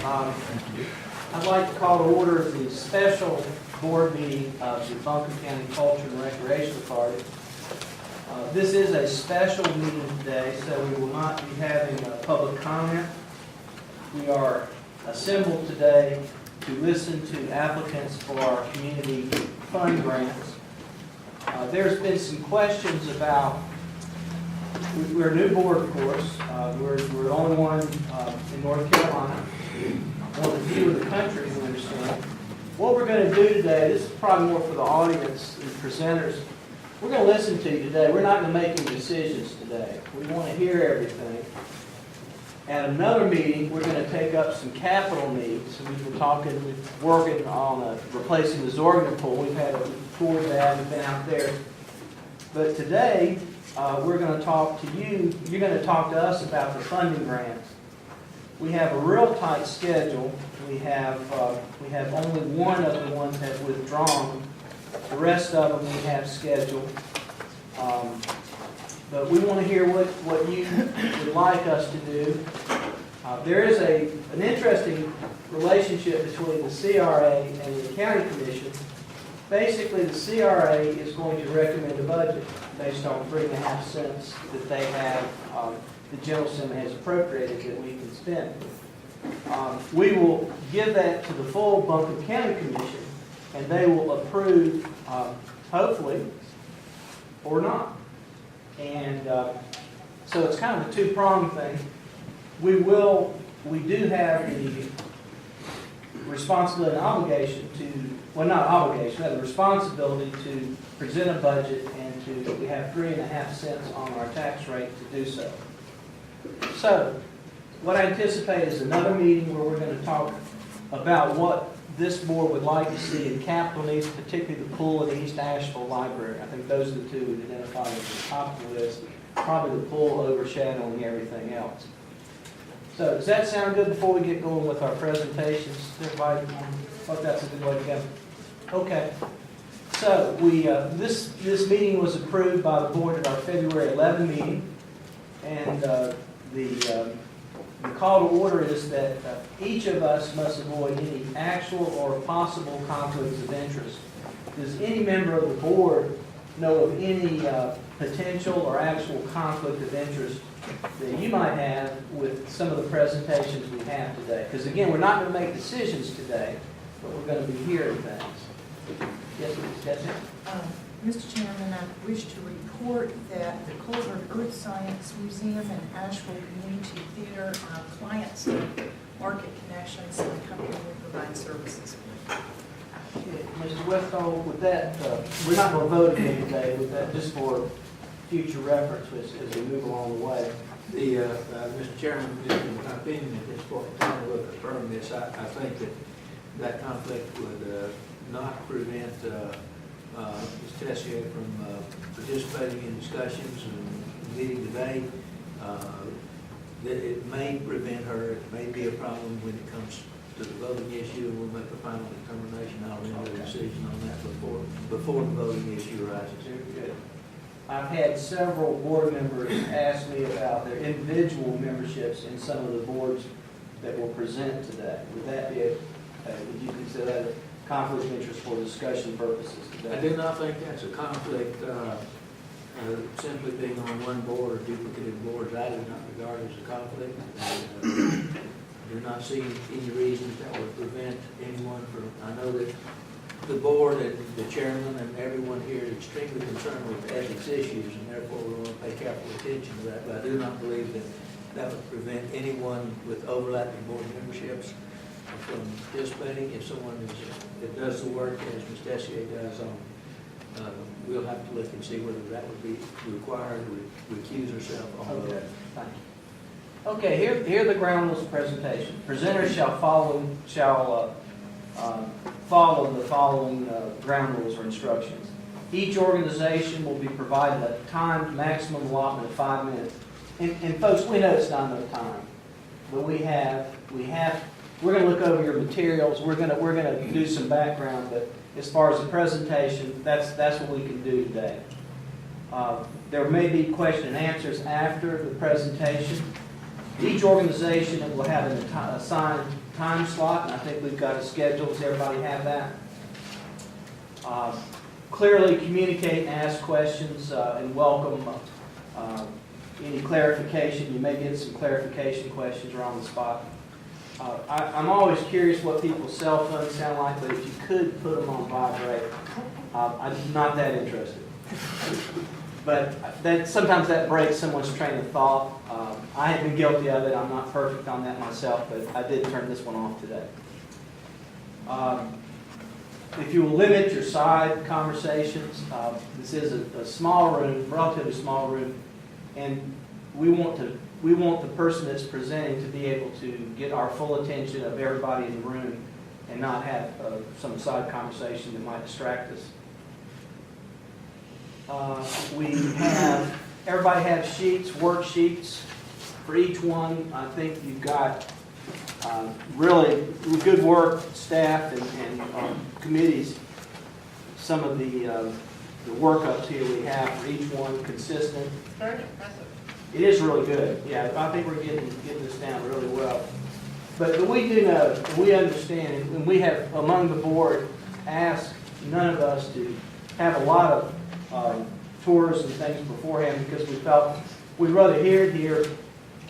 I'd like to call to order the special board meeting of the Buncombe County Culture and Recreation Authority. This is a special meeting today, so we will not be having a public comment. We are assembled today to listen to applicants for our community fund grants. There's been some questions about, we're a new board, of course. We're the only one in North Carolina, one of the few in the country, we understand. What we're going to do today, this is probably more for the audience and presenters. We're going to listen to you today. We're not going to make any decisions today. We want to hear everything. At another meeting, we're going to take up some capital needs. We've been working on replacing the Zorgan pool. We've had a tour of that. We've been out there. But today, we're going to talk to you. You're going to talk to us about the funding grants. We have a real tight schedule. We have only one of the ones that have withdrawn. The rest of them we have scheduled. But we want to hear what you would like us to do. There is an interesting relationship between the CRA and the County Commission. Basically, the CRA is going to recommend a budget based on 3.5 cents that they have, the General Assembly has appropriated that we can spend. We will give that to the full Buncombe County Commission, and they will approve, hopefully, or not. And so it's kind of a two-pronged thing. We do have the responsibility and obligation to, well, not obligation, but the responsibility to present a budget and we have 3.5 cents on our tax rate to do so. So what I anticipate is another meeting where we're going to talk about what this board would like to see in capital needs, particularly the pool and the East Asheville Library. I think those are the two we'd identify as the top of the list, probably the pool overshadowing everything else. So does that sound good before we get going with our presentations? Everybody, hope that's a good way to go. Okay. So this meeting was approved by the board at our February 11 meeting, and the call to order is that each of us must avoid any actual or possible conflicts of interest. Does any member of the board know of any potential or actual conflict of interest that you might have with some of the presentations we have today? Because again, we're not going to make decisions today, but we're going to be hearing things. Yes, please. Yes, ma'am. Mr. Chairman, I wish to report that the Colburn Earth Science Museum and Asheville Community Theater are clients of Market Connections, and the company we provide services with. Mr. Westall, with that, we're not going to vote again today. With that, just for future reference as we move along the way. Mr. Chairman, in my opinion, at this point in time, we'll confirm this. I think that conflict would not prevent Ms. Tessier from participating in discussions and meeting today. It may prevent her, it may be a problem when it comes to the voting issue, and we'll make a final determination. I'll render a decision on that before the voting issue arises. Very good. I've had several board members ask me about their individual memberships in some of the boards that will present today. Would that be would you consider that a conflict of interest for discussion purposes today? I do not think that's a conflict. Simply being on one board or duplicative boards, I do not regard as a conflict. I do not see any reasons that would prevent anyone from. I know that the board and the chairman and everyone here is extremely concerned with ethics issues, and therefore we want to pay careful attention to that. But I do not believe that would prevent anyone with overlapping board memberships from participating. If someone that does the work as Ms. Tessier does we'll have to look and see whether that would be required to recuse herself on Okay, that. thank you. Okay, here are the ground rules of presentation. Presenters shall follow the following ground rules or instructions. Each organization will be provided a timed maximum allotment of 5 minutes. And folks, we know it's not enough time, but we're going to look over your materials. We're going to do some background, but as far as the presentation, that's what we can do today. There may be question and answers after the presentation. Each organization will have an assigned time slot, and I think we've got a schedule. Does everybody have that? Clearly communicate and ask questions and welcome any clarification. You may get some clarification questions or on the spot. I'm always curious what people's cell phones sound like, but if you could put them on vibrate, I'm not that interested. But sometimes that breaks someone's train of thought. I have been guilty of it. I'm not perfect on that myself, but I did turn this one off today. If you will limit your side conversations, this is a small room, relatively small room, and we want the person that's presenting to be able to get our full attention of everybody in the room and not have some side conversation that might distract us. Everybody has sheets, worksheets for each one. I think you've got really good work, staff and committees. Some of the workups here we have for each one consistent. Very impressive. It is really good. Yeah, I think we're getting this down really well. But we do know, and we understand, and we have among the board asked none of us to have a lot of tours and things beforehand because we felt we'd rather hear it here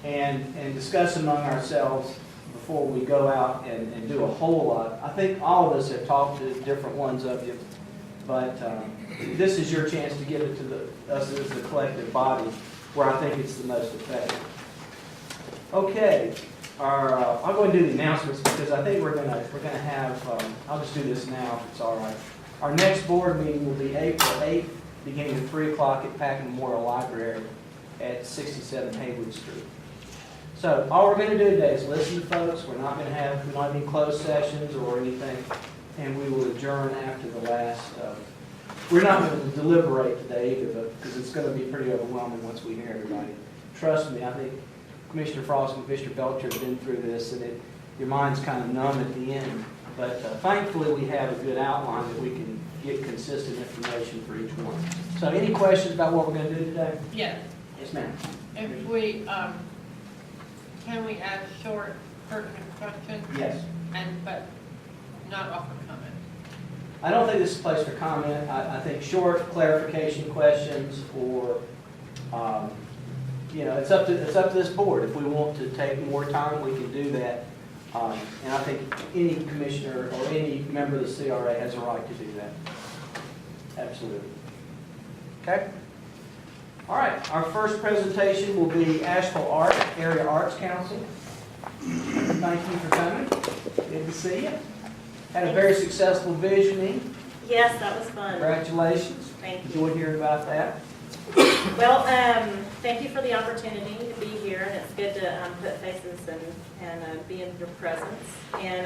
and discuss among ourselves before we go out and do a whole lot. I think all of us have talked to different ones of you, but this is your chance to give it to us as a collective body where I think it's the most effective. Okay, I'll go and do the announcements because I think we're gonna have. I'll just do this now if it's all right. Our next board meeting will be April 8th, beginning at 3 o'clock at Pack Memorial Library at 67 Haywood Street. So all we're going to do today is listen to folks. We're not going to have any closed sessions or anything, and we will adjourn after the last. We're not going to deliberate today either, because it's going to be pretty overwhelming once we hear everybody. Trust me, I think Commissioner Frost and Commissioner Belcher have been through this, and your mind's kind of numb at the end. But thankfully, we have a good outline that we can get consistent information for each one. So any questions about what we're going to do today? Yes. Yes, ma'am. If we, can we ask short, pertinent questions? Yes. But not offer comment? I don't think this is a place for comment. I think short clarification questions or, it's up to this board. If we want to take more time, we can do that. And I think any commissioner or any member of the CRA has a right to do that. Absolutely. Okay? All right. Our first presentation will be Asheville Area Arts Council. Thank you for coming. Good to see you. Had a very successful visioning. Yes, that was fun. Congratulations. Thank you. Enjoyed hearing about that. Well, thank you for the opportunity to be here, and it's good to put faces and be in your presence. And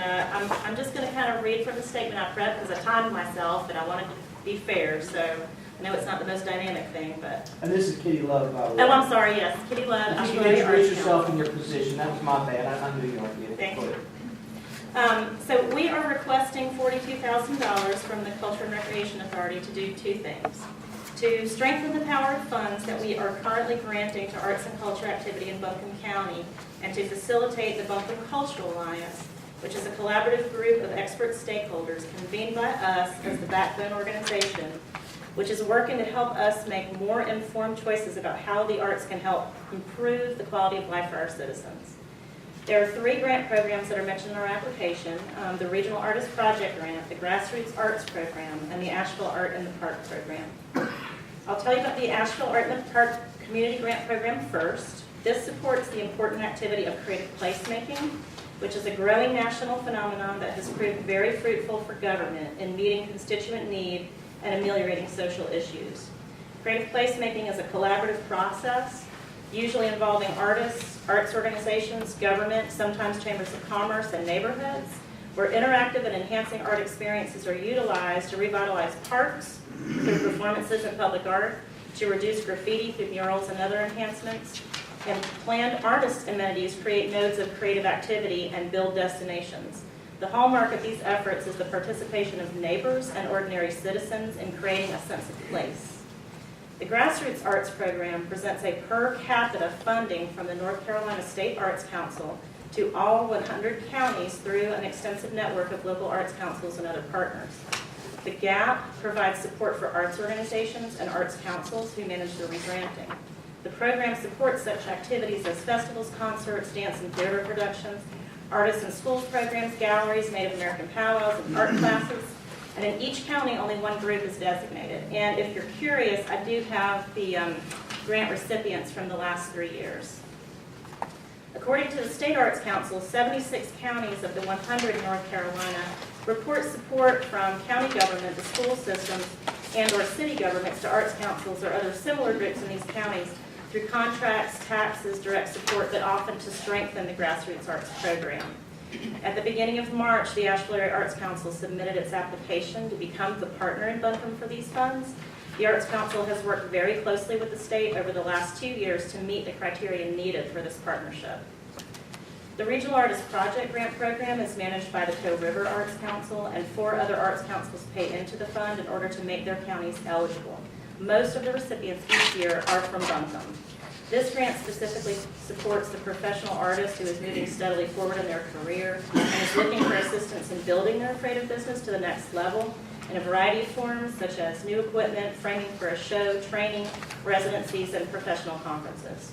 I'm just going to kind of read from the statement I prepped because I timed myself and I wanted to be fair. So I know it's not the most dynamic thing, but. And this is Kitty Love, by the way. Oh, I'm sorry. Yes, Kitty Love. If you can introduce yourself in your position. That was my bad. I knew you weren't getting it. Thank you. So we are requesting $42,000 from the Culture and Recreation Authority to do two things. To strengthen the power of funds that we are currently granting to arts and culture activity in Buncombe County, and to facilitate the Buncombe Cultural Alliance, which is a collaborative group of expert stakeholders convened by us as the backbone organization, which is working to help us make more informed choices about how the arts can help improve the quality of life for our citizens. There are 3 grant programs that are mentioned in our application: the Regional Artist Project Grant, the Grassroots Arts Program, and the Asheville Art in the Park Program. I'll tell you about the Asheville Art in the Park Community Grant Program first. This supports the important activity of creative placemaking, which is a growing national phenomenon that has proved very fruitful for government in meeting constituent need and ameliorating social issues. Creative placemaking is a collaborative process, usually involving artists, arts organizations, government, sometimes chambers of commerce, and neighborhoods, where interactive and enhancing art experiences are utilized to revitalize parks through performances and public art, to reduce graffiti through murals and other enhancements, and planned artist amenities create nodes of creative activity and build destinations. The hallmark of these efforts is the participation of neighbors and ordinary citizens in creating a sense of place. The Grassroots Arts Program presents a per capita funding from the North Carolina State Arts Council to all 100 counties through an extensive network of local arts councils and other partners. The GAP provides support for arts organizations and arts councils who manage the regranting. The program supports such activities as festivals, concerts, dance and theater productions, artists in schools programs, galleries, Native American powwows, and art classes. And in each county, only one group is designated. And if you're curious, I do have the grant recipients from the last 3 years. According to the State Arts Council, 76 counties of the 100 in North Carolina report support from county government to school systems and/or city governments to arts councils or other similar groups in these counties through contracts, taxes, direct support, but often to strengthen the grassroots arts program. At the beginning of March, the Asheville Area Arts Council submitted its application to become the partner in Buncombe for these funds. The Arts Council has worked very closely with the state over the last 2 years to meet the criteria needed for this partnership. The Regional Artist Project Grant Program is managed by the Toe River Arts Council, and 4 other arts councils pay into the fund in order to make their counties eligible. Most of the recipients each year are from Buncombe. This grant specifically supports the professional artist who is moving steadily forward in their career and is looking for assistance in building their creative business to the next level in a variety of forms, such as new equipment, framing for a show, training, residencies, and professional conferences.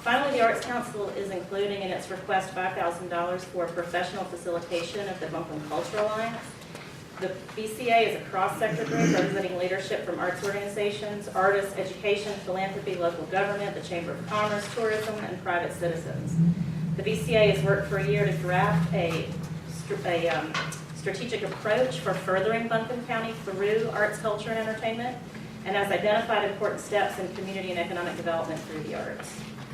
Finally, the Arts Council is including in its request $5,000 for professional facilitation of the Buncombe Cultural Alliance. The BCA is a cross-sector group representing leadership from arts organizations, artists, education, philanthropy, local government, the Chamber of Commerce, tourism, and private citizens. The BCA has worked for a year to draft a strategic approach for furthering Buncombe County through arts, culture, and entertainment, and has identified important steps in community and economic development through the arts.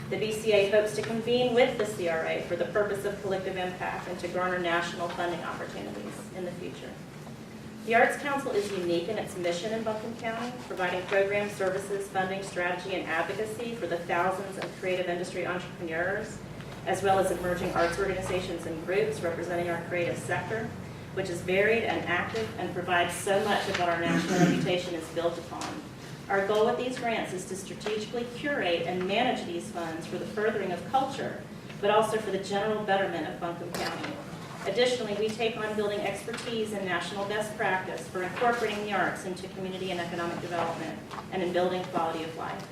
The BCA hopes to convene with the CRA for the purpose of collective impact and to garner national funding opportunities in the future. The Arts Council is unique in its mission in Buncombe County, providing programs, services, funding, strategy, and advocacy for the thousands of creative industry entrepreneurs, as well as emerging arts organizations and groups representing our creative sector, which is varied and active and provides so much of what our national reputation is built upon. Our goal with these grants is to strategically curate and manage these funds for the furthering of culture, but also for the general betterment of Buncombe County. Additionally, we take on building expertise and national best practice for incorporating the arts into community and economic development and in building quality of life.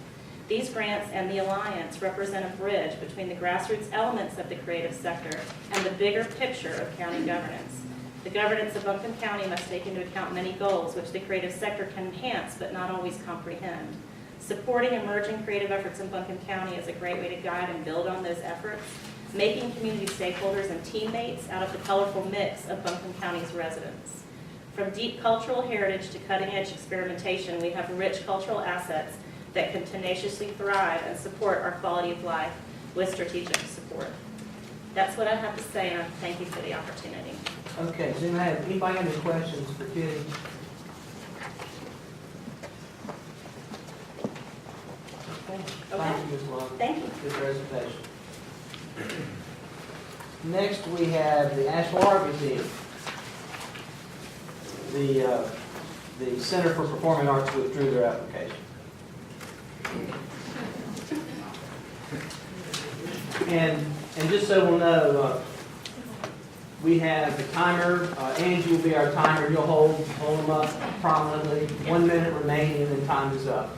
These grants and the Alliance represent a bridge between the grassroots elements of the creative sector and the bigger picture of county governance. The governance of Buncombe County must take into account many goals which the creative sector can enhance but not always comprehend. Supporting emerging creative efforts in Buncombe County is a great way to guide and build on those efforts, making community stakeholders and teammates out of the colorful mix of Buncombe County's residents. From deep cultural heritage to cutting-edge experimentation, we have rich cultural assets that can tenaciously thrive and support our quality of life with strategic support. That's what I have to say, and I thank you for the opportunity. Okay, does anybody have any questions for Kitty? Okay. Thank you, Ms. Long. Thank you. Good presentation. Next, we have the Asheville Art Museum. The Center for Performing Arts withdrew their application. And just so we'll know, we have the timer. Angie will be our timer. You'll hold them up prominently. 1 minute remaining, and then time is up.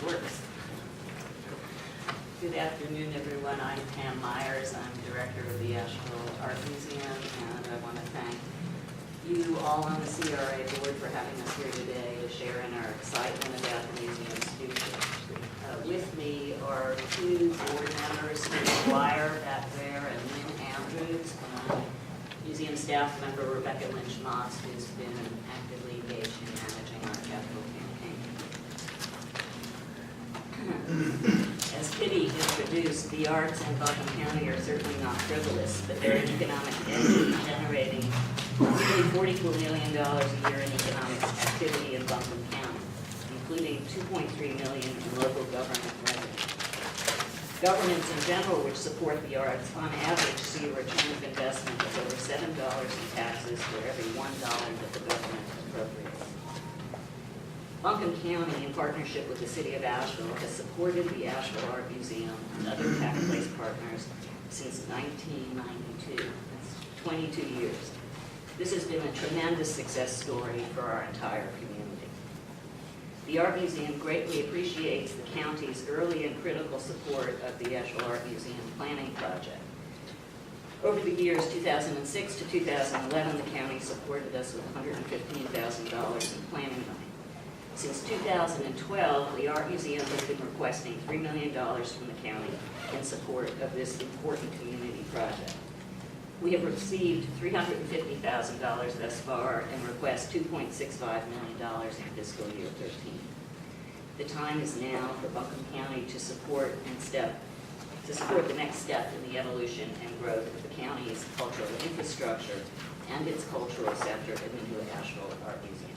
Works. Good afternoon, everyone. I'm Pam Myers. I'm director of the Asheville Art Museum, and I want to thank you all on the CRA board for having us here today to share in our excitement about the museum's future. With me are two board members, Dwyer back there and Lynn Andrews, and museum staff member Rebecca Lynch-Motz, who's been actively engaged in managing our capital campaign. As Kitty introduced, the arts in Buncombe County are certainly not frivolous, but they're an economic engine generating nearly $44 million a year in economic activity in Buncombe County, including $2.3 million in local government revenue. Governments in general which support the arts on average see a return of investment of over $7 in taxes for every $1 that the government appropriates. Buncombe County, in partnership with the City of Asheville, has supported the Asheville Art Museum and other tax-place partners since 1992. That's 22 years. This has been a tremendous success story for our entire community. The Art Museum greatly appreciates the county's early and critical support of the Asheville Art Museum planning project. Over the years 2006 to 2011, the county supported us with $115,000 in planning money. Since 2012, the Art Museum has been requesting $3 million from the county in support of this important community project. We have received $350,000 thus far and request $2.65 million in fiscal year 13. The time is now for Buncombe County to support the next step in the evolution and growth of the county's cultural infrastructure and its cultural center in the new Asheville Art Museum.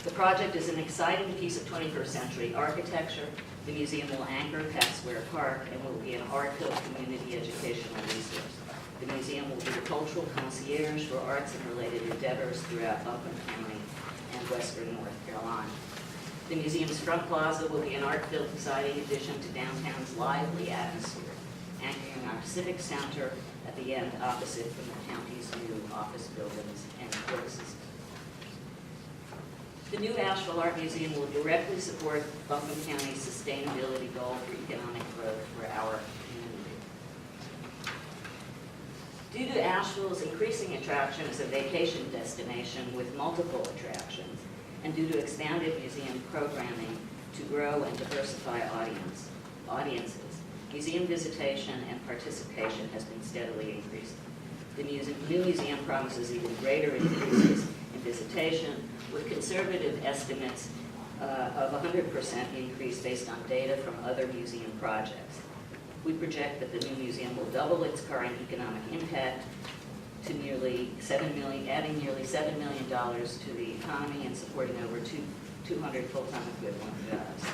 The project is an exciting piece of 21st century architecture. The museum will anchor Pat Square Park and will be an art-filled community educational resource. The museum will be the cultural concierge for arts and related endeavors throughout Buncombe County and western North Carolina. The museum's front plaza will be an art-filled, exciting addition to downtown's lively atmosphere, anchoring our civic center at the end opposite from the county's new office buildings and court system. The new Asheville Art Museum will directly support Buncombe County's sustainability goal for economic growth for our community. Due to Asheville's increasing attraction as a vacation destination with multiple attractions, and due to expanded museum programming to grow and diversify audiences, museum visitation and participation has been steadily increasing. The new museum promises even greater increases in visitation, with conservative estimates of 100% increase based on data from other museum projects. We project that the new museum will double its current economic impact to nearly $7 million, adding nearly $7 million to the economy and supporting over 200 full-time equivalent jobs.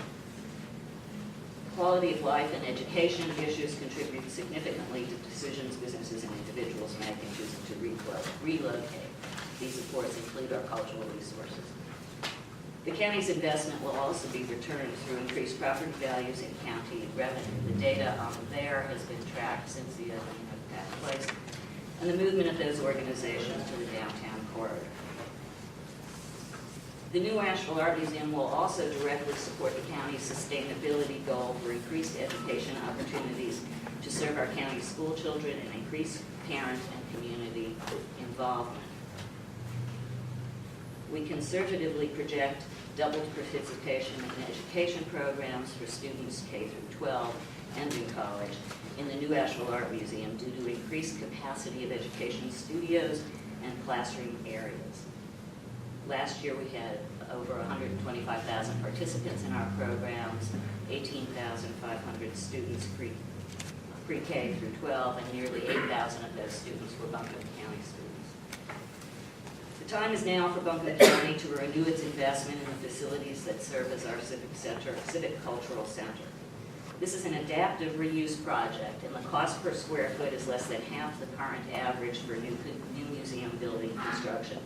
Quality of life and education issues contribute significantly to decisions businesses and individuals make in choosing to relocate. These, of course, include our cultural resources. The county's investment will also be returned through increased property values and county revenue. The data on there has been tracked since the opening of Pat Place, and the movement of those organizations to the downtown corridor. The new Asheville Art Museum will also directly support the county's sustainability goal for increased education opportunities to serve our county's school children and increase parent and community involvement. We conservatively project doubled participation in education programs for students K through 12 and in college in the new Asheville Art Museum due to increased capacity of education studios and classroom areas. Last year we had over 125,000 participants in our programs, 18,500 students pre-K through 12, and nearly 8,000 of those students were Buncombe County students. The time is now for Buncombe County to renew its investment in the facilities that serve as our civic cultural center. This is an adaptive reuse project, and the cost per square foot is less than half the current average for new museum building construction.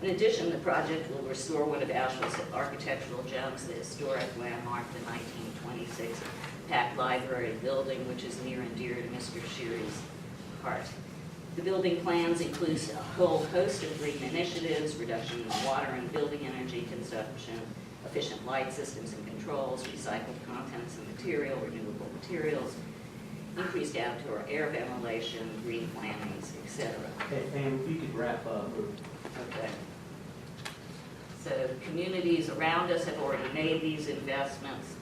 In addition, the project will restore one of Asheville's architectural gems, the historic landmark, the 1926 Pack Library building, which is near and dear to Mr. Sheary's heart. The building plans include a whole host of green initiatives, reduction in water and building energy consumption, efficient light systems and controls, recycled contents and material, renewable materials, increased outdoor air ventilation, green plantings, etc. Okay, Pam, if you could wrap up. Okay. So communities around us have already made these investments.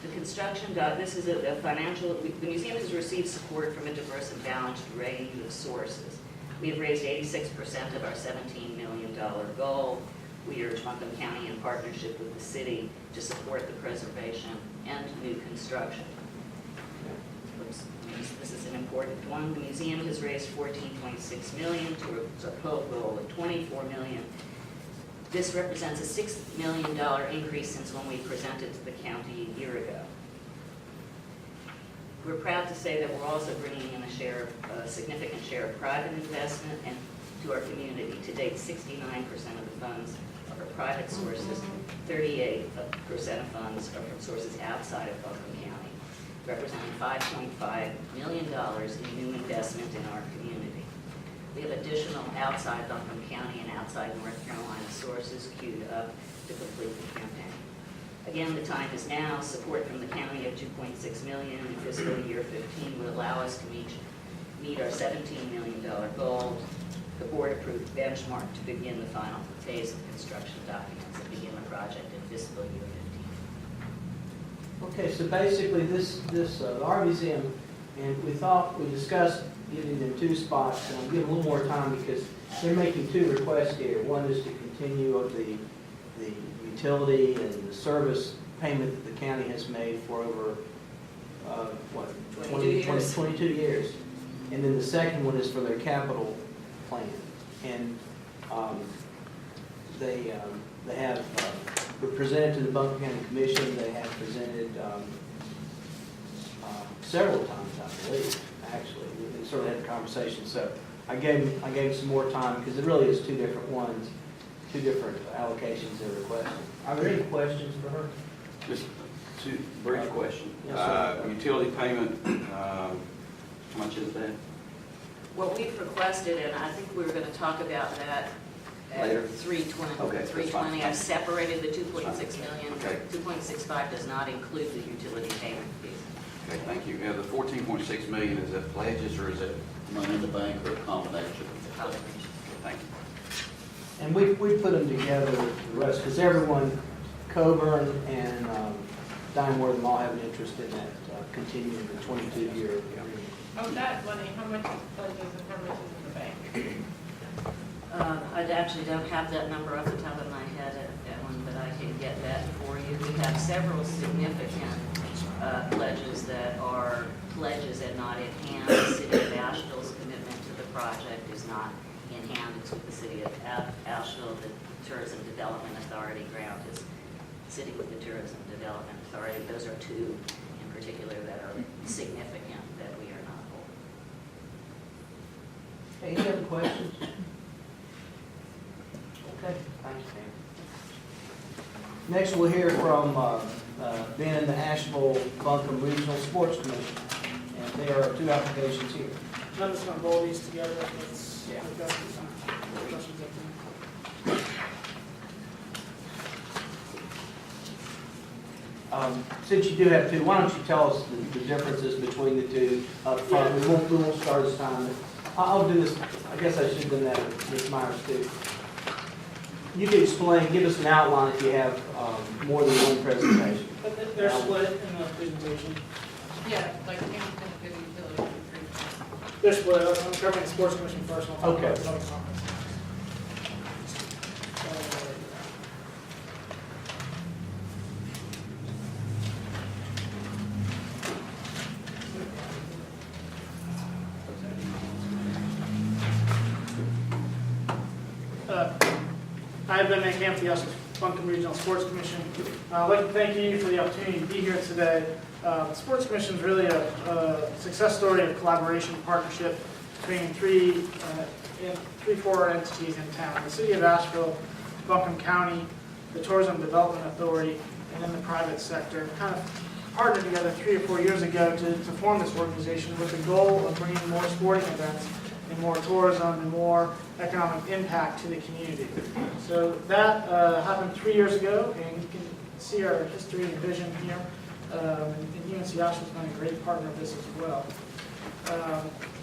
The construction, this is a financial, the museum has received support from a diverse and balanced range of sources. We have raised 86% of our $17 million goal. We urge Buncombe County in partnership with the city to support the preservation and new construction. Oops, this is an important one. The museum has raised $14.6 million to a total goal of $24 million. This represents a $6 million increase since when we presented to the county a year ago. We're proud to say that we're also bringing in a significant share of private investment and to our community. To date, 69% of the funds are from private sources, 38% of funds are from sources outside of Buncombe County, representing $5.5 million in new investment in our community. We have additional outside Buncombe County and outside North Carolina sources queued up to complete the campaign. Again, the time is now. Support from the county of $2.6 million in fiscal year 15 would allow us to meet our $17 million goal. The board approved benchmark to begin the final phase of construction documents and begin the project in fiscal year 15. Okay, so basically the art museum, and we discussed getting them 2 spots, and I'll give them a little more time because they're making 2 requests here. One is to continue of the utility and the service payment that the county has made for over, 22 years. And then the second one is for their capital plan. And they have presented to the Buncombe County Commission. They have presented several times, I believe, actually. We sort of had a conversation. So I gave some more time because it really is 2 different ones, 2 different allocations they're requesting. Are there any questions for her? Just 2 brief questions. Yes, sir. Utility payment, how much is that? What we've requested, and I think we were going to talk about that at Later. 320. Okay, that's fine. 320. I've separated the 2.6 million. Okay. 2.65 does not include the utility payment fees. Okay, thank you. The 14.6 million, is that pledges or is it money in the bank or a combination? Combination. Thank you. And we put them together with the rest, because everyone, Colburn and Dineworth all have an interest in that continuing the 22-year agreement. Of that money, how much is pledges and how much is in the bank? I actually don't have that number off the top of my head, Ellen, but I can get that for you. We have several significant pledges that are pledges and not in hand. The City of Asheville's commitment to the project is not in hand. It's with the City of Asheville. The Tourism Development Authority grant is sitting with the Tourism Development Authority. Those are 2 in particular that are significant that we are not holding. Any other questions? Okay, thanks, Pam. Next, we'll hear from Ben and the Asheville-Buncombe Regional Sports Commission. And there are 2 applications here. I'm just going to roll these together. Yeah. We've got some questions up there. Since you do have 2, why don't you tell us the differences between the 2 up front? We won't start this time. I'll do this. I guess I should have done that with Ms. Myers too. You can explain, give us an outline if you have more than 1 presentation. But they're split in the presentation. Yeah, like Pam's gonna do the utility for They're split. I'm covering the sports commission first. And I'll talk Okay. about the public comments. I've been Nick Hampton, the Buncombe Regional Sports Commission. I'd like to thank you for the opportunity to be here today. The Sports Commission is really a success story of collaboration and partnership between 4 entities in town: the City of Asheville, Buncombe County, the Tourism Development Authority, and then the private sector. Kind of partnered together 3 or 4 years ago to form this organization with the goal of bringing more sporting events and more tourism and more economic impact to the community. So that happened 3 years ago, and you can see our history and vision here. and UNC Asheville's been a great partner of this as well.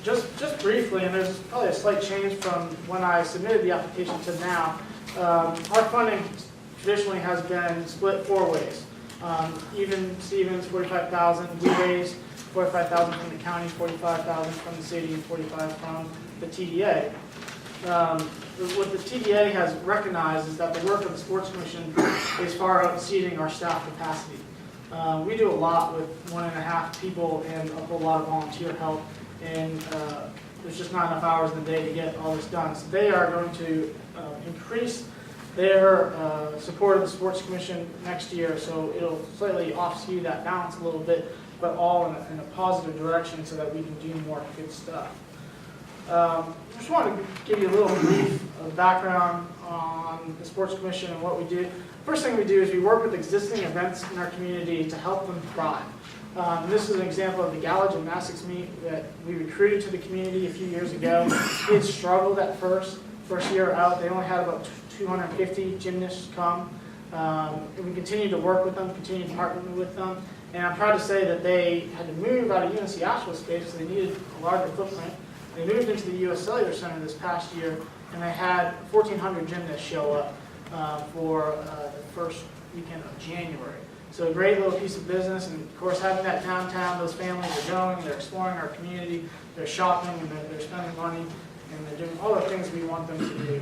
Just briefly, and there's probably a slight change from when I submitted the application to now, our funding traditionally has been split 4 ways. Even Stevens, $45,000. We raised $45,000 from the county, $45,000 from the city, and $45,000 from the TDA. What the TDA has recognized is that the work of the Sports Commission is far exceeding our staff capacity. We do a lot with 1.5 people and a whole lot of volunteer help, and there's just not enough hours in the day to get all this done. So they are going to increase their support of the Sports Commission next year, so it'll slightly off-skew that balance a little bit, but all in a positive direction so that we can do more good stuff. I just want to give you a little brief background on the Sports Commission and what we do. First thing we do is we work with existing events in our community to help them thrive. This is an example of the Gala Gymnastics Meet that we recruited to the community a few years ago. Kids struggled at first year out. They only had about 250 gymnasts come. And we continue to work with them, continue to partner with them. And I'm proud to say that they had to move out of UNC Asheville space, so they needed a larger footprint. They moved into the U.S. Cellular Center this past year, and they had 1,400 gymnasts show up for the first weekend of January. So a great little piece of business, and of course having that downtown, those families are going, they're exploring our community, they're shopping, and they're spending money, and they're doing all the things we want them to do.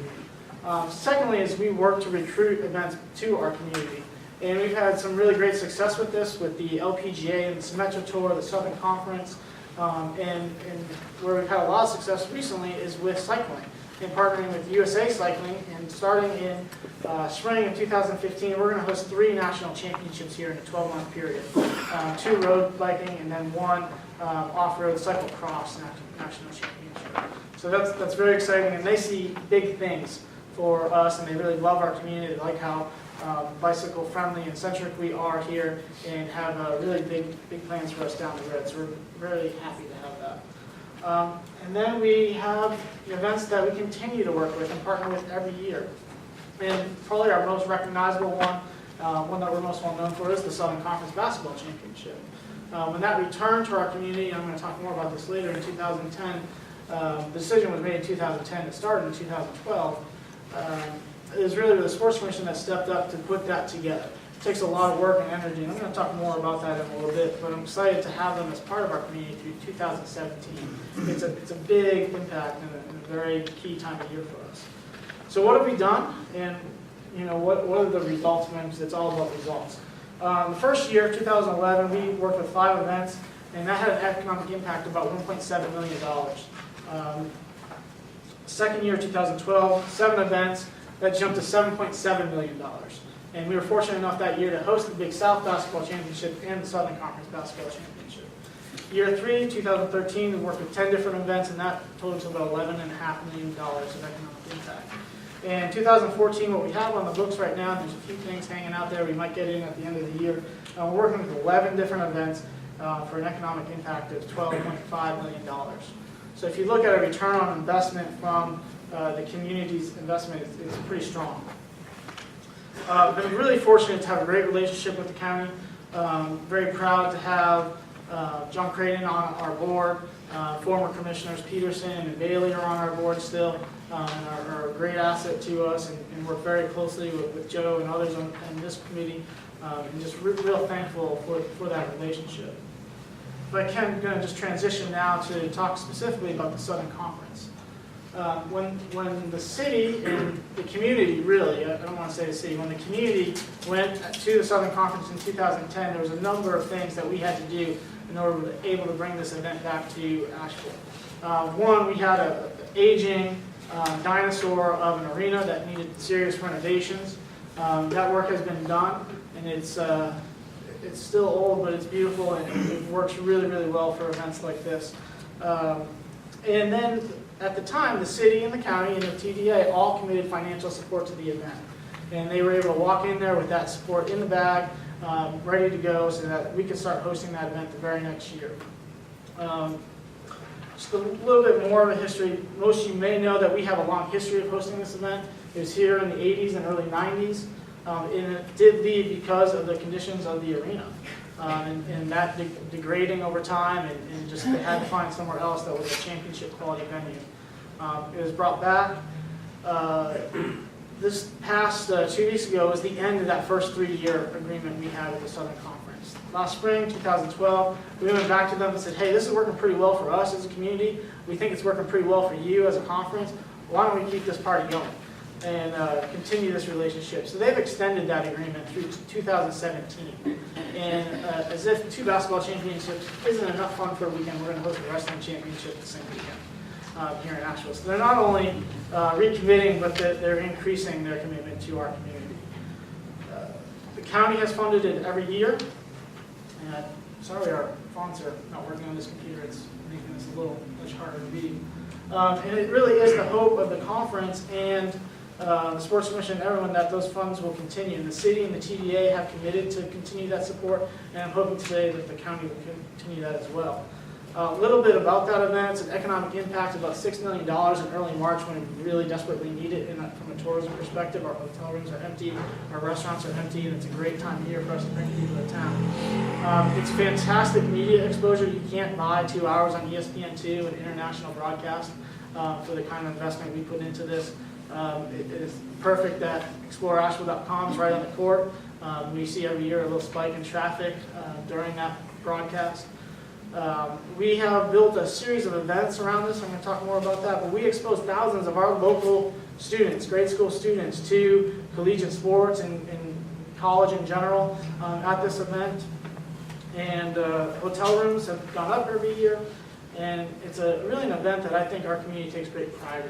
Secondly is we work to recruit events to our community. And we've had some really great success with this, with the LPGA and the Symetra Tour, the Southern Conference, and where we've had a lot of success recently is with cycling and partnering with USA Cycling. And starting in spring of 2015, we're going to host 3 national championships here in a 12-month period. 2 road biking and then 1 off-road cyclocross national championship. So that's very exciting, and they see big things for us, and they really love our community. They like how bicycle friendly and centric we are here, and have really big plans for us down the road. So we're very happy to have that. And then we have events that we continue to work with and partner with every year. And probably our most recognizable one that we're most well known for, is the Southern Conference Basketball Championship. When that returned to our community, and I'm going to talk more about this later, in 2010, the decision was made in 2010. It started in 2012. It was really the Sports Commission that stepped up to put that together. It takes a lot of work and energy, and I'm going to talk more about that in a little bit, but I'm excited to have them as part of our community through 2017. It's a big impact and a very key time of year for us. So what have we done, and what are the results? Because it's all about results. The first year, 2011, we worked with 5 events, and that had an economic impact of about $1.7 million. Second year, 2012, 7 events, that jumped to $7.7 million. And we were fortunate enough that year to host the Big South Basketball Championship and the Southern Conference Basketball Championship. Year 3, 2013, we worked with 10 different events, and that totaled to about $11.5 million of economic impact. And 2014, what we have on the books right now, there's a few things hanging out there we might get in at the end of the year. We're working with 11 different events for an economic impact of $12.5 million. So if you look at a return on investment from the community's investment, it's pretty strong. Been really fortunate to have a great relationship with the county. Very proud to have John Creighton on our board. Former commissioners Peterson and Bailey are on our board still, and are a great asset to us, and work very closely with Joe and others on this committee, and just real thankful for that relationship. If I can, I'm going to just transition now to talk specifically about the Southern Conference. When the city and the community, really, I don't want to say the city, when the community went to the Southern Conference in 2010, there was a number of things that we had to do in order to be able to bring this event back to Asheville. One, we had an aging dinosaur of an arena that needed serious renovations. That work has been done, and it's still old, but it's beautiful, and it works really, really well for events like this. And then at the time, the city and the county and the TDA all committed financial support to the event. And they were able to walk in there with that support in the bag, ready to go, so that we could start hosting that event the very next year. Just a little bit more of a history. Most of you may know that we have a long history of hosting this event. It was here in the 80s and early 90s, and it did leave because of the conditions of the arena. and that degrading over time, and just they had to find somewhere else that was a championship quality venue. It was brought back. This past 2 weeks ago was the end of that first 3-year agreement we had with the Southern Conference. Last spring, 2012, we went back to them and said, hey, this is working pretty well for us as a community. We think it's working pretty well for you as a conference. Why don't we keep this party going and continue this relationship? So they've extended that agreement through 2017. And as if 2 basketball championships isn't enough fun for a weekend, we're going to host a wrestling championship the same weekend here in Asheville. So they're not only recommitting, but they're increasing their commitment to our community. The county has funded it every year. And sorry, our fonts are not working on this computer. It's making this a little much harder to read. And it really is the hope of the conference and the Sports Commission and everyone that those funds will continue. The city and the TDA have committed to continue that support, and I'm hoping today that the county will continue that as well. A little bit about that event. It's an economic impact of about $6 million in early March when we really desperately need it from a tourism perspective. Our hotel rooms are empty, our restaurants are empty, and it's a great time of year for us to bring people to town. It's fantastic media exposure. You can't buy 2 hours on ESPN2 and international broadcast for the kind of investment we put into this. It is perfect that exploreasheville.com is right on the court. We see every year a little spike in traffic during that broadcast. We have built a series of events around this. I'm going to talk more about that, but we expose thousands of our local students, grade school students, to collegiate sports and college in general at this event. And hotel rooms have gone up every year, and it's really an event that I think our community takes great pride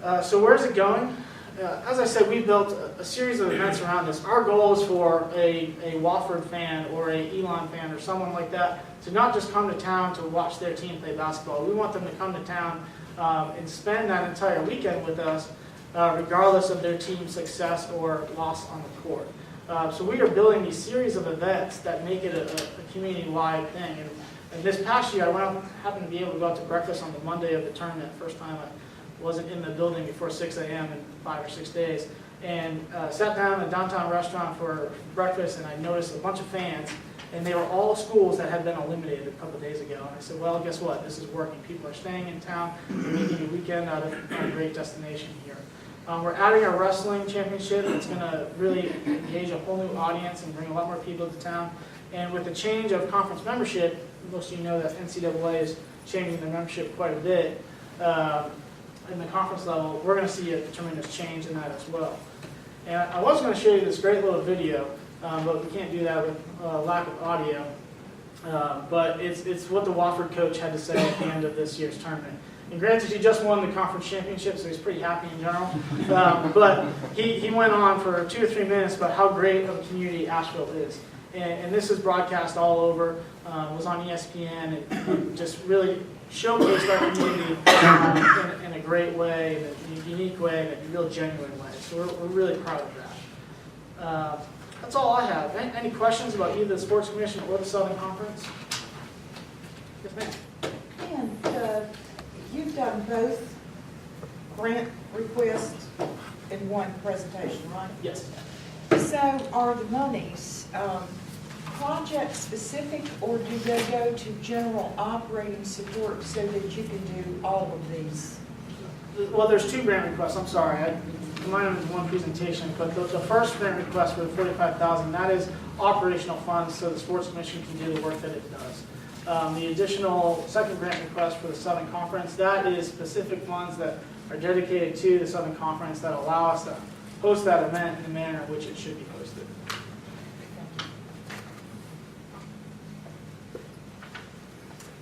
in. So where's it going? As I said, we built a series of events around this. Our goal is for a Wofford fan or a Elon fan or someone like that to not just come to town to watch their team play basketball. We want them to come to town and spend that entire weekend with us, regardless of their team's success or loss on the court. So we are building these series of events that make it a community-wide thing. And this past year, I happened to be able to go out to breakfast on the Monday of the tournament, first time I wasn't in the building before 6 a.m. in 5 or 6 days, and sat down in a downtown restaurant for breakfast, and I noticed a bunch of fans, and they were all schools that had been eliminated a couple of days ago. And I said, well, guess what? This is working. People are staying in town. We're making a weekend out of a great destination here. We're adding a wrestling championship. It's going to really engage a whole new audience and bring a lot more people to town. And with the change of conference membership, most of you know that NCAA is changing their membership quite a bit. In the conference level, we're going to see a tremendous change in that as well. And I was going to show you this great little video, but we can't do that with lack of audio. But it's what the Wofford coach had to say at the end of this year's tournament. And granted, he just won the conference championship, so he's pretty happy in general. But he went on for 2 or 3 minutes about how great of a community Asheville is. And this is broadcast all over, was on ESPN, and just really showcased our community in a great way, in a unique way, in a real genuine way. So we're really proud of that. That's all I have. Any questions about either the Sports Commission or the Southern Conference? Yes, ma'am. And you've done both grant requests in one presentation, right? Yes. So are the monies project specific, or do they go to general operating support so that you can do all of these? Well, there's 2 grant requests. I'm sorry, I combined them in one presentation. But the first grant request for the $45,000, that is operational funds, so the Sports Commission can do the work that it does. The additional second grant request for the Southern Conference, that is specific funds that are dedicated to the Southern Conference that allow us to host that event in the manner in which it should be hosted.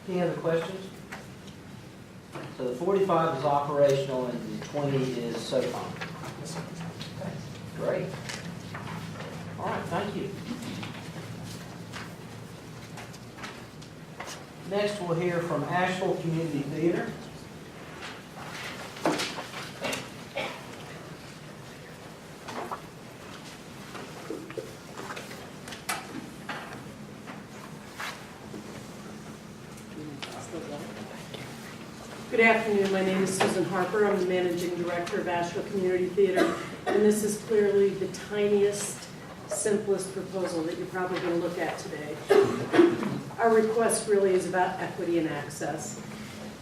Any other questions? So the 45 is operational and the 20 is SOCOM. Great. All right, thank you. Next, we'll hear from Asheville Community Theater. Good afternoon. My name is Susan Harper. I'm the Managing Director of Asheville Community Theater, and this is clearly the tiniest simplest proposal that you're probably going to look at today. Our request really is about equity and access.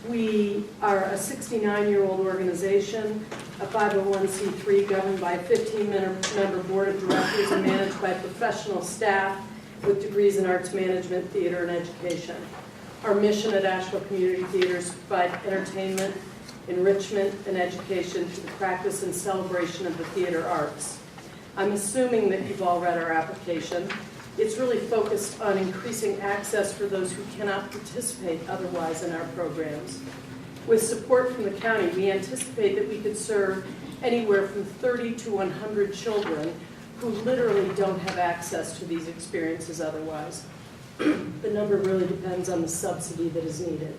We are a 69-year-old organization, a 501c3 governed by a 15-member board of directors and managed by professional staff with degrees in arts management, theater, and education. Our mission at Asheville Community Theater is to provide entertainment, enrichment, and education through the practice and celebration of the theater arts. I'm assuming that you've all read our application. It's really focused on increasing access for those who cannot participate otherwise in our programs. With support from the county, we anticipate that we could serve anywhere from 30 to 100 children who literally don't have access to these experiences otherwise. The number really depends on the subsidy that is needed.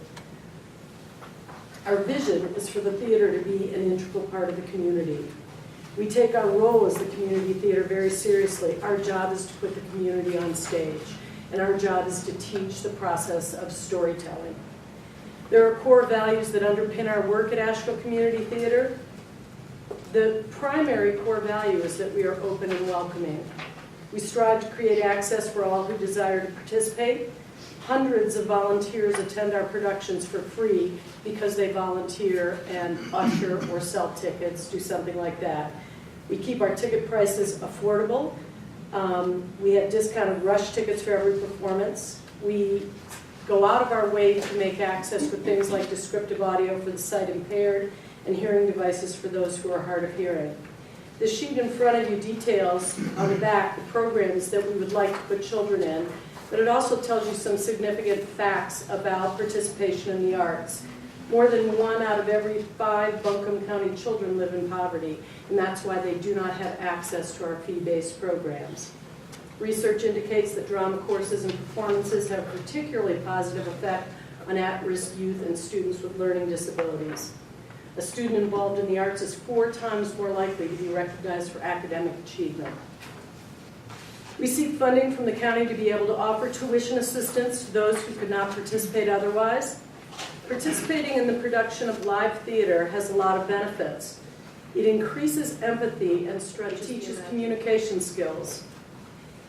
Our vision is for the theater to be an integral part of the community. We take our role as the community theater very seriously. Our job is to put the community on stage, and our job is to teach the process of storytelling. There are core values that underpin our work at Asheville Community Theater. The primary core value is that we are open and welcoming. We strive to create access for all who desire to participate. Hundreds of volunteers attend our productions for free because they volunteer and usher or sell tickets, do something like that. We keep our ticket prices affordable. We have discounted rush tickets for every performance. We go out of our way to make access for things like descriptive audio for the sight impaired and hearing devices for those who are hard of hearing. The sheet in front of you details on the back the programs that we would like to put children in, but it also tells you some significant facts about participation in the arts. More than 1 out of every 5 Buncombe County children live in poverty, and that's why they do not have access to our fee-based programs. Research indicates that drama courses and performances have a particularly positive effect on at-risk youth and students with learning disabilities. A student involved in the arts is 4 times more likely to be recognized for academic achievement. We seek funding from the county to be able to offer tuition assistance to those who could not participate otherwise. Participating in the production of live theater has a lot of benefits. It increases empathy and teaches communication skills.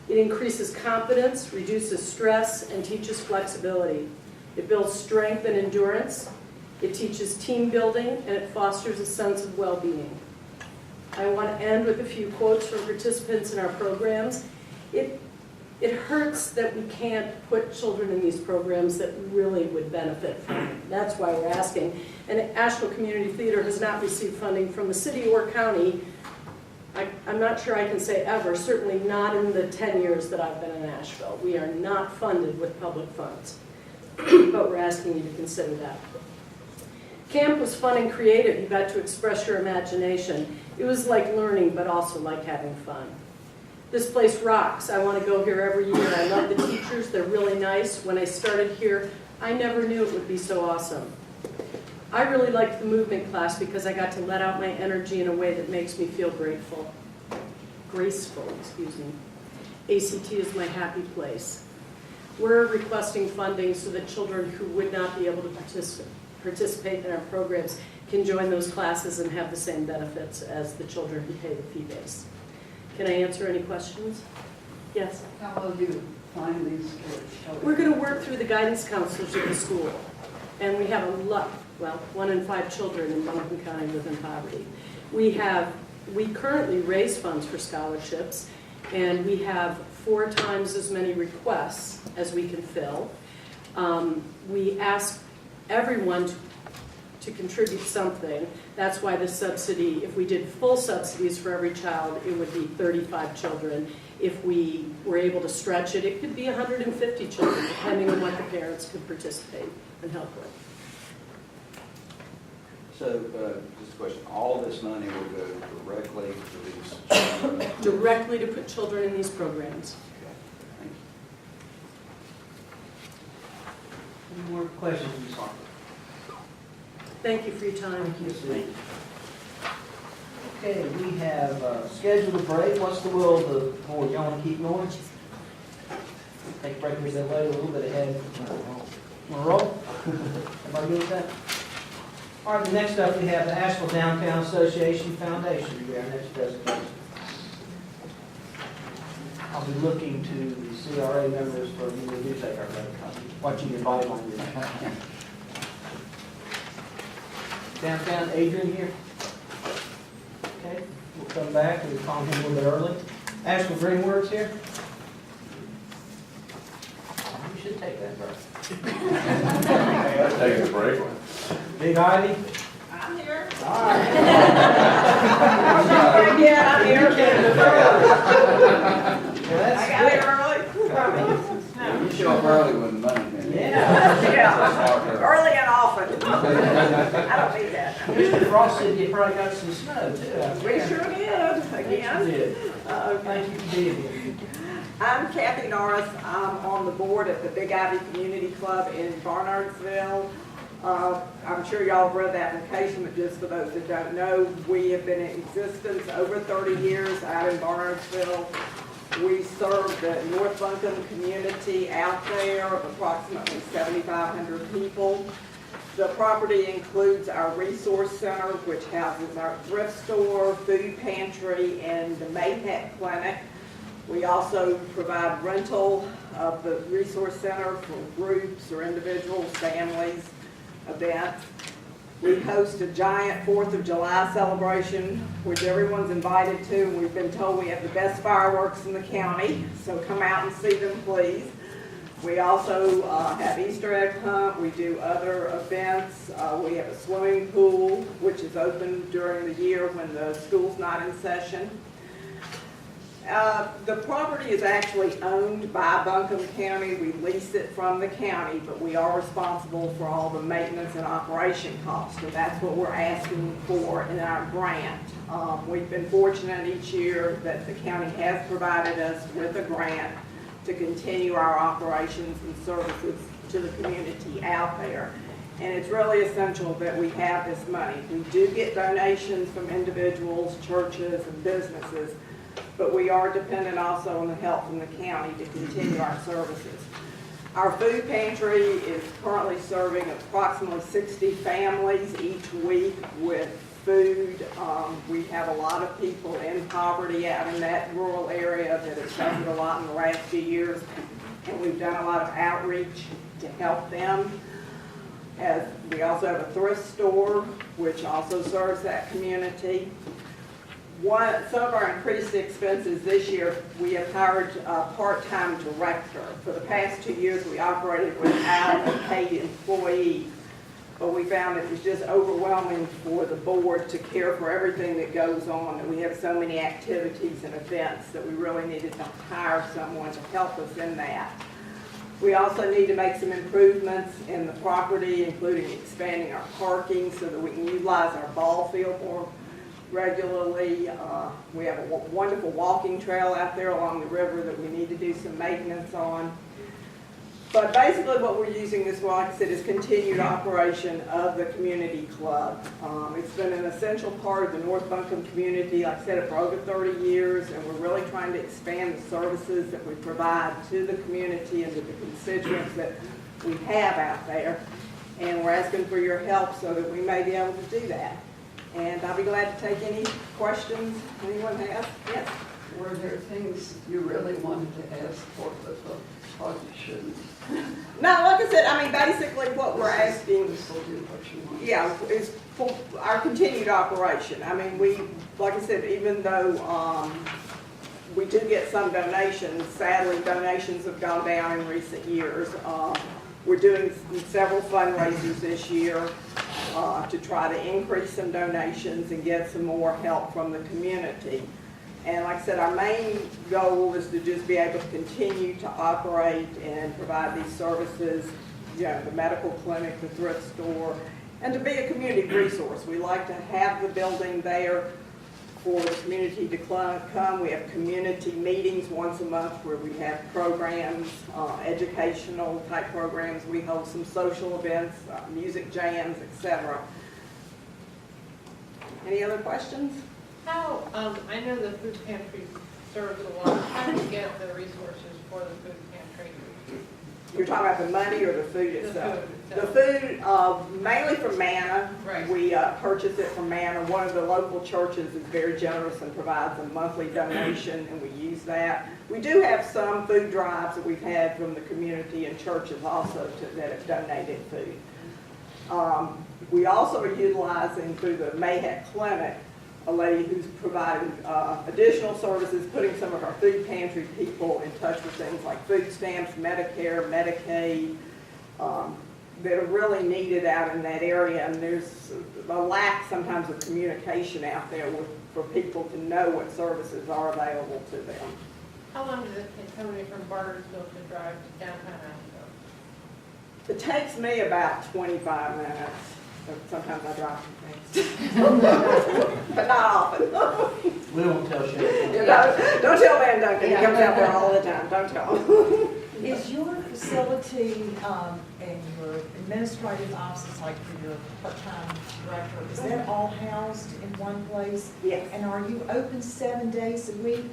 It increases confidence, reduces stress, and teaches flexibility. It builds strength and endurance. It teaches team building, and it fosters a sense of well-being. I want to end with a few quotes from participants in our programs. It hurts that we can't put children in these programs that really would benefit from it. That's why we're asking. And Asheville Community Theater has not received funding from the city or county. I'm not sure I can say ever, certainly not in the 10 years that I've been in Asheville. We are not funded with public funds, but we're asking you to consider that. Camp was fun and creative. You got to express your imagination. It was like learning, but also like having fun. This place rocks. I want to go here every year. I love the teachers. They're really nice. When I started here, I never knew it would be so awesome. I really liked the movement class because I got to let out my energy in a way that makes me feel graceful, excuse me. ACT is my happy place. We're requesting funding so that children who would not be able to participate in our programs can join those classes and have the same benefits as the children who pay the fee base. Can I answer any questions? Yes? How will you find these kids? We're going to work through the guidance counselors at the school. And we have a lot, well, 1 in 5 children in Buncombe County live in poverty. We currently raise funds for scholarships, and we have 4 times as many requests as we can fill. We ask everyone to contribute something. That's why the subsidy, if we did full subsidies for every child, it would be 35 children. If we were able to stretch it, it could be 150 children, depending on what the parents could participate and help with. So, just a question, all this money will go directly to these children? Directly to put children in these programs. Okay, thank you. Any more questions, Ms. Harper? Thank you for your time. Thank you, Sue. Okay, we have scheduled a break. What's the will of the board? Y'all want to keep going? Take a break, we're late a little bit ahead. Want to roll? Everybody good with that? All right, next up we have the Asheville Downtown Association Foundation. Will be our next presentation. I'll be looking to the CRA members for when we do take our vote. Watching your body language. Downtown, Adrian here. Okay, we'll come back and call him a little bit early. Asheville Greenworks here. You should take that break. Taking a break. Big Ivy. I'm here. All right. Yeah, I'm here. Yeah, I got here early. You show up early when the money comes in. Yeah, early and often. I don't need that. Mr. Frost said you probably got some snow too. We sure did, Yes, again. you did. Thank you for being here. I'm Kathy Norris. I'm on the board at the Big Ivy Community Club in Barnardsville. I'm sure y'all have read the application, but just for those that don't know, we have been in existence over 30 years out in Barnardsville. We serve the North Buncombe community out there of approximately 7,500 people. The property includes our resource center, which houses our thrift store, food pantry, and the Maypet Clinic. We also provide rental of the resource center for groups or individuals, families, events. We host a giant 4th of July celebration, which everyone's invited to. We've been told we have the best fireworks in the county, so come out and see them, please. We also have Easter egg hunt. We do other events. We have a swimming pool, which is open during the year when the school's not in session. The property is actually owned by Buncombe County. We lease it from the county, but we are responsible for all the maintenance and operation costs, and that's what we're asking for in our grant. We've been fortunate each year that the county has provided us with a grant to continue our operations and services to the community out there. And it's really essential that we have this money. We do get donations from individuals, churches, and businesses, but we are dependent also on the help from the county to continue our services. Our food pantry is currently serving approximately 60 families each week with food. We have a lot of people in poverty out in that rural area that have suffered a lot in the last few years, and we've done a lot of outreach to help them. We also have a thrift store, which also serves that community. Some of our increased expenses this year, we have hired a part-time director. For the past 2 years, we operated without a paid employee, but we found it was just overwhelming for the board to care for everything that goes on, and we have so many activities and events that we really needed to hire someone to help us in that. We also need to make some improvements in the property, including expanding our parking so that we can utilize our ball field more regularly. We have a wonderful walking trail out there along the river that we need to do some maintenance on. But basically what we're using this for, like I said, is continued operation of the community club. It's been an essential part of the North Buncombe community, like I said, for over 30 years, and we're really trying to expand the services that we provide to the community and to the constituents that we have out there. And we're asking for your help so that we may be able to do that. And I'll be glad to take any questions anyone has. Yes? Were there things you really wanted to ask for, but thought you shouldn't? No, like I said, I mean, basically what we're asking, This will do what you want. yeah, is for our continued operation. I mean, like I said, even though we do get some donations, sadly, donations have gone down in recent years. We're doing several fundraisers this year to try to increase some donations and get some more help from the community. And like I said, our main goal is to just be able to continue to operate and provide these services, you know, the medical clinic, the thrift store, and to be a community resource. We like to have the building there for the community to come. We have community meetings once a month where we have programs, educational type programs. We hold some social events, music jams, etc. Any other questions? How, I know the food pantry serves a lot. How do you get the resources for the food pantry? You're talking about the money or the food The itself? food The itself. food, mainly from Manna. Right. We purchase it from Manna. One of the local churches is very generous and provides a monthly donation, and we use that. We do have some food drives that we've had from the community and churches also that have donated food. We also are utilizing through the Mayheck Clinic a lady who's providing additional services, putting some of our food pantry people in touch with things like food stamps, Medicare, Medicaid, that are really needed out in that area. And there's a lack sometimes of communication out there for people to know what services are available to them. How long does it take somebody from Bartersville to drive to downtown Asheville? It takes me about 25 minutes. Sometimes I drive too fast, but not often. We won't tell Sherry. You know, don't tell Van Duncan, he comes out there all the time, don't tell him. Is your facility and your administrative offices, like for your part-time director, is that all housed in one place? Yes. And are you open 7 days a week?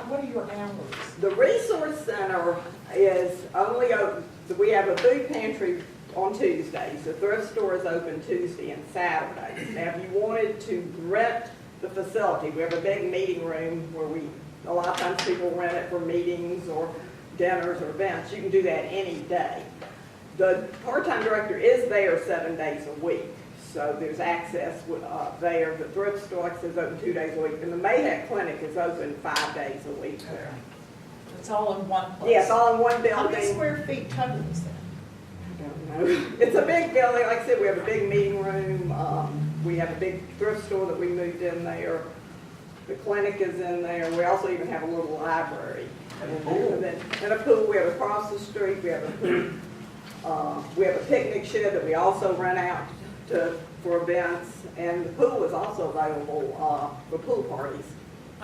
What are your hours? The Resource Center is only open, so we have a food pantry on Tuesdays. The thrift store is open Tuesday and Saturdays. Now, if you wanted to rent the facility, we have a big meeting room where a lot of times people rent it for meetings or dinners or events. You can do that any day. The part-time director is there 7 days a week, so there's access there. The thrift store, like I said, is open 2 days a week, and the Mayheck Clinic is open 5 days a week there. It's all in one place? Yes, all in one building. How many square feet total is that? I don't know. It's a big building. Like I said, we have a big meeting room. We have a big thrift store that we moved in there. The clinic is in there. We also even have a little library. And a pool. We have across the street. We have a pool. We have a picnic shed that we also rent out for events. And the pool is also available for pool parties.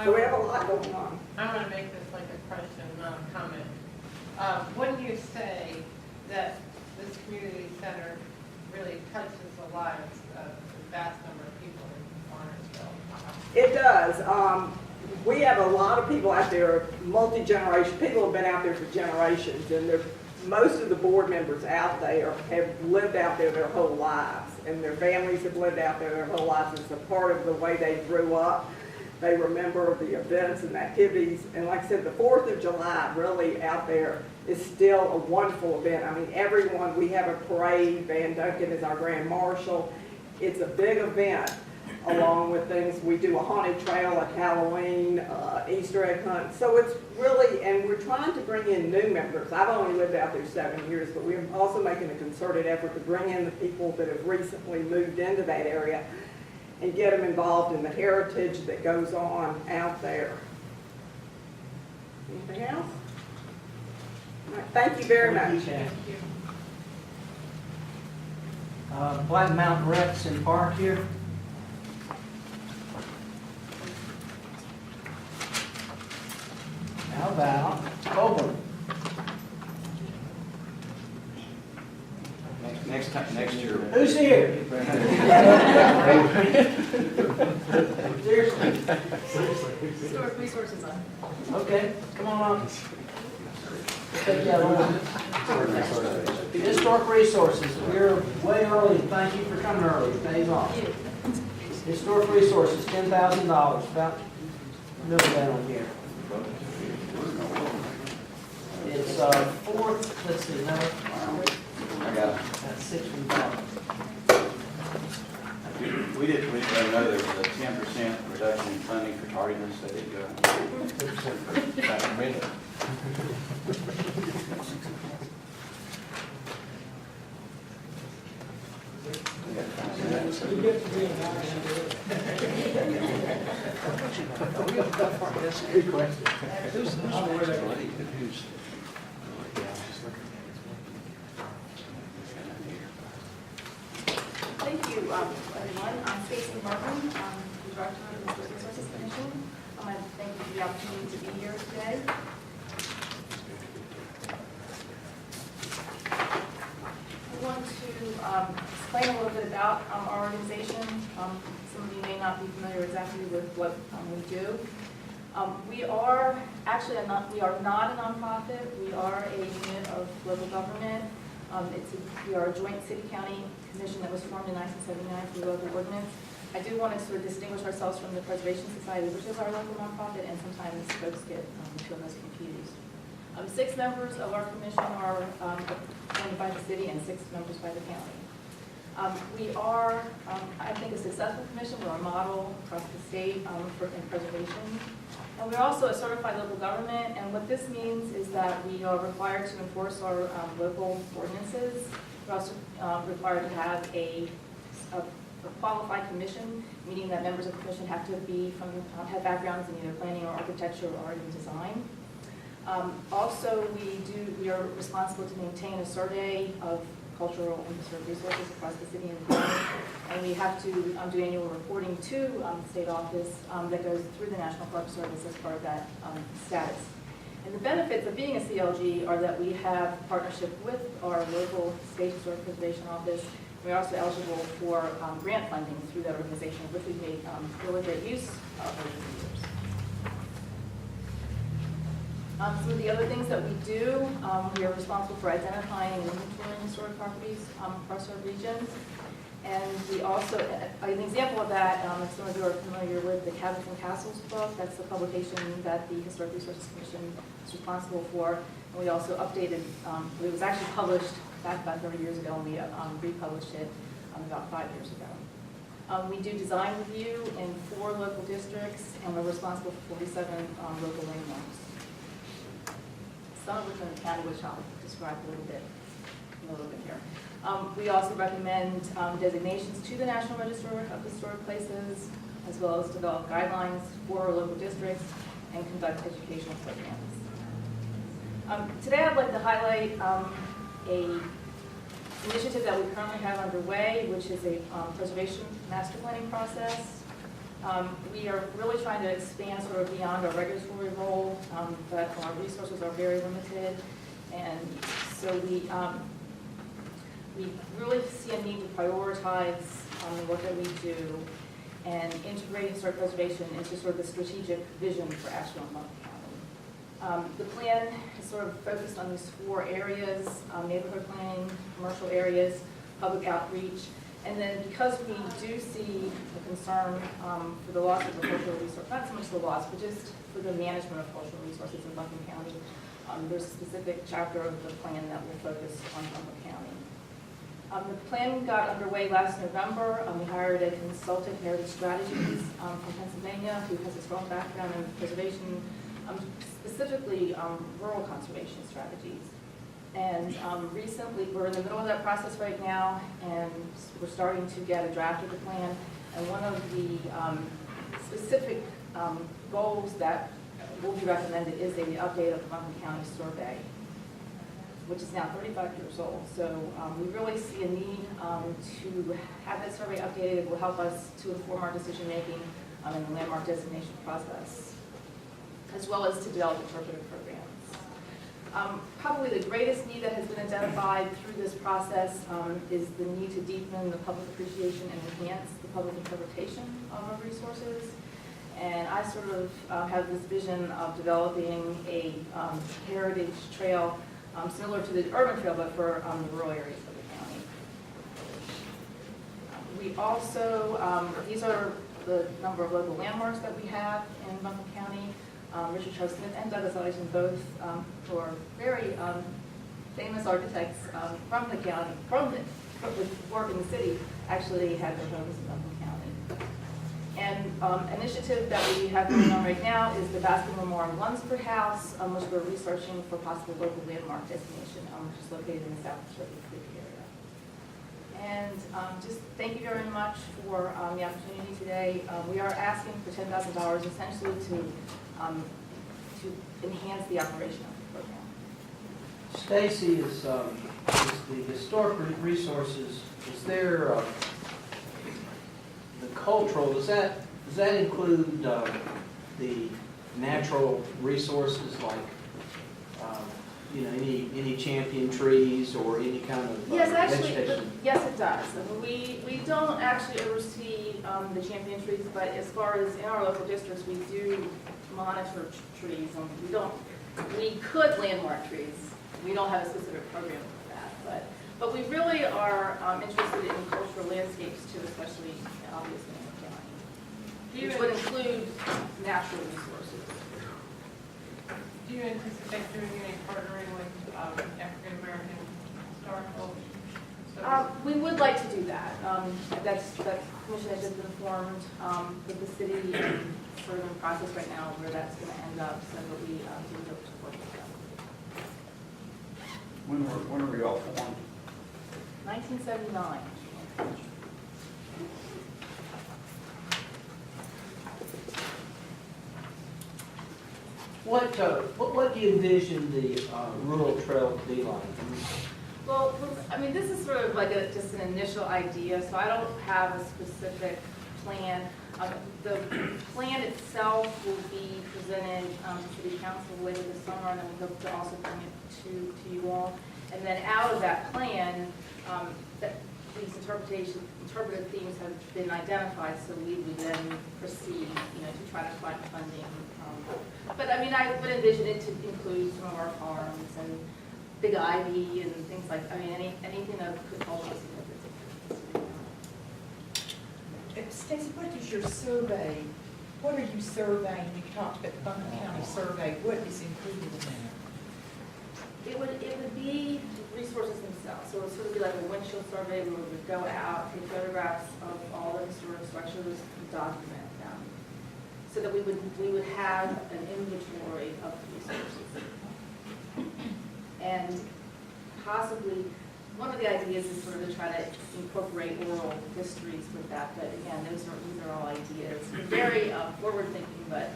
So we have a lot going on. I want to make this like a question, not a comment. Wouldn't you say that this community center really touches the lives of a vast number of people in Barnesville? It does. We have a lot of people out there, multi-generation, people have been out there for generations, and most of the board members out there have lived out there their whole lives, and their families have lived out there their whole lives. It's a part of the way they grew up. They remember the events and activities, and like I said, the 4th of July really out there is still a wonderful event. I mean, everyone, we have a parade. Van Duncan is our grand marshal. It's a big event, along with things. We do a haunted trail at Halloween, Easter egg hunt. So it's really, and we're trying to bring in new members. I've only lived out there 7 years, but we're also making a concerted effort to bring in the people that have recently moved into that area and get them involved in the heritage that goes on out there. Anything else? All right, thank you very much. Black Mountain Recs in Park here. How about Colburn? Next year. Who's here? Seriously? Historic resources on. Okay, come on up. Take that on. Historic Resources, we're way early. Thank you for coming early. It pays off. Historic Resources, $10,000, about middle down here. It's fourth, let's see, no. I got it. That's 6,000. We didn't know there was a 10% reduction in funding for tardiness. They didn't go. 10% for Sacramento. That's a good question. Thank you, everyone. I'm Stacey Markham. I'm the Director of the Historic Resources Commission. I want to thank you for the opportunity to be here today. I want to explain a little bit about our organization. Some of you may not be familiar exactly with what we do. We are actually we are not a nonprofit. We are a unit of local government. We are a joint city-county commission that was formed in 1979 through local ordinance. I do want to sort of distinguish ourselves from the Preservation Society, which is our local nonprofit, and sometimes folks get two of us confused. 6 members of our commission are appointed by the city and 6 members by the county. We are, I think, a successful commission. We're a model across the state in preservation. And we're also a certified local government, and what this means is that we are required to enforce our local ordinances. We're also required to have a qualified commission, meaning that members of the commission have to be have backgrounds in either planning or architecture or in design. Also, we are responsible to maintain a survey of cultural and historic resources across the city and the county, and we have to do annual reporting to the state office that goes through the National Park Service as part of that status. And the benefits of being a CLG are that we have partnership with our local state historic preservation office. We're also eligible for grant funding through that organization, which we've made really great use of over the years. Some of the other things that we do, we are responsible for identifying and inventorying historic properties across our region. And we also, an example of that, if some of you are familiar with the Cabins and Castles book, that's the publication that the Historic Resources Commission is responsible for. And we also updated, it was actually published back about 30 years ago, and we republished it about 5 years ago. We do design review in 4 local districts, and we're responsible for 47 local landmarks. Some of which in the county, which I'll describe a little bit here. We also recommend designations to the National Register of Historic Places, as well as develop guidelines for local districts and conduct educational programs. Today I'd like to highlight a initiative that we currently have underway, which is a preservation master planning process. We are really trying to expand sort of beyond our regulatory role, but our resources are very limited, and so we really see a need to prioritize the work that we do and integrate historic preservation into sort of the strategic vision for Asheville and Buncombe County. The plan is sort of focused on these 4 areas: neighborhood planning, commercial areas, public outreach. And then because we do see a concern for the loss of the cultural resource, not so much the loss, but just for the management of cultural resources in Buncombe County, there's a specific chapter of the plan that will focus on Buncombe County. The plan got underway last November. We hired a consultant, Heritage Strategies, from Pennsylvania, who has a strong background in preservation, specifically rural conservation strategies. And recently, we're in the middle of that process right now, and we're starting to get a draft of the plan. And one of the specific goals that will be recommended is the update of the Buncombe County survey, which is now 35 years old. So we really see a need to have that survey updated. It will help us to inform our decision-making in the landmark designation process, as well as to develop interpretive programs. Probably the greatest need that has been identified through this process is the need to deepen the public appreciation and enhance the public interpretation of our resources. And I sort of have this vision of developing a heritage trail similar to the urban trail, but for the rural areas of the county. We also, these are the number of local landmarks that we have in Buncombe County. Richard Charles Smith and Douglas Ellison, both who are very famous architects from the county, with work in the city, actually had their homes in Buncombe County. And an initiative that we have going on right now is the Baskin Memorial Lunsford House, which we're researching for possible local landmark destination, which is located in the South Pacific Creek area. And just thank you very much for the opportunity today. We are asking for $10,000 essentially to enhance the operation of the program. Stacy, is the historic resources, is there the cultural, does that include the natural resources like any champion trees or any kind of Yes, actually, vegetation? yes, it does. We don't actually oversee the champion trees, but as far as in our local districts, we do monitor trees, and we could landmark trees. We don't have a specific program for that, but we really are interested in cultural landscapes too, especially obviously in the county, which would include natural resources. Do you anticipate doing any partnering with African American historical? We would like to do that. That commission has just been formed with the city, and sort of in process right now where that's going to end up, so that we do hope to work with them. When were you all formed? 1979. What do you envision the rural trail to be like? Well, I mean, this is sort of like just an initial idea, so I don't have a specific plan. The plan itself will be presented to City Council later this summer, and then we hope to also bring it to you all. And then out of that plan, these interpretive themes have been identified, so we would then proceed, to try to find funding. But I mean, I would envision it to include some of our farms and big ivy and things like, anything that could hold us significant. Stacey, what is your survey? What are you surveying? You talked about the Buncombe County survey. What is included in that? It would be resources themselves. So it would sort of be like a windshield survey where we would go out, take photographs of all the historic structures, and document them, so that we would have an inventory of the resources. And possibly, one of the ideas is sort of to try to incorporate oral histories with that, but again, these are all ideas. We're very forward-thinking, but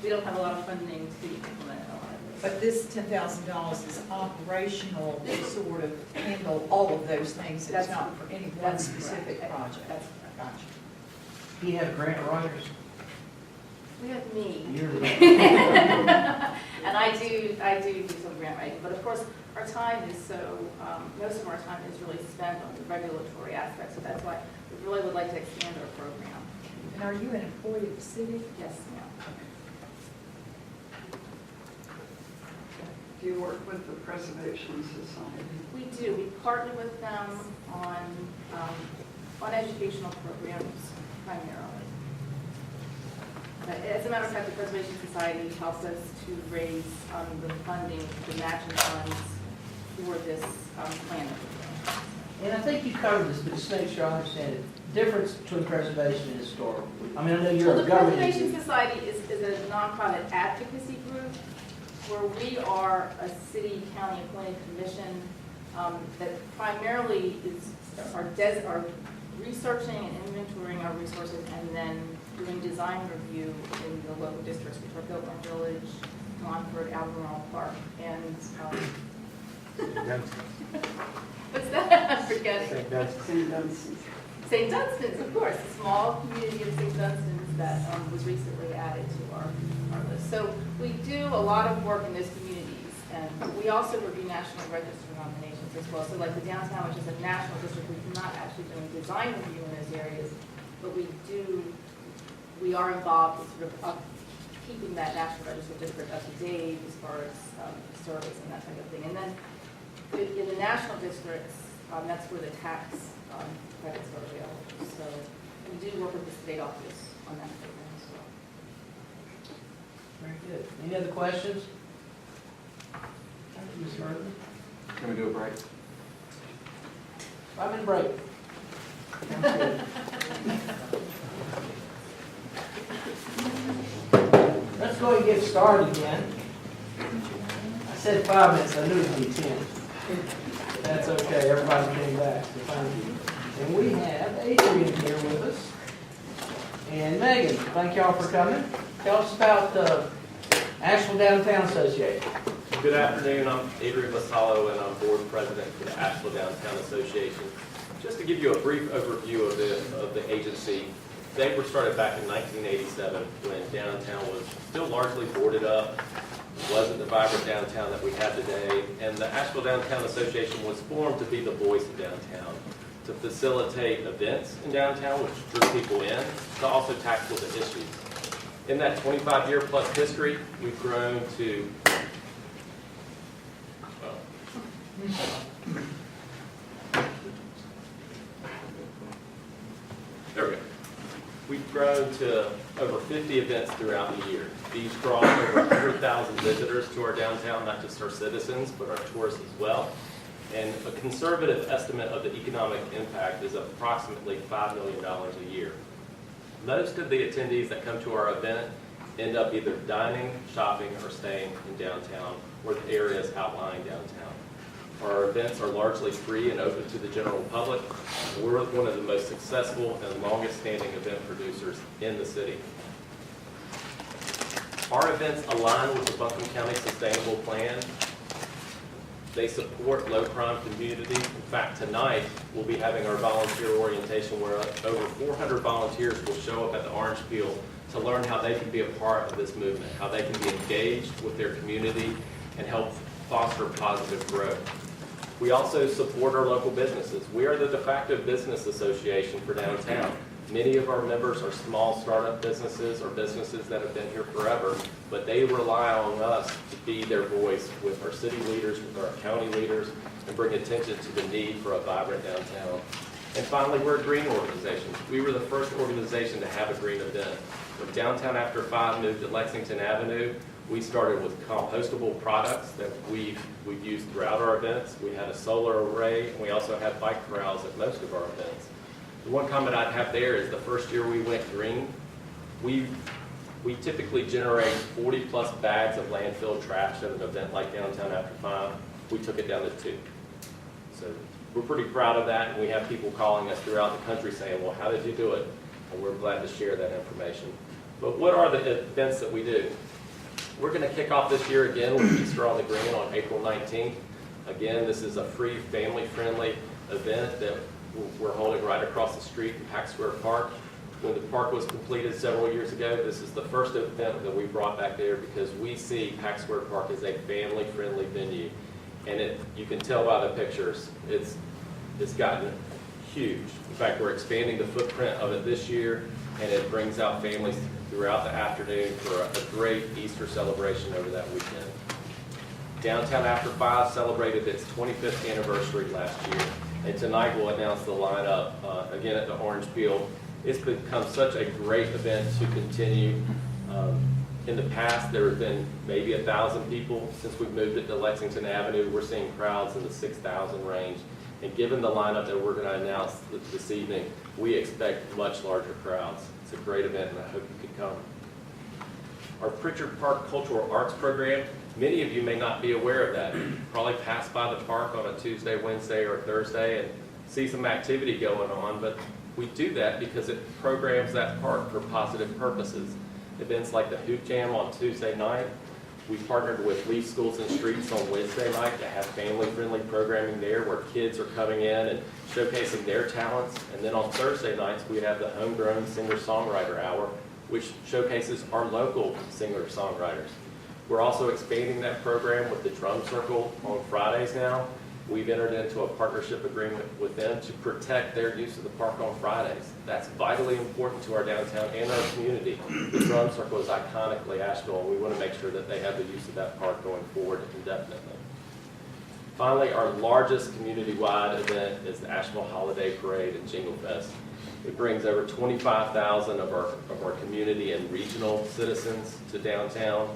we don't have a lot of funding to implement a lot of this. But this $10,000 is operational to sort of handle all of those things. It's not for any one specific project. That's correct. Gotcha. Do you have grant writers? We have me. You're the And I do some grant writing, but of course, our time is so, most of our time is really spent on the regulatory aspects, so that's why we really would like to expand our program. And are you an employee of the city? Yes, ma'am. Do you work with the Preservation Society? We do. We partner with them on educational programs primarily. As a matter of fact, the Preservation Society helps us to raise the funding, the matching funds for this plan that we're doing. And I think you covered this, but just to make sure I understand it. Difference between preservation and historical. I mean, I know you're Well, a the government. Preservation Society is a nonprofit advocacy group where we are a city, county appointed commission that primarily are researching and inventorying our resources and then doing design review in the local districts, which are Colburn Village, Montford, Albemarle Park, and what's that? I'm forgetting. St. Dunstan's. St. Dunstan's, of course, a small community of St. Dunstan's that was recently added to our list. So we do a lot of work in those communities, and we also review national register nominations as well. So like the downtown, which is a national district, we're not actually doing design review in those areas, but we are involved in sort of keeping that national register district up to date as far as service and that type of thing. And then in the national districts, that's where the tax credits are available. So we do work with the state office on that program as well. Very good. Any other questions? Ms. Merton? Can we do a break? 5-minute break. Sounds good. Let's go and get started again. I said 5 minutes, I knew it would be 10. That's okay, everybody came back, so thank you. And we have Adrian here with us. And Megan, thank y'all for coming. Tell us about the Asheville Downtown Association. Good afternoon, I'm Adrian Masalo and I'm board president for the Asheville Downtown Association. Just to give you a brief overview of the agency, they were started back in 1987 when downtown was still largely boarded up. It wasn't the vibrant downtown that we have today, and the Asheville Downtown Association was formed to be the voice of downtown, to facilitate events in downtown, which drew people in, to also tackle the issues. In that 25-year plus history, we've grown to, there we go. We've grown to over 50 events throughout the year. These draw over 100,000 visitors to our downtown, not just our citizens, but our tourists as well. And a conservative estimate of the economic impact is approximately $5 million a year. Most of the attendees that come to our event end up either dining, shopping, or staying in downtown or the areas outlying downtown. Our events are largely free and open to the general public. We're one of the most successful and longest-standing event producers in the city. Our events align with the Buncombe County Sustainable Plan. They support low-crime communities. In fact, tonight we'll be having our volunteer orientation where over 400 volunteers will show up at the Orange Peel to learn how they can be a part of this movement, how they can be engaged with their community and help foster positive growth. We also support our local businesses. We are the de facto business association for downtown. Many of our members are small startup businesses or businesses that have been here forever, but they rely on us to be their voice with our city leaders, with our county leaders, and bring attention to the need for a vibrant downtown. And finally, we're a green organization. We were the first organization to have a green event. When Downtown After 5 moved to Lexington Avenue, we started with compostable products that we've used throughout our events. We had a solar array, and we also had bike corrals at most of our events. The one comment I'd have there is the first year we went green, we typically generate 40-plus bags of landfill trash at an event like Downtown After 5. We took it down to 2. So we're pretty proud of that, and we have people calling us throughout the country saying, well, how did you do it? And we're glad to share that information. But what are the events that we do? We're going to kick off this year again with Easter on the Green on April 19th. Again, this is a free, family-friendly event that we're holding right across the street in Pack Square Park. When the park was completed several years ago, this is the first event that we brought back there because we see Pack Square Park as a family-friendly venue. And you can tell by the pictures, it's gotten huge. In fact, we're expanding the footprint of it this year, and it brings out families throughout the afternoon for a great Easter celebration over that weekend. Downtown After 5 celebrated its 25th anniversary last year, and tonight we'll announce the lineup again at the Orange Peel. It's become such a great event to continue. In the past, there have been maybe 1,000 people. Since we've moved it to Lexington Avenue, we're seeing crowds in the 6,000 range. And given the lineup that we're going to announce this evening, we expect much larger crowds. It's a great event, and I hope you could come. Our Pritchard Park Cultural Arts Program, many of you may not be aware of that. Probably pass by the park on a Tuesday, Wednesday, or Thursday and see some activity going on, but we do that because it programs that park for positive purposes. Events like the Hoop Jam on Tuesday night. We partnered with Leaf Schools and Streets on Wednesday night to have family-friendly programming there where kids are coming in and showcasing their talents. And then on Thursday nights, we have the Homegrown Singer-Songwriter Hour, which showcases our local singer-songwriters. We're also expanding that program with the Drum Circle on Fridays now. We've entered into a partnership agreement with them to protect their use of the park on Fridays. That's vitally important to our downtown and our community. The Drum Circle is iconically Asheville, and we want to make sure that they have the use of that park going forward indefinitely. Finally, our largest community-wide event is the Asheville Holiday Parade and Jingle Fest. It brings over 25,000 of our community and regional citizens to downtown.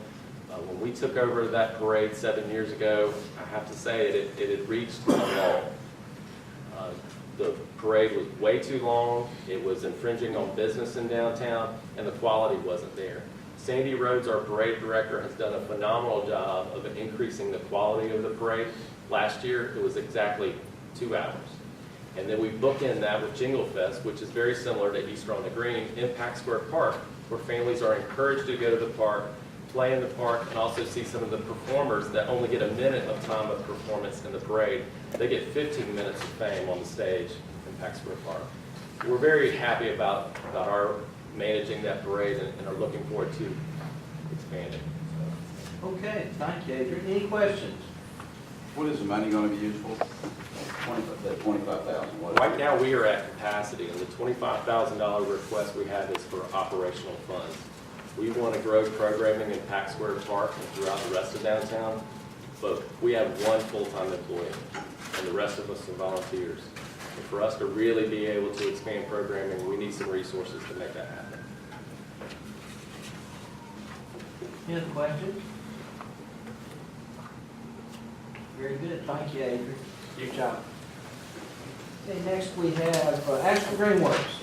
When we took over that parade 7 years ago, I have to say it had reached a lull. The parade was way too long, it was infringing on business in downtown, and the quality wasn't there. Sandy Rhodes, our parade director, has done a phenomenal job of increasing the quality of the parade. Last year, it was exactly 2 hours. And then we bookend that with Jingle Fest, which is very similar to Easter on the Green in Pack Square Park, where families are encouraged to go to the park, play in the park, and also see some of the performers that only get a minute of time of performance in the parade. They get 15 minutes of fame on the stage in Pack Square Park. We're very happy about our managing that parade and are looking forward to expanding. Okay, thank you, Adrian. Any questions? What is the money going to be used for? The $25,000. Right now, we are at capacity, and the $25,000 request we have is for operational funds. We want to grow programming in Pack Square Park and throughout the rest of downtown, but we have one full-time employee, and the rest of us are volunteers. And for us to really be able to expand programming, we need some resources to make that happen. Any other questions? Very good, thank you, Adrian. Good job. Okay, next we have Asheville Greenworks.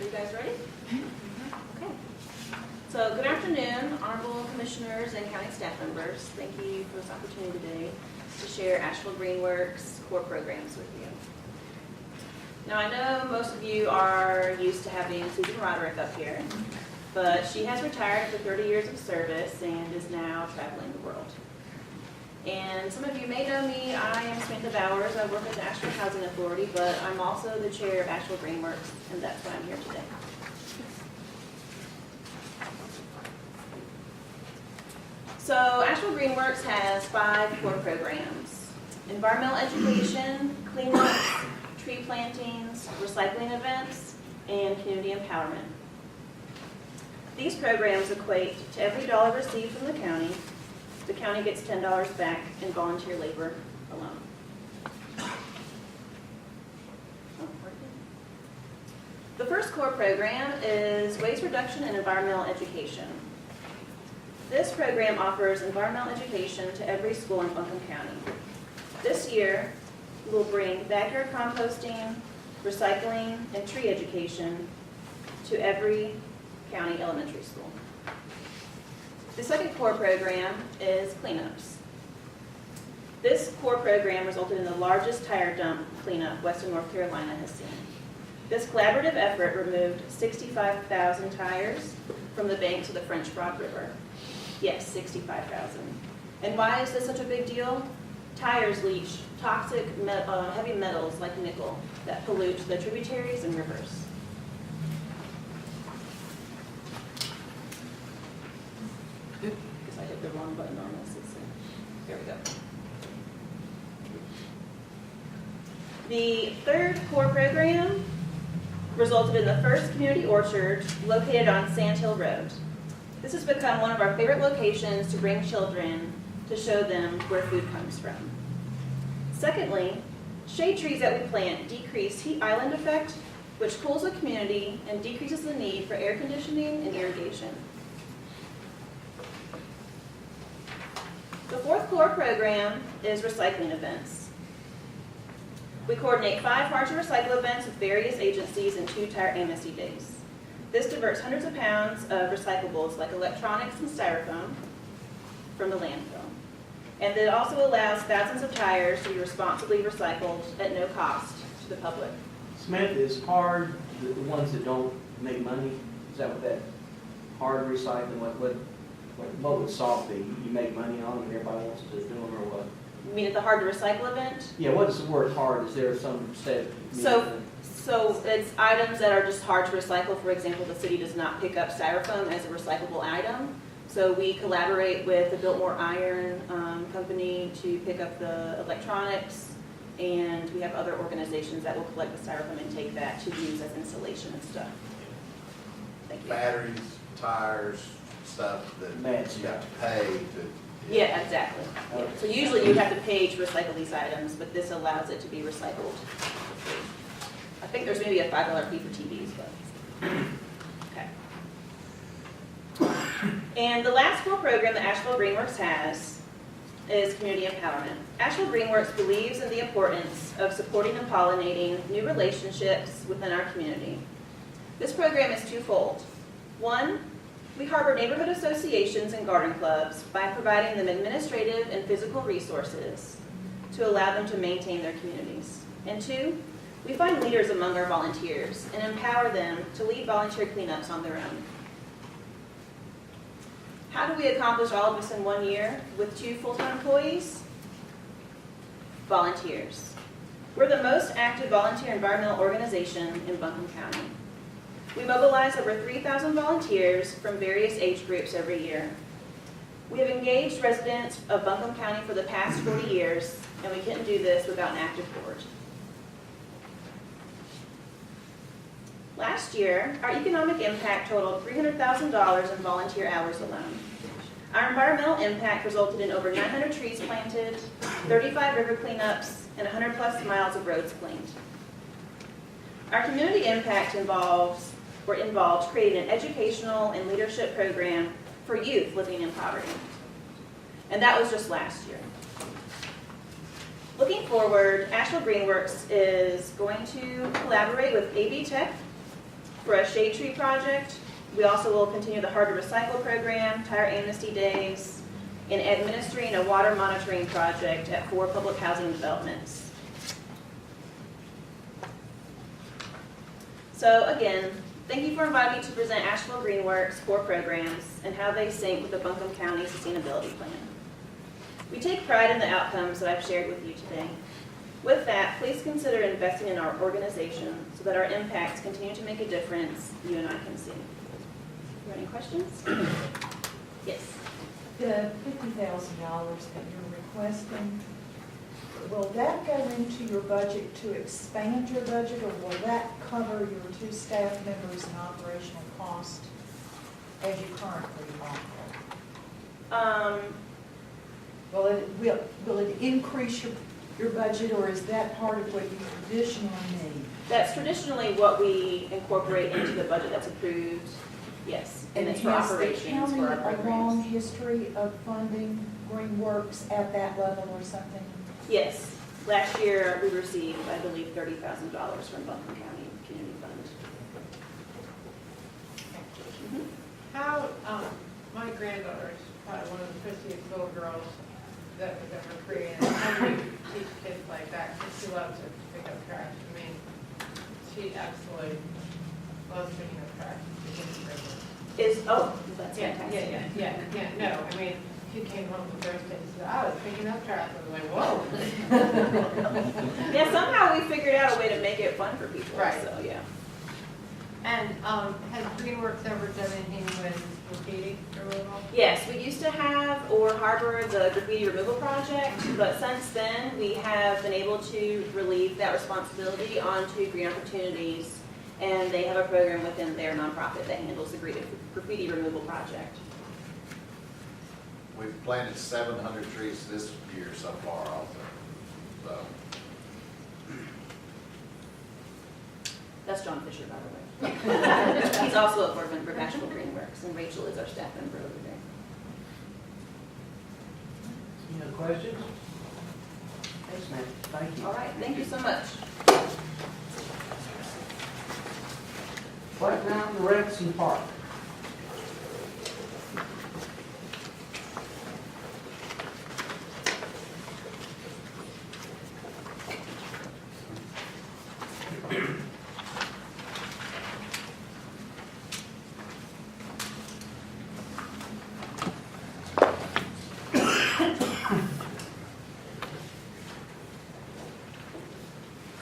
Are you guys ready? Okay. So good afternoon, honorable commissioners and county staff members. Thank you for this opportunity today to share Asheville Greenworks core programs with you. Now I know most of you are used to having Susan Roderick up here, but she has retired after 30 years of service and is now traveling the world. And some of you may know me, I am Samantha Bowers. I work at the Asheville Housing Authority, but I'm also the chair of Asheville Greenworks, and that's why I'm here today. So Asheville Greenworks has 5 core programs: environmental education, cleanups, tree plantings, recycling events, and community empowerment. These programs equate to every dollar received from the county gets $10 back in volunteer labor alone. The first core program is waste reduction and environmental education. This program offers environmental education to every school in Buncombe County. This year, we'll bring backyard composting, recycling, and tree education to every county elementary school. The second core program is cleanups. This core program resulted in the largest tire dump cleanup Western North Carolina has seen. This collaborative effort removed 65,000 tires from the banks of the French Broad River. Yes, 65,000. And why is this such a big deal? Tires leach toxic heavy metals like nickel that pollute the tributaries and rivers. Guess I hit the wrong button on this. There we go. The third core program resulted in the first community orchard located on Sand Hill Road. This has become one of our favorite locations to bring children to show them where food comes from. Secondly, shade trees that we plant decrease heat island effect, which cools the community and decreases the need for air conditioning and irrigation. The fourth core program is recycling events. We coordinate 5 hard-to-recycle events with various agencies and 2 tire amnesty days. This diverts hundreds of pounds of recyclables like electronics and styrofoam from the landfill. And it also allows thousands of tires to be responsibly recycled at no cost to the public. Samantha, is hard, the ones that don't make money, is that what that hard recycling, what would soft be? You make money on them and everybody wants to do them, or what? You mean at the hard-to-recycle event? Yeah, what is the word hard? Is there some step? So it's items that are just hard to recycle. For example, the city does not pick up styrofoam as a recyclable item. So we collaborate with the Biltmore Iron company to pick up the electronics, and we have other organizations that will collect the styrofoam and take that to use as insulation and stuff. Thank you. Batteries, tires, stuff that you have to pay to. Yeah, exactly. Yeah. So usually you have to pay to recycle these items, but this allows it to be recycled. I think there's maybe a $5 fee for TVs, but. And the last core program that Asheville Greenworks has is community empowerment. Asheville Greenworks believes in the importance of supporting and pollinating new relationships within our community. This program is twofold. One, we harbor neighborhood associations and garden clubs by providing them administrative and physical resources to allow them to maintain their communities. And two, we find leaders among our volunteers and empower them to lead volunteer cleanups on their own. How do we accomplish all of this in 1 year with 2 full-time employees? Volunteers. We're the most active volunteer environmental organization in Buncombe County. We mobilize over 3,000 volunteers from various age groups every year. We have engaged residents of Buncombe County for the past 40 years, and we couldn't do this without an active board. Last year, our economic impact totaled $300,000 in volunteer hours alone. Our environmental impact resulted in over 900 trees planted, 35 river cleanups, and 100+ miles of roads cleaned. Our community impact involved creating an educational and leadership program for youth living in poverty. And that was just last year. Looking forward, Asheville Greenworks is going to collaborate with AV Tech for a shade tree project. We also will continue the Hard to Recycle program, Tire Amnesty Days, and administering a water monitoring project at 4 public housing developments. So again, thank you for inviting me to present Asheville Greenworks' core programs and how they sync with the Buncombe County Sustainability Plan. We take pride in the outcomes that I've shared with you today. With that, please consider investing in our organization so that our impacts continue to make a difference you and I can see. You have any questions? Yes. The $50,000 that you're requesting, will that go into your budget to expand your budget, or will that cover your 2 staff members and operational cost as you currently offer? Will it increase your budget, or is that part of what you traditionally need? That's traditionally what we incorporate into the budget that's approved, yes. And it's for operations for our has the county a long programs. history of funding Greenworks at that level or something? Yes. Last year, we received, I believe, $30,000 from Buncombe County Community Fund. How, my granddaughter is probably one of the prettiest little girls that was ever created. How do you teach kids like that? Because she loves to pick up trash. I mean, she absolutely loves picking up trash. That's fantastic. Yeah, no, I mean, she came home from Thursday and said, I was picking up trash. I was like, whoa. Yeah, somehow we figured out a way to make it fun for people, Right. so, yeah. And has Greenworks ever done anything with graffiti removal? Yes, we used to have or harbor the graffiti removal project, but since then, we have been able to relieve that responsibility onto Green Opportunities, and they have a program within their nonprofit that handles the graffiti removal project. We've planted 700 trees this year so far also, so. That's John Fisher, by the way. He's also a board member of Asheville Greenworks, and Rachel is our staff member over there. Any other questions? Thanks, ma'am. Thank you. All right, thank you so much. Black Mountain Recs and Park.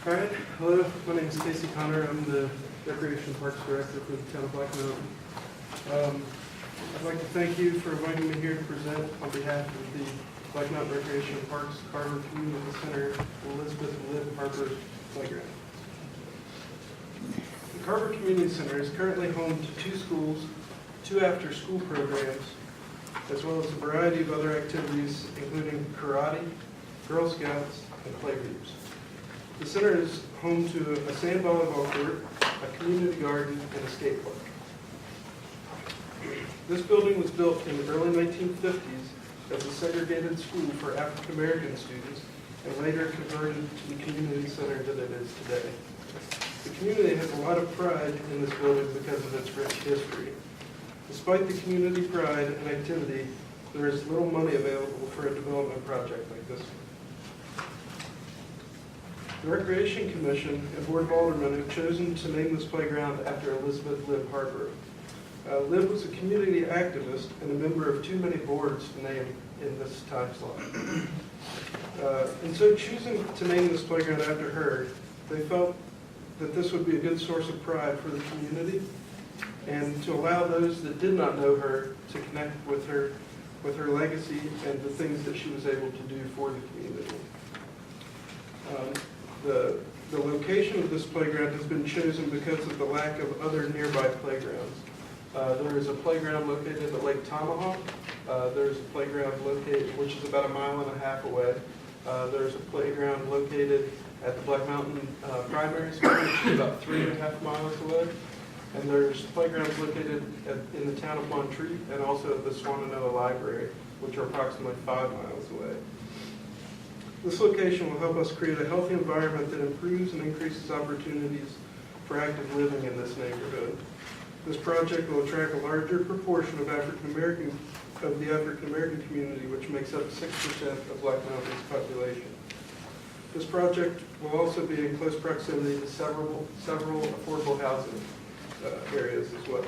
All right, hello, my name is Casey Connor. I'm the Recreation Parks Director for the town of Black Mountain. I'd like to thank you for inviting me here to present on behalf of the Black Mountain Recreation Parks Colburn Community Center Elizabeth Liv Harper Playground. The Colburn Community Center is currently home to 2 schools, 2 after-school programs, as well as a variety of other activities, including karate, Girl Scouts, and play groups. The center is home to a sand volleyball court, a community garden, and a skate park. This building was built in the early 1950s as a segregated school for African American students and later converted to the community center that it is today. The community has a lot of pride in this building because of its rich history. Despite the community pride and activity, there is little money available for a development project like this one. The Recreation Commission and Board of Aldermen have chosen to name this playground after Elizabeth Libb Harper. Libb was a community activist and a member of too many boards to name in this time slot. And so choosing to name this playground after her, they felt that this would be a good source of pride for the community and to allow those that did not know her to connect with her legacy and the things that she was able to do for the community. The location of this playground has been chosen because of the lack of other nearby playgrounds. There is a playground located at Lake Tomahawk. There's a playground located, which is about 1.5 miles away. There's a playground located at the Black Mountain Primary School, which is about 3.5 miles away. And there's playgrounds located in the town of Montreat and also at the Swannanoa Library, which are approximately 5 miles away. This location will help us create a healthy environment that improves and increases opportunities for active living in this neighborhood. This project will attract a larger proportion of the African American community, which makes up 6% of Black Mountain's population. This project will also be in close proximity to several affordable housing areas as well.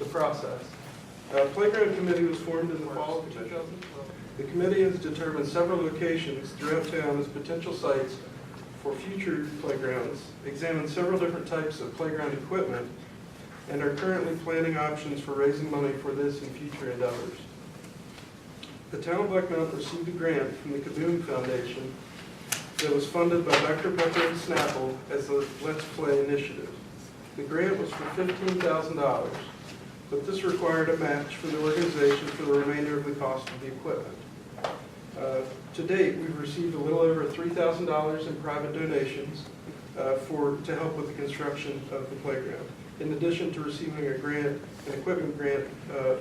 The process. Playground committee was formed in the fall of 2012. The committee has determined several locations throughout town as potential sites for future playgrounds, examined several different types of playground equipment, and are currently planning options for raising money for this and future endeavors. The town of Black Mountain received a grant from the Colburn Foundation that was funded by Dr. Becker and Snapple as the Let's Play initiative. The grant was for $15,000, but this required a match for the organization for the remainder of the cost of the equipment. To date, we've received a little over $3,000 in private donations to help with the construction of the playground, in addition to receiving an equipment grant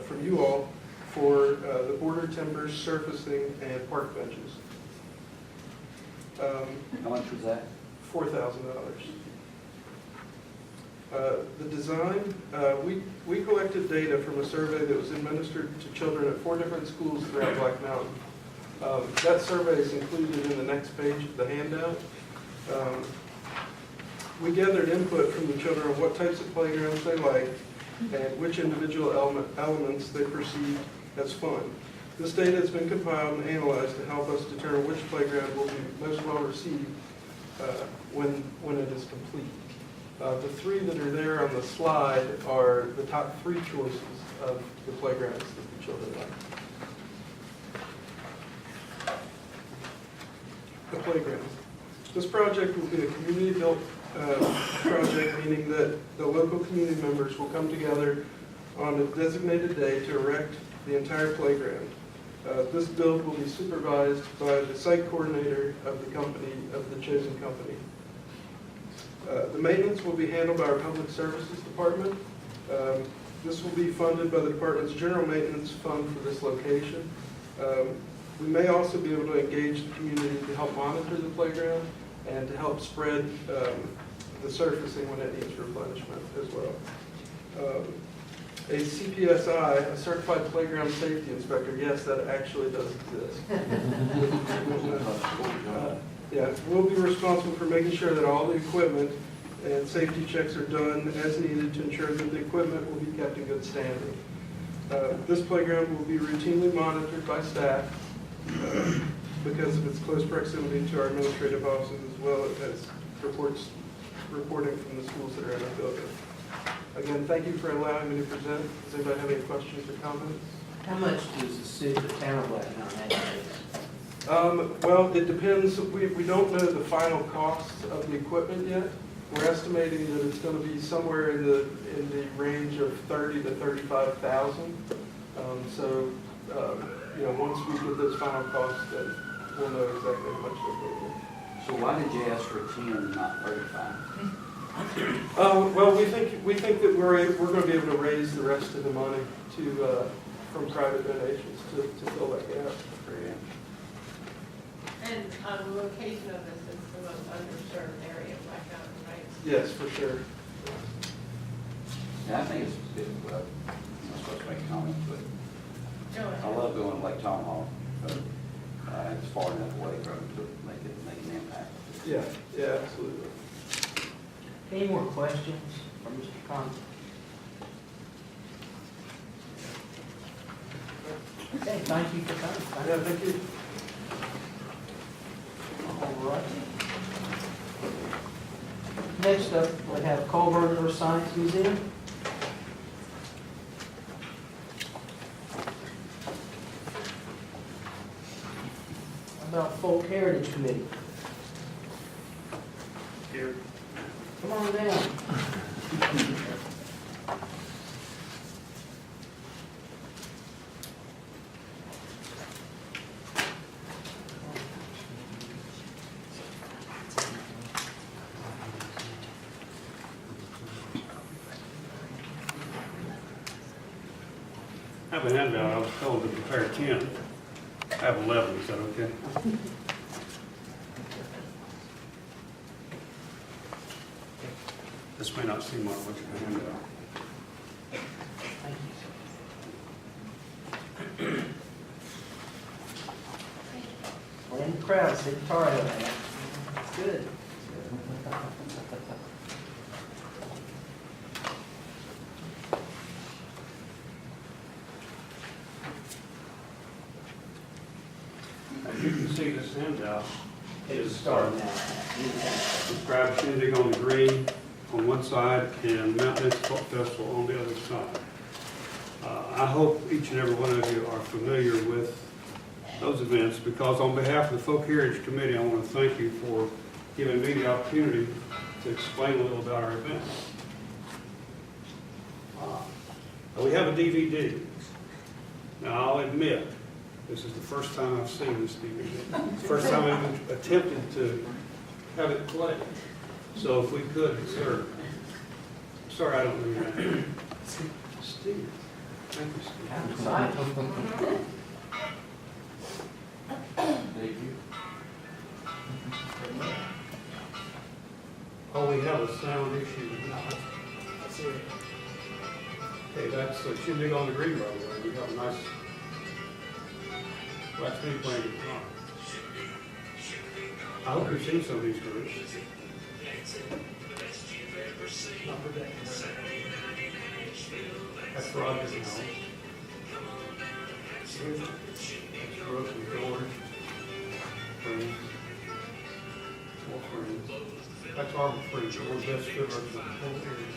from you all for the border timbers, surfacing, and park benches. How much was that? $4,000. The design, we collected data from a survey that was administered to children at 4 different schools throughout Black Mountain. That survey is included in the next page of the handout. We gathered input from the children on what types of playgrounds they like and which individual elements they perceive as fun. This data has been compiled and analyzed to help us determine which playground will be most well received when it is complete. The 3 that are there on the slide are the top 3 choices of the playgrounds that the children like. The playgrounds. This project will be a community-built project, meaning that the local community members will come together on a designated day to erect the entire playground. This build will be supervised by the site coordinator of the chosen company. The maintenance will be handled by our Public Services Department. This will be funded by the department's general maintenance fund for this location. We may also be able to engage the community to help monitor the playground and to help spread the surfacing when it needs replenishment as well. A CPSI, a Certified Playground Safety Inspector, yes, that actually does exist. Yeah, we'll be responsible for making sure that all the equipment and safety checks are done as needed to ensure that the equipment will be kept in good standing. This playground will be routinely monitored by staff because of its close proximity to our administrative offices as well as reporting from the schools that are in our building. Again, thank you for allowing me to present. Does anybody have any questions or comments? How much does the city, the town of Black Mountain have to pay? Well, it depends. We don't know the final cost of the equipment yet. We're estimating that it's going to be somewhere in the range of $30,000 to $35,000. Once we get those final costs, then we'll know exactly how much they're going to be. So why did you ask for 10 and not 35? Well, we think that we're going to be able to raise the rest of the money from private donations to fill that gap. And the location of this is the most underserved area of Black Mountain, right? Yes, for sure. Yeah, I think I'm not supposed to make a comment, but Go ahead. I love going to Lake Tomahawk, but it's far enough away from it to make an impact. Yeah, absolutely. Any more questions for Mr. Conley? Okay, thank you for coming. Yeah, thank you. All right. Next up, we have Colburn Earth Science Museum. How about Folk Heritage Committee? Here. Come on down. I have a handout. I was told to prepare 10. I have 11. Is that okay? This may not seem like much of a handout. We're in the crowd, see the Tar Heel hat. Good. As you can see, this handout is Start now. describes Shindig on the green on one side and Mountain Folk Festival on the other side. I hope each and every one of you are familiar with those events, because on behalf of the Folk Heritage Committee, I want to thank you for giving me the opportunity to explain a little about our events. We have a DVD. Now, I'll admit, this is the first time I've seen this DVD. It's the first time I've even attempted to have it played. So if we could, sir. Sorry, I don't know your name. Steve. Thank you, Steve. Thank you. Oh, we have a sound issue tonight. Okay, that's Shindig on the Green, by the way. We have a nice, well, that's me playing guitar. I hope you've seen some of these groups. That's Roger now. That's Broken Doors. Friends. More friends. That's Arbor Friends. We're best good of the whole area.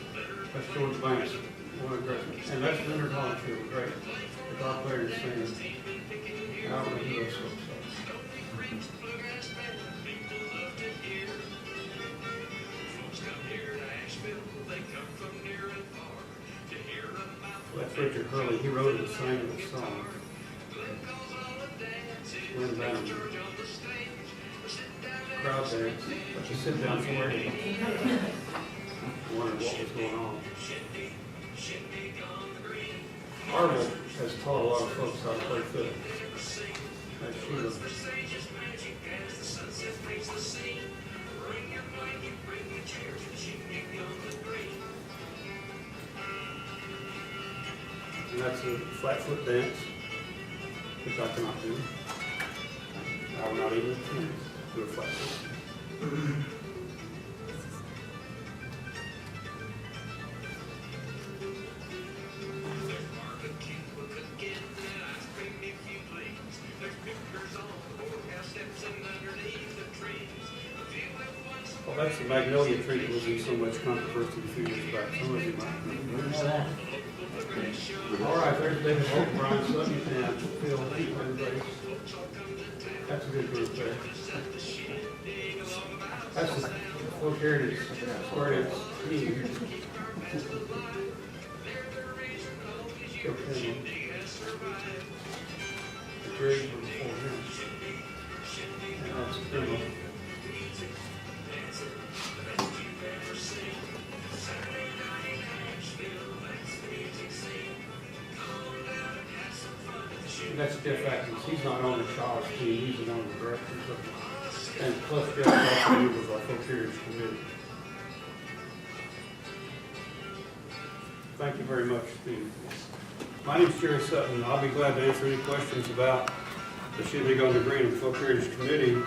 That's George Banks. One of the great. And that's Leonard Hollensfield, great guitar player and singer. And I don't know who those folks are. That's Richard Hurley. He wrote and sang the song. Lynn Bannerman. Crowd dance. But you sit down somewhere and wondered what was going on. Arnold has taught a lot of folks how to play fiddle. That's Sheila. And that's a flat foot dance, which I cannot do. I will not even attempt to do a flat foot. Well, that's the magnolia tree that was in so much controversy a few years back. Some of you might remember. All right, there's David Hope, Brian Sutton, and Phil everybody. That's a good group there. That's the Folk Heritage Heritage team. The grade was before him. And that's Emma. that's Jeff Atkins. He's not on the Shaw's team, he's one of the directors of it. And plus Jeff also was our folk heritage committee. Thank you very much, Steve. My name's Jerry Sutton. I'll be glad to answer any questions about the Shindig on the Green and Folk Heritage Committee.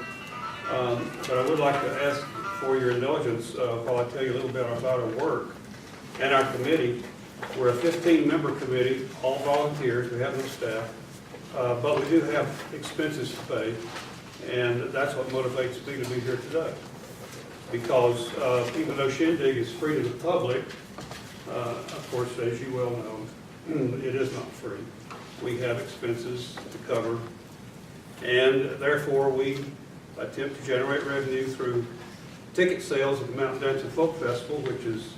But I would like to ask for your indulgence while I tell you a little bit about our work and our committee. We're a 15-member committee, all volunteers. We have no staff. But we do have expenses to pay, and that's what motivates me to be here today. Because even though Shindig is free to the public, of course, as you well know, it is not free. We have expenses to cover, and therefore we attempt to generate revenue through ticket sales at the Mountain Dance and Folk Festival, which is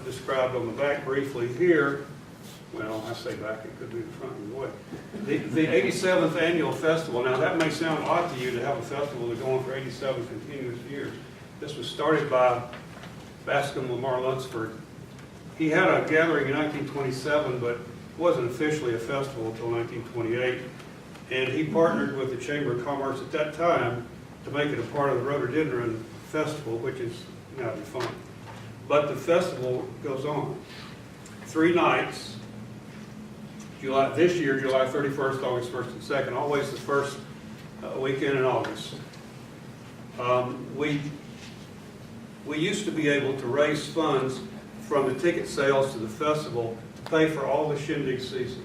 described on the back briefly here. Well, I say back, it could be the front either way. The 87th annual festival. Now that may sound odd to you to have a festival to go on for 87 continuous years. This was started by Bascom Lamar Lunsford. He had a gathering in 1927, but it wasn't officially a festival until 1928. And he partnered with the Chamber of Commerce at that time to make it a part of the Rhododendron Festival, which is now defunct. But the festival goes on. 3 nights. This year, July 31st, August 1st, and 2nd, always the first weekend in August. We used to be able to raise funds from the ticket sales to the festival to pay for all the Shindig season.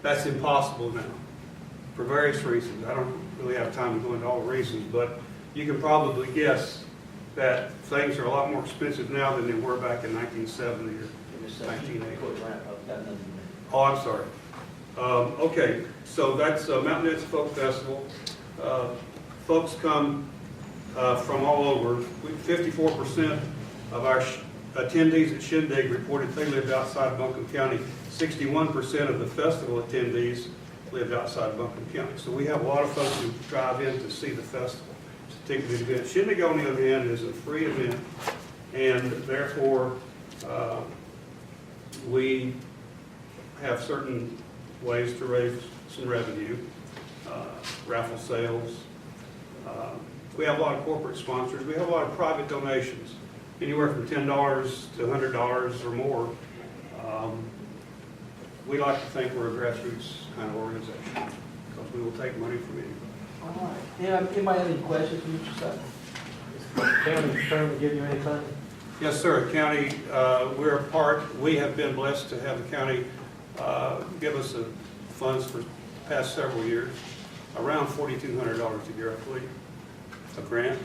That's impossible now, for various reasons. I don't really have time to go into all the reasons, but you can probably guess that things are a lot more expensive now than they were back in 1970 or 1980. Oh, I'm sorry. Okay, so that's Mountain Dance Folk Festival. Folks come from all over. 54% of our attendees at Shindig reported they lived outside Buncombe County. 61% of the festival attendees lived outside Buncombe County. So we have a lot of folks who drive in to see the festival. It's a ticketed event. Shindig, on the other hand, is a free event, and therefore we have certain ways to raise some revenue, raffle sales. We have a lot of corporate sponsors. We have a lot of private donations, anywhere from $10 to $100 or more. We like to think we're a grassroots kind of organization because we will take money from anybody. All right. Anybody have any questions for Mr. Sutton? Is the county trying to give you any funding? Yes, sir. County, we're a part. We have been blessed to have the county give us the funds for the past several years, around $4,200 a year, I believe, a grant,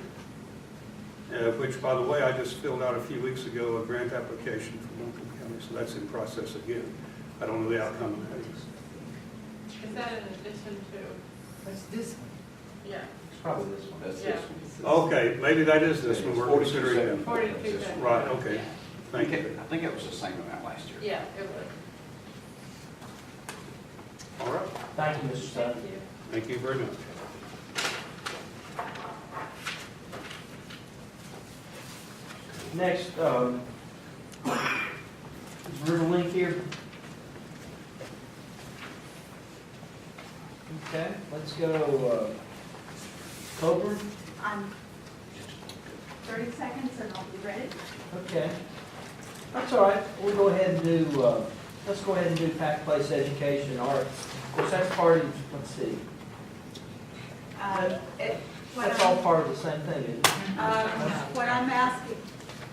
which, by the way, I just filled out a few weeks ago a grant application for Buncombe County, so that's in process again. I don't know the outcome of that. Is that in addition to? What's this one? Yeah. It's probably this one. That's Yeah. this one. Okay, maybe that is this one we're considering. 42. Right, okay. Thank you. I think it was the same amount last year. Yeah, it was. All right. Thank you, Mr. Sutton. Thank you. Thank you very much. Next, is Riverlink here? Okay, let's go, Colburn. I'm 30 seconds and I'll be ready. Okay. That's all right. We'll go ahead and do, let's go ahead and do Pack Place Education and Arts. Of course, that's part of, let's see. That's all part of the same thing, isn't it? What I'm asking,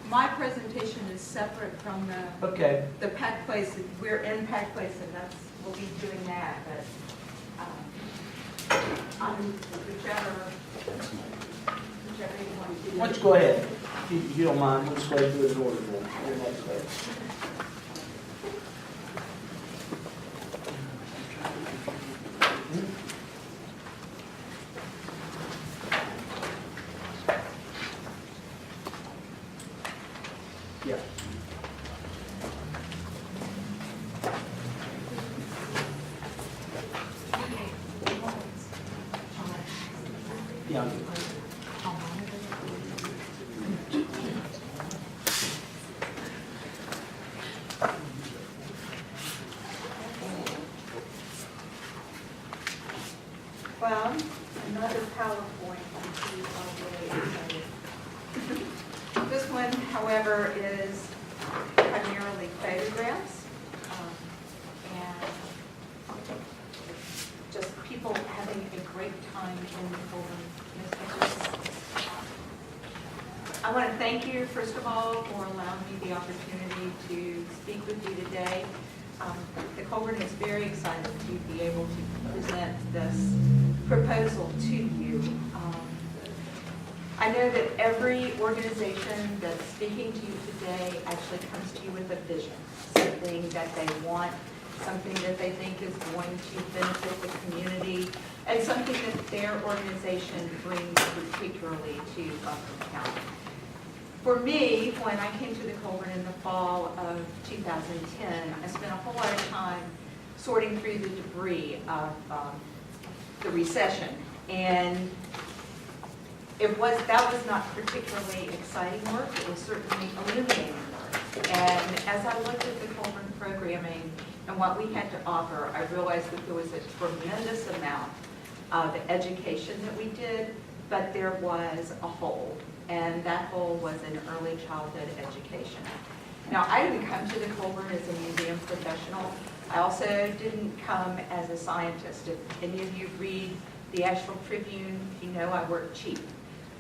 my presentation is separate from Okay. the Pack Place. We're in Pack Place and we'll be doing that, but I'm whichever you want to do. Why don't you go ahead? If you don't mind, let's go ahead and do it in order then. Your next page. Yeah. Yeah. Well, another PowerPoint. I'm sure you're all really excited. This one, however, is primarily photographs. And just people having a great time in the Colburn. I want to thank you, first of all, for allowing me the opportunity to speak with you today. The Colburn is very excited to be able to present this proposal to you. I know that every organization that's speaking to you today actually comes to you with a vision, something that they want, something that they think is going to benefit the community, and something that their organization brings particularly to Buncombe County. For me, when I came to the Colburn in the fall of 2010, I spent a whole lot of time sorting through the debris of the recession, and that was not particularly exciting work. It was certainly illuminating work. And as I looked at the Colburn programming and what we had to offer, I realized that there was a tremendous amount of education that we did, but there was a hole. And that hole was in early childhood education. Now, I didn't come to the Colburn as a museum professional. I also didn't come as a scientist. If any of you read the Asheville Tribune, you know I work cheap,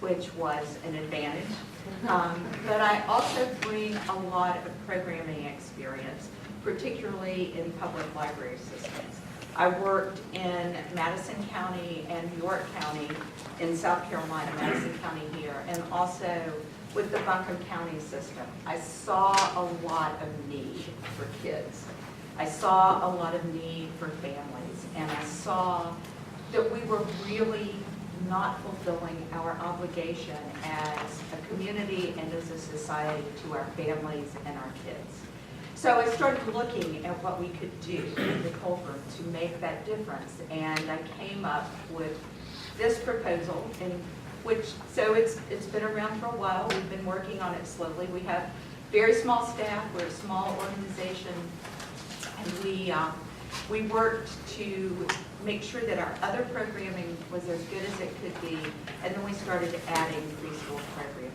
which was an advantage. But I also bring a lot of programming experience, particularly in public library systems. I worked in Madison County and York County in South Carolina, Madison County here, and also with the Buncombe County system. I saw a lot of need for kids. I saw a lot of need for families, and I saw that we were really not fulfilling our obligation as a community and as a society to our families and our kids. So I started looking at what we could do in the Colburn to make that difference, and I came up with this proposal, in which, so it's been around for a while. We've been working on it slowly. We have very small staff. We're a small organization, and we worked to make sure that our other programming was as good as it could be, and then we started adding preschool programming.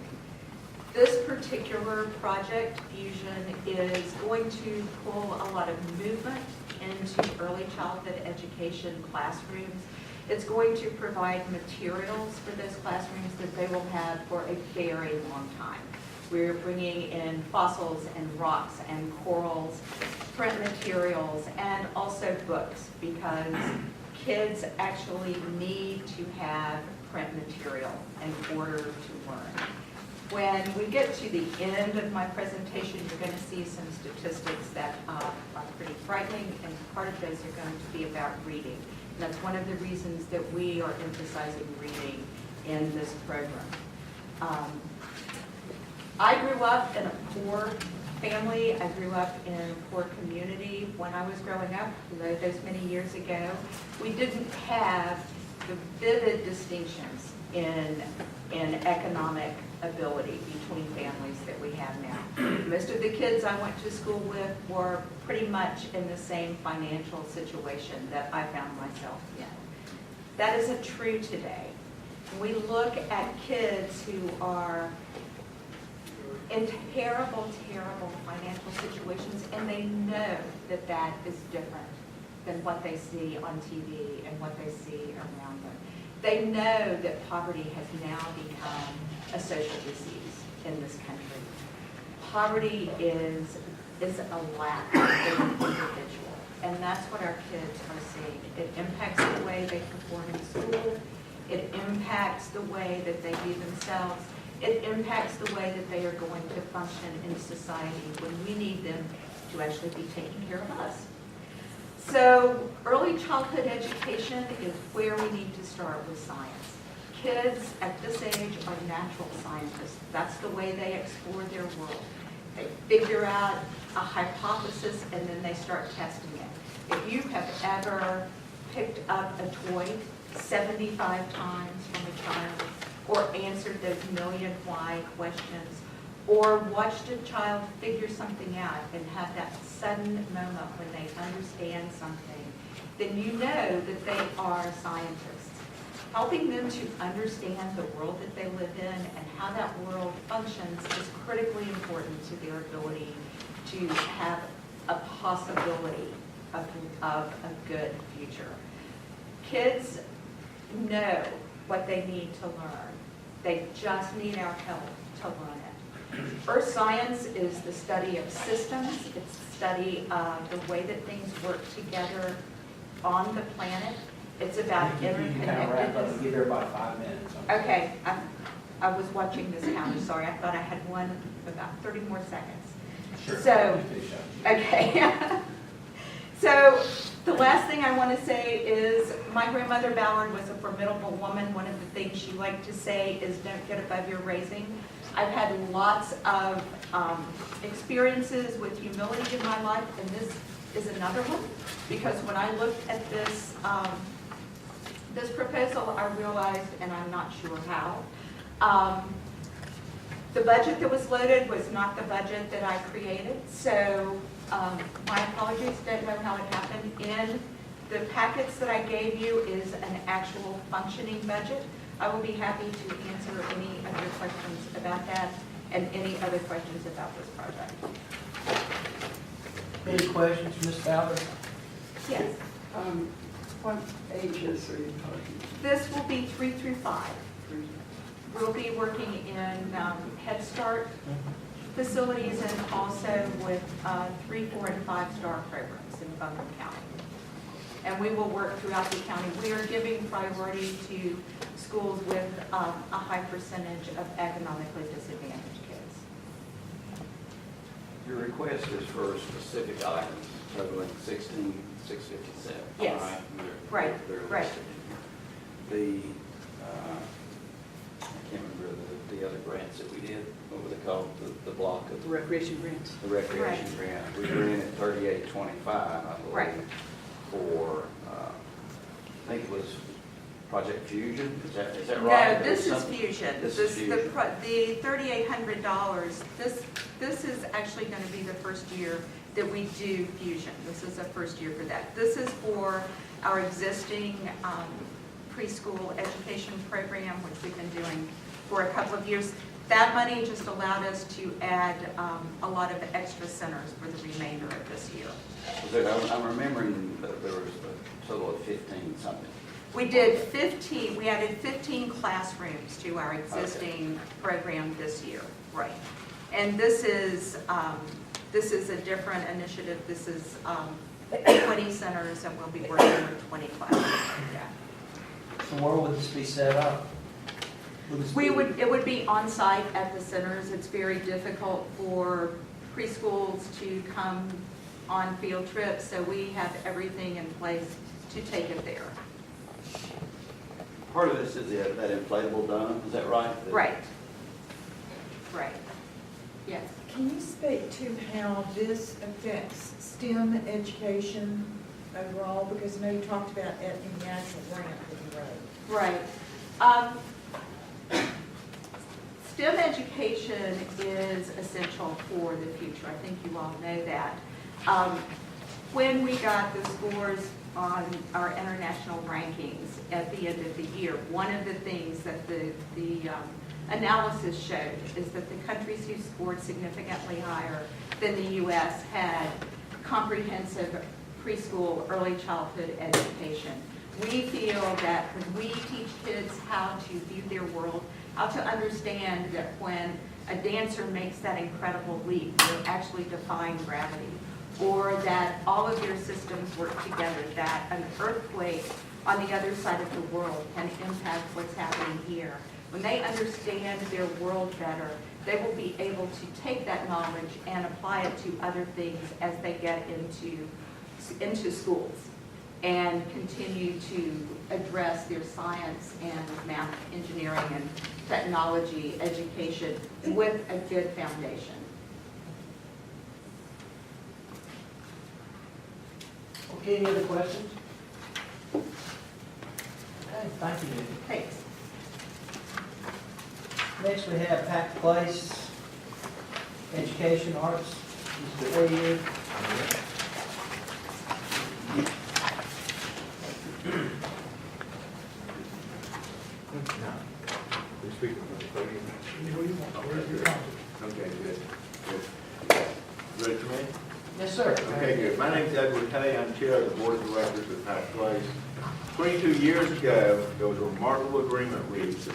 This particular project, Fusion, is going to pull a lot of movement into early childhood education classrooms. It's going to provide materials for those classrooms that they will have for a very long time. We're bringing in fossils and rocks and corals, print materials, and also books, because kids actually need to have print material in order to learn. When we get to the end of my presentation, you're going to see some statistics that are pretty frightening, and part of those are going to be about reading. And that's one of the reasons that we are emphasizing reading in this program. I grew up in a poor family. I grew up in a poor community. When I was growing up, those many years ago, we didn't have the vivid distinctions in economic ability between families that we have now. Most of the kids I went to school with were pretty much in the same financial situation that I found myself in. That isn't true today. We look at kids who are in terrible, terrible financial situations, and they know that that is different than what they see on TV and what they see around them. They know that poverty has now become a social disease in this country. Poverty is a lack of an individual, and that's what our kids are seeing. It impacts the way they perform in school. It impacts the way that they view themselves. It impacts the way that they are going to function in society when we need them to actually be taking care of us. So early childhood education is where we need to start with science. Kids at this age are natural scientists. That's the way they explore their world. They figure out a hypothesis and then they start testing it. If you have ever picked up a toy 75 times from a child, or answered those million why questions, or watched a child figure something out and have that sudden moment when they understand something, then you know that they are scientists. helping them to understand the world that they live in and how that world functions is critically important to their ability to have a possibility of a good future. Kids know what they need to learn. They just need our help to learn it. Earth science is the study of systems. It's the study of the way that things work together on the planet. It's about You kind of wrap up and interconnectedness. get there by 5 minutes. Okay, I was watching this counter, sorry, I thought I had one about 30 more seconds. Sure. So, okay. So, the last thing I want to say is, my grandmother Ballard was a formidable woman. One of the things she liked to say is, don't get above your raising. I've had lots of experiences with humility in my life, and this is another one, because when I looked at this, this proposal, I realized, and I'm not sure how, the budget that was loaded was not the budget that I created, so my apologies, don't know how it happened. In the packets that I gave you is an actual functioning budget. I will be happy to answer any of your questions about that and any other questions about this project. Any questions, Ms. Ballard? Yes. What ages are you talking? This will be 3 through 5. We'll be working in Head Start facilities and also with 3, 4, and 5-star programs in Buncombe County. And we will work throughout the county. We are giving priority to schools with a high percentage of economically disadvantaged kids. Your request is for specific items totaling 16,657. Yes. Right? They're Right. listed in here. I can't remember the other grants that we did, what were they called, the block of The recreation grants. the recreation grant. We were in at 3825, I believe. Right. For, I think it was Project Fusion, is that right? No, this is Something- Fusion. This is Fusion. The $3,800, this is actually going to be the first year that we do Fusion. This is the first year for that. This is for our existing preschool education program, which we've been doing for a couple of years. That money just allowed us to add a lot of extra centers for the remainder of this year. I'm remembering that there was a total of 15 something. We did 15, we added 15 classrooms to our existing program this year, right. And this is a different initiative. This is 20 centers, and we'll be working with 20 classrooms. Yeah. So where would this be set up? It would be on site at the centers. It's very difficult for preschools to come on field trips, so we have everything in place to take it there. Part of this is that inflatable dome, is that right? Right. Right. Yes. Can you speak to how this affects STEM education overall? Because I know you talked about it in the actual grant that you wrote. Right. STEM education is essential for the future. I think you all know that. When we got the scores on our international rankings at the end of the year, one of the things that the analysis showed is that the countries who scored significantly higher than the U.S. had comprehensive preschool, early childhood education. We feel that when we teach kids how to view their world, how to understand that when a dancer makes that incredible leap, they're actually defying gravity, or that all of their systems work together, that an earthquake on the other side of the world can impact what's happening here. When they understand their world better, they will be able to take that knowledge and apply it to other things as they get into schools and continue to address their science and math, engineering, and technology education with a good foundation. Okay, any other questions? Okay, thank you, Nikki. Thanks. Next, we have Packed Place, Education, Arts, before you. We're speaking from the podium. Okay, good. Ready for me? Yes, sir. Okay, good. My name's Edward Hay. I'm chair of the board of directors of Pack Place. 22 years ago, there was a remarkable agreement reached,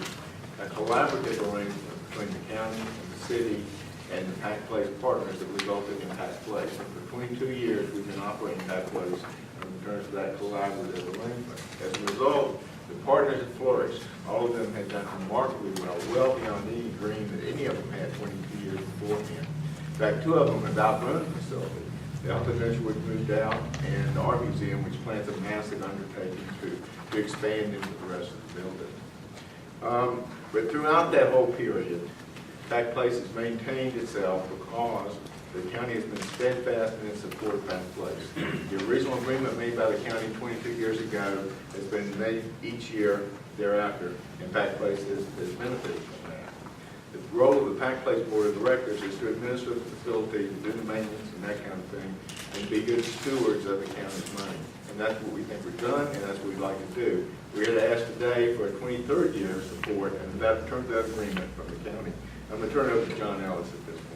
a collaborative arrangement between the county and the city and the Pack Place partners that resulted in Pack Place. And for 22 years, we've been operating Pack Place in terms of that collaborative arrangement. As a result, the partners have flourished. All of them have done remarkably well beyond any dream that any of them had 22 years beforehand. In fact, 2 of them have outgrown the facility. The Elton Ridgewood moved out, and the art museum, which plans a massive undertaking to expand into the rest of the building. But throughout that whole period, Pack Place has maintained itself because the county has been steadfast in its support of Pack Place. The original agreement made by the county 22 years ago has been made each year thereafter, and Pack Place has benefited from that. The role of the Pack Place Board of Directors is to administer the facility, do the maintenance and that kind of thing, and be good stewards of the county's money. And that's what we think we've done, and that's what we'd like to do. We're here to ask today for a 23rd year of support, and that terms of agreement from the county. I'm going to turn it over to John Ellis at this point.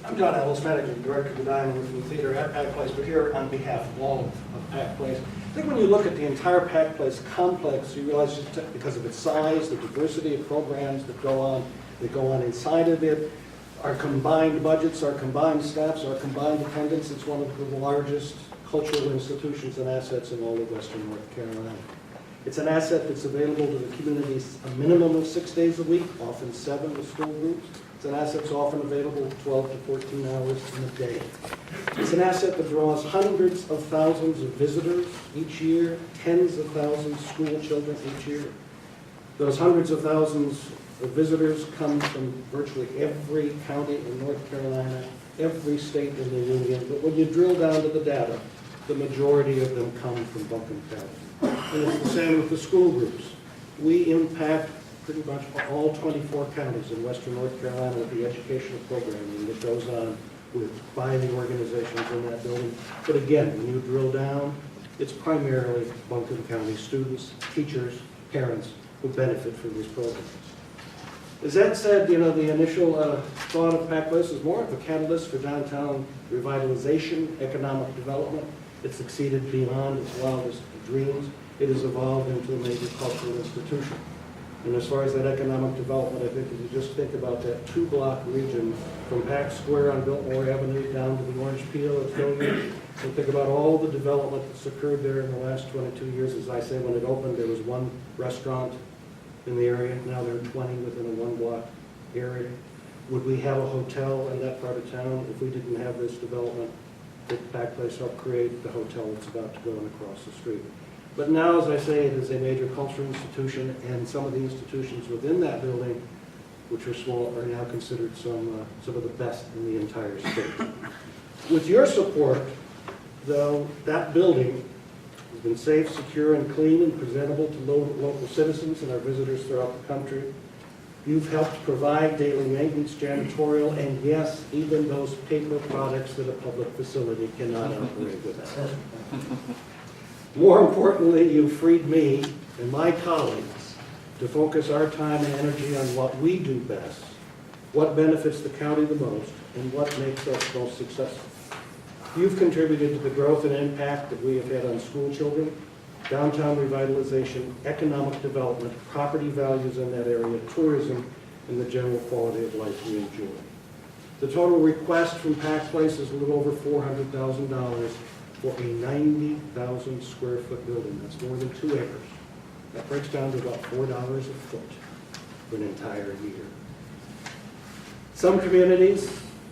I'm John Ellis, Managing Director of the Diamond Roof Theater at Pack Place, but here on behalf of all of Pack Place. I think when you look at the entire Pack Place complex, you realize just because of its size, the diversity of programs that go on inside of it, our combined budgets, our combined staffs, our combined attendance, it's one of the largest cultural institutions and assets in all of Western North Carolina. It's an asset that's available to the communities a minimum of 6 days a week, often 7 with school groups. It's an asset that's often available 12 to 14 hours in a day. It's an asset that draws hundreds of thousands of visitors each year, tens of thousands of school children each year. Those hundreds of thousands of visitors come from virtually every county in North Carolina, every state in the union, but when you drill down to the data, the majority of them come from Buncombe County. And it's the same with the school groups. We impact pretty much all 24 counties in Western North Carolina with the educational programming that goes on by the organizations in that building. But again, when you drill down, it's primarily Buncombe County students, teachers, parents who benefit from these programs. As Ed said, the initial thought of Pack Place is more of a catalyst for downtown revitalization, economic development. It succeeded beyond its wildest dreams. It has evolved into a major cultural institution. And as far as that economic development, I think if you just think about that 2-block region from Pack Square on Biltmore Avenue down to the Orange Peel at Hilliard, and think about all the development that's occurred there in the last 22 years. As I say, when it opened, there was 1 restaurant in the area. Now there are 20 within a 1-block area. Would we have a hotel in that part of town if we didn't have this development that Pack Place helped create, the hotel that's about to go in across the street? But now, as I say, it is a major cultural institution, and some of the institutions within that building, which are small, are now considered some of the best in the entire state. With your support, though, that building has been safe, secure, and clean and presentable to local citizens and our visitors throughout the country. You've helped provide daily maintenance, janitorial, and yes, even those paper products that a public facility cannot operate without. More importantly, you freed me and my colleagues to focus our time and energy on what we do best, what benefits the county the most, and what makes us most successful. You've contributed to the growth and impact that we have had on school children, downtown revitalization, economic development, property values in that area, tourism, and the general quality of life we enjoy. The total request from Pack Place is a little over $400,000 for a 90,000 square foot building. That's more than 2 acres. That breaks down to about $4 a foot for an entire year. Some communities,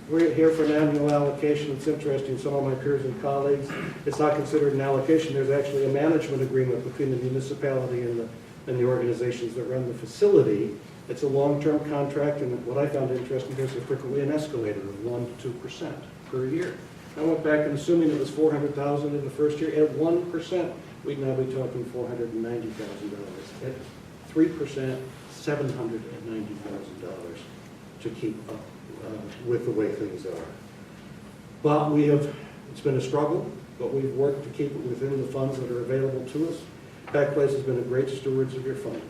we're here for an annual allocation. It's interesting, some of my peers and colleagues, it's not considered an allocation. There's actually a management agreement between the municipality and the organizations that run the facility. It's a long-term contract, and what I found interesting is there's frequently an escalator of 1% to 2% per year. I went back and assuming it was $400,000 in the first year, at 1%, we'd now be talking $490,000. At 3%, $790,000 to keep up with the way things are. But it's been a struggle, but we've worked to keep it within the funds that are available to us. Pack Place has been a great stewards of your fund.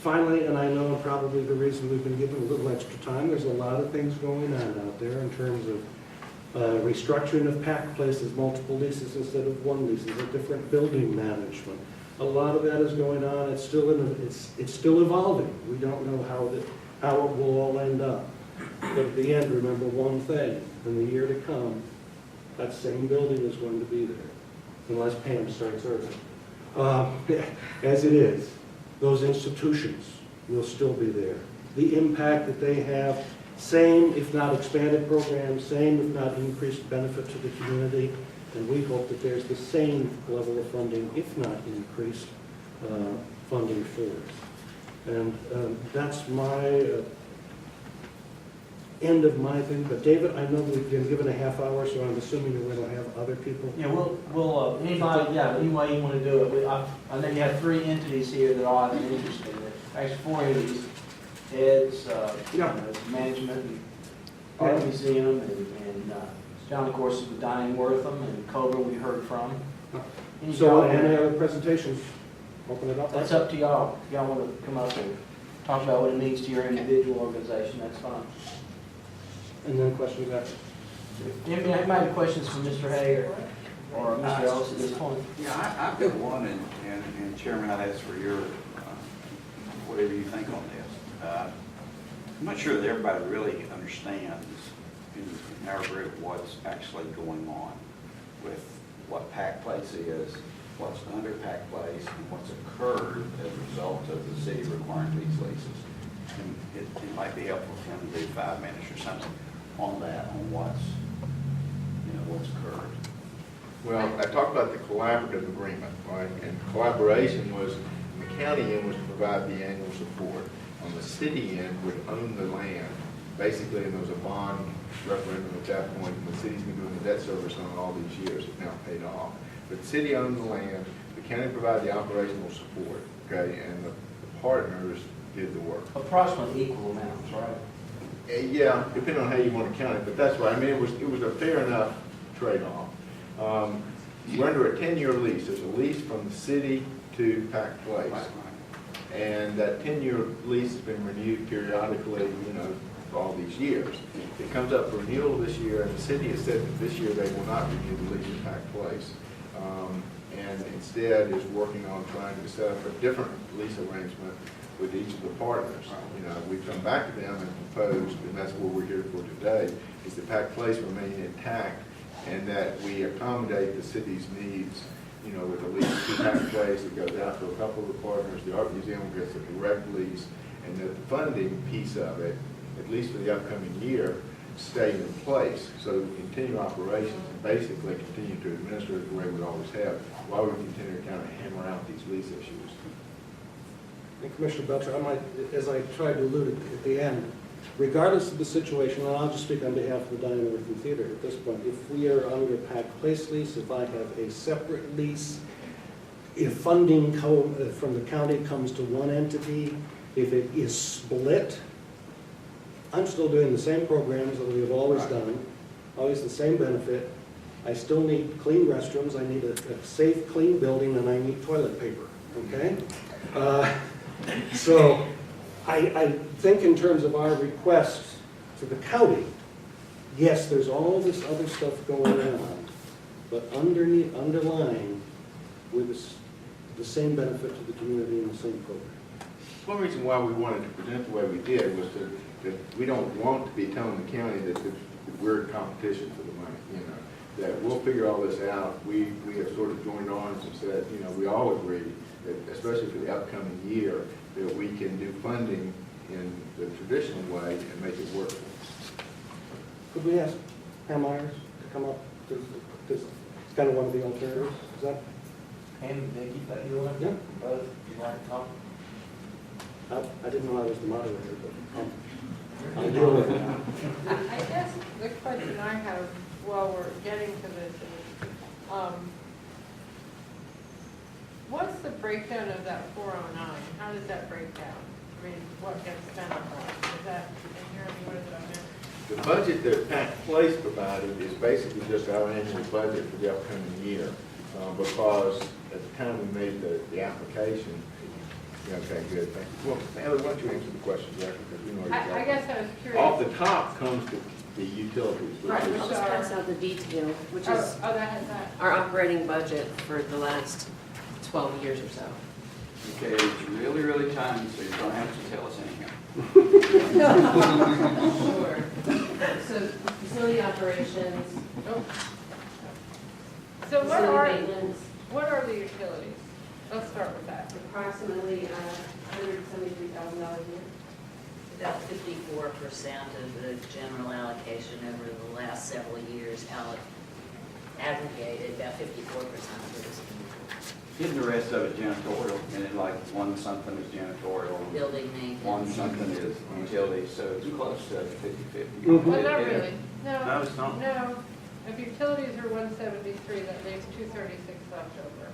Finally, and I know probably the reason we've been given a little extra time, there's a lot of things going on out there in terms of restructuring of Pack Places, multiple leases instead of one lease, a different building management. A lot of that is going on. It's still it's still evolving. We don't know how it will all end up. But at the end, remember one thing: in the year to come, that same building is going to be there, unless Pam starts early. As it is, those institutions will still be there. The impact that they have, same if not expanded programs, same if not increased benefit to the community, and we hope that there's the same level of funding, if not increased funding for it. And that's my end of my thing. But David, I know we've been given a half hour, so I'm assuming you're going to have other people. Yeah, we'll anybody, yeah, any way you want to do it. I know you have 3 entities here that all have an interest in it. Actually, 4 entities. Heads, management, and Art Museum, and John, of course, with Diane Wortham, and Colburn we heard from. So, any other presentations? Open it up. That's up to y'all. If y'all want to come up and talk about what it means to your individual organization, that's fine. And then questions after. Anybody have questions for Mr. Hay or Mr. Ellis at this point? Yeah, I've got one, and Chairman, I'd ask for your, whatever you think on this. I'm not sure that everybody really understands in our group what's actually going on with what Pack Place is, what's under Pack Place, and what's occurred as a result of the city requiring these leases. And it might be helpful for him to do 5 minutes or something on that, on what's occurred. Well, I talked about the collaborative agreement, right? And collaboration was, on the county end was to provide the annual support. On the city end would own the land, basically, and there was a bond referendum at that point, and the city's been doing the debt service on all these years, it's now paid off. But the city owned the land, the county provided the operational support, okay, and the partners did the work. Approximately equal amounts, right? Yeah, depending on how you want to count it, but that's right. I mean, it was a fair enough trade-off. We're under a 10-year lease. There's a lease from the city to Pack Place. And that 10-year lease has been renewed periodically, for all these years. It comes up for renewal this year, and the city has said that this year they will not renew the lease at Pack Place. And instead is working on trying to set up a different lease arrangement with each of the partners. We've come back to them and proposed, and that's what we're here for today, is that Pack Place remain intact and that we accommodate the city's needs, with a lease to Pack Place that goes out to a couple of the partners. The Art Museum gets a direct lease, and that the funding piece of it, at least for the upcoming year, stay in place so we continue operations and basically continue to administer it the way we always have while we continue to kind of hammer out these lease issues. And Commissioner Belcher, I might, as I tried to allude at the end, regardless of the situation, and I'll just speak on behalf of the Diane Wortham Theater at this point, if we are under Pack Place lease, if I have a separate lease, if funding from the county comes to one entity, if it is split, I'm still doing the same programs that we have always done, always the same benefit. I still need clean restrooms, I need a safe, clean building, and I need toilet paper, okay? So I think in terms of our requests to the county, yes, there's all this other stuff going on, but underlying with the same benefit to the community and the same program. One reason why we wanted to present the way we did was that we don't want to be telling the county that we're in competition for the money, that we'll figure all this out. We have sort of joined arms and said, we all agree that, especially for the upcoming year, that we can do funding in the traditional way and make it work for us. Could we ask Pam Myers to come up? It's kind of one of the alternatives. Is that? Pam and Vicki, that you want to do? Both, you want to talk? I didn't know I was the moderator, but I'll deal with it. I guess the question I have while we're getting to this is, what's the breakdown of that 409? How does that break down? I mean, what gets spent on that? Is that in here? I mean, what is it on there? The budget that Pack Place provided is basically just our annual budget for the upcoming year, because at the time we made the application, Yeah, okay, good, thank you. Well, Heather, why don't you answer the question, Jackie, because we know exactly. I guess I was curious. Off the top comes the utilities. which Right, is- I'll just pass out the detail, which Oh, is that has that. our operating budget for the last 12 years or so. Okay, it's really, really tiny, so you don't have to tell us anything. Sure. So facility operations, So facility maintenance, what are the utilities? Let's start with that. approximately $173,000 a year. About 54% of the general allocation over the last several years aggregated, about 54% of it is Getting the rest of it janitorial, and then like one something is janitorial, building maintenance. one something is utilities, so it's close to 50/50. Well, not really. No, it's not. No. If utilities are 173, that leaves 236 left over.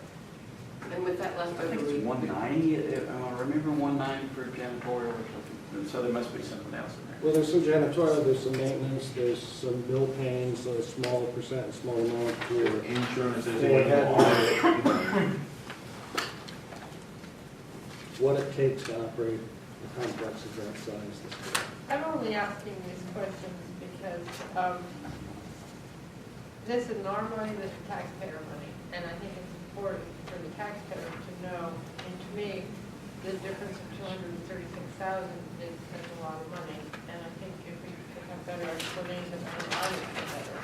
And with that left I think over, it's 190, I remember 190 for janitorial or something, and so there must be something else in there. Well, there's some janitorial, there's some maintenance, there's some bill paying, so a small percent, small amount for Insurances, for what it takes to operate a complex of that size. I'm only asking these questions because this is our money, this is taxpayer money, and I think it's important for the taxpayer to know, and to me, the difference of 236,000 is a lot of money, and I think if we could have better explanation, I would feel better.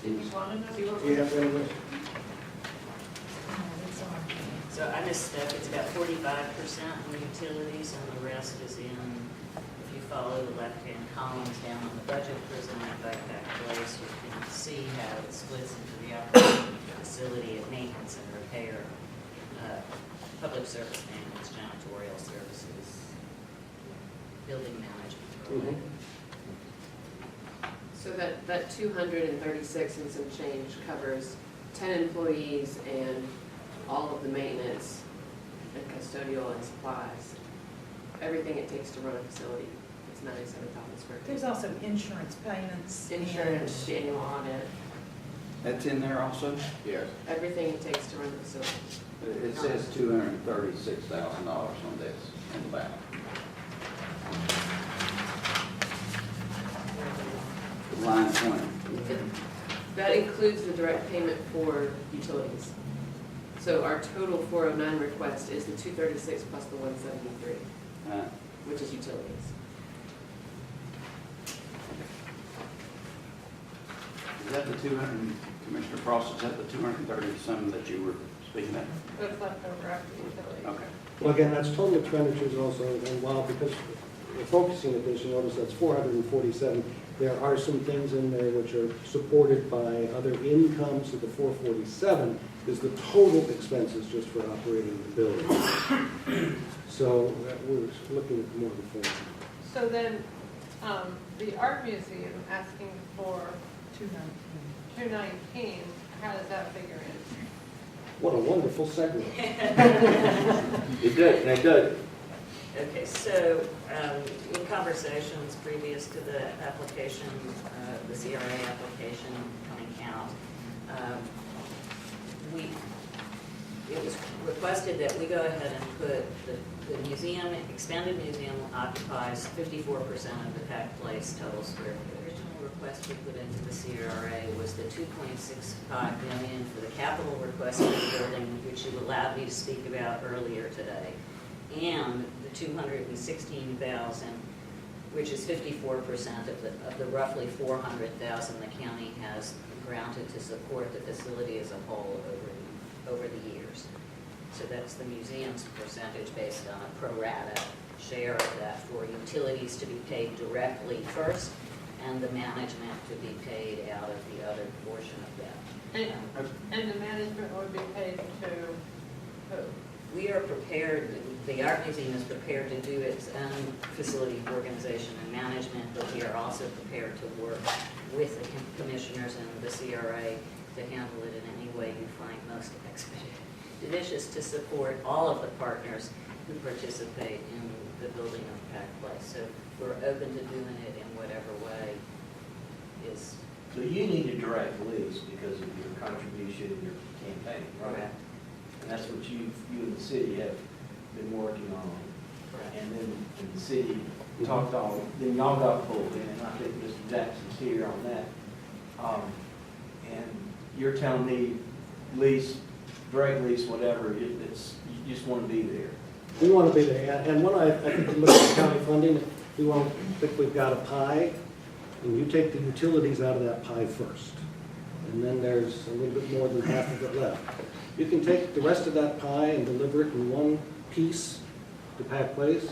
Do you want to know? Do you have any? So I misspoke, it's about 45% in utilities and the rest is in, if you follow the left-hand columns down on the budget presented by that place, you can see how it splits into the operating facility of maintenance and repair, public service maintenance, janitorial services, building management. so that 236 and some change covers 10 employees and all of the maintenance and custodial and supplies, everything it takes to run a facility. It's 97,000 square feet. There's also insurance payments. Insurance, annual audit, That's in there also? Yes. everything it takes to run the facility. It says $236,000 on this in the back. Line 20. That includes the direct payment for utilities. So our total 409 request is the 236 plus the 173, which is utilities. Is that the 200, Commissioner Frost, is that the 230 some that you were speaking of? What's left over after utilities? Okay. Well, again, that's total expenditures also, and while, because we're focusing at this, you notice that's 447. There are some things in there which are supported by other incomes, so the 447 is the total expenses just for operating the building. So we're looking at more than 4. So then, the art museum asking for 219, how does that figure in? What a wonderful segue. It does, it does. Okay, so in conversations previous to the application, the CRA application coming out, it was requested that we go ahead and put the museum, expanded museum occupies 54% of the Pack Place total square feet. The original request we put into the CRA was the $2.65 million for the capital request for the building, which you allowed me to speak about earlier today, and the $216,000, which is 54% of the roughly $400,000 the county has granted to support the facility as a whole over the years. So that's the museum's percentage based on a pro rata share of that for utilities to be paid directly first and the management to be paid out of the other portion of that. And the management would be paid to who? We are prepared, the art museum is prepared to do its own facility organization and management, but we are also prepared to work with the commissioners and the CRA to handle it in any way you find most expeditious to support all of the partners who participate in the building of Pack Place. So we're open to doing it in whatever way is. So you need a direct lease because of your contribution should in your campaign, right? And that's what you and the city have been working on. And then the city talked all, then y'all got pulled in, and I think Mr. Jackson's here on that. And you're telling me lease, direct lease, whatever, it's, you just want to be there. We want to be there, and when I think we look at county funding, we want to think we've got a pie, and you take the utilities out of that pie first. And then there's a little bit more than half of it left. You can take the rest of that pie and deliver it in one piece to Pack Place,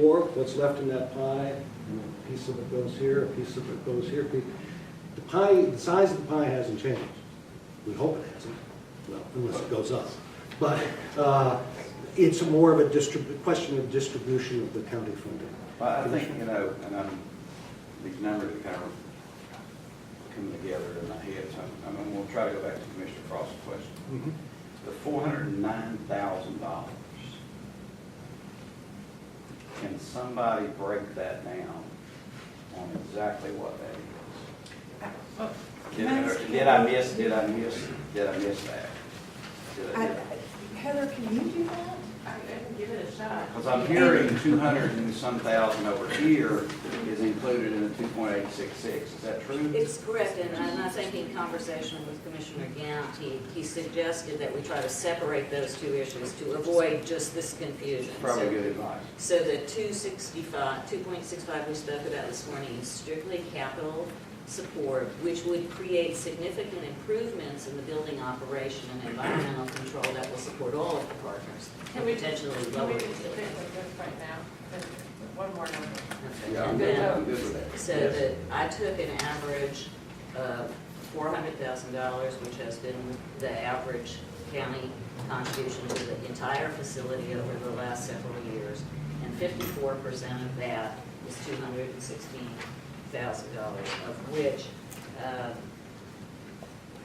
or what's left in that pie, and a piece of it goes here, a piece of it goes here. The pie, the size of the pie hasn't changed. We hope it hasn't, well, unless it goes up. But it's more of a question of distribution of the county funding. Well, I think, and these numbers are kind of coming together in my head, so I'm going to try to go back to Commissioner Frost's question. The $409,000, can somebody break that down on exactly what that is? Did I miss that? Heather, can you do that? I can give it a shot. Because I'm hearing 200 and some thousand over here is included in the 2.866. Is that true? It's correct, and I think in conversation with Commissioner Gant, he suggested that we try to separate those two issues to avoid just this confusion. Probably good advice. So the 2.65 we spoke about this morning is strictly capital support, which would create significant improvements in the building operation and environmental control that will support all of the partners and potentially lower Can we just stick utilities. with this right now? One more number. Okay. Yeah, I'm And good, then- I'm good with that. So Yes. that I took an average of $400,000, which has been the average county contribution to the entire facility over the last several years, and 54% of that is $260,000, of which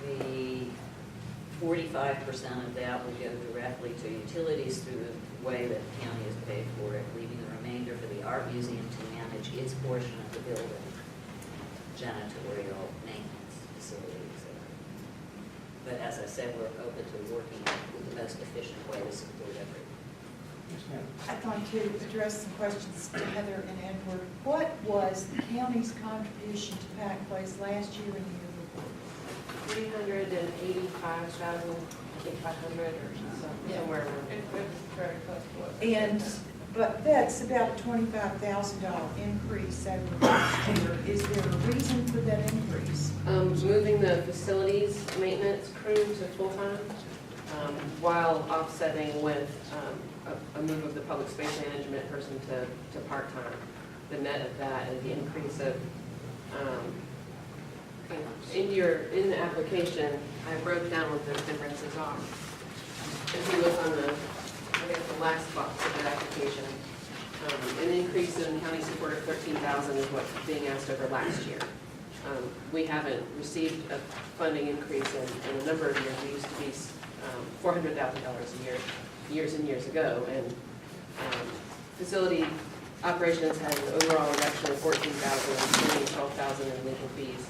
the 45% of that will go directly to utilities through the way that the county has paid for it, leaving the remainder for the art museum to manage its portion of the building, janitorial, maintenance, facilities, etc. But as I said, we're open to working with the most efficient way to support everyone. I'd like to address some questions to Heather and Edward. What was the county's contribution to Pack Place last year and the year before? 385,000, I think 500 or somewhere around. It was very close to what. But that's about a $25,000 increase over last year. Is there a reason for that increase? Moving the facilities maintenance crew to full-time, while offsetting with a move of the public space management person to part-time. The net of that and the increase of, in the application, I broke down what those differences are. If you look on the last box of the application, an increase in county support of 13,000 is what's being asked over last year. We haven't received a funding increase in a number of years. We used to be $400,000 a year, years and years ago, and facility operations had an overall reduction of 14,000, including 12,000 in legal fees.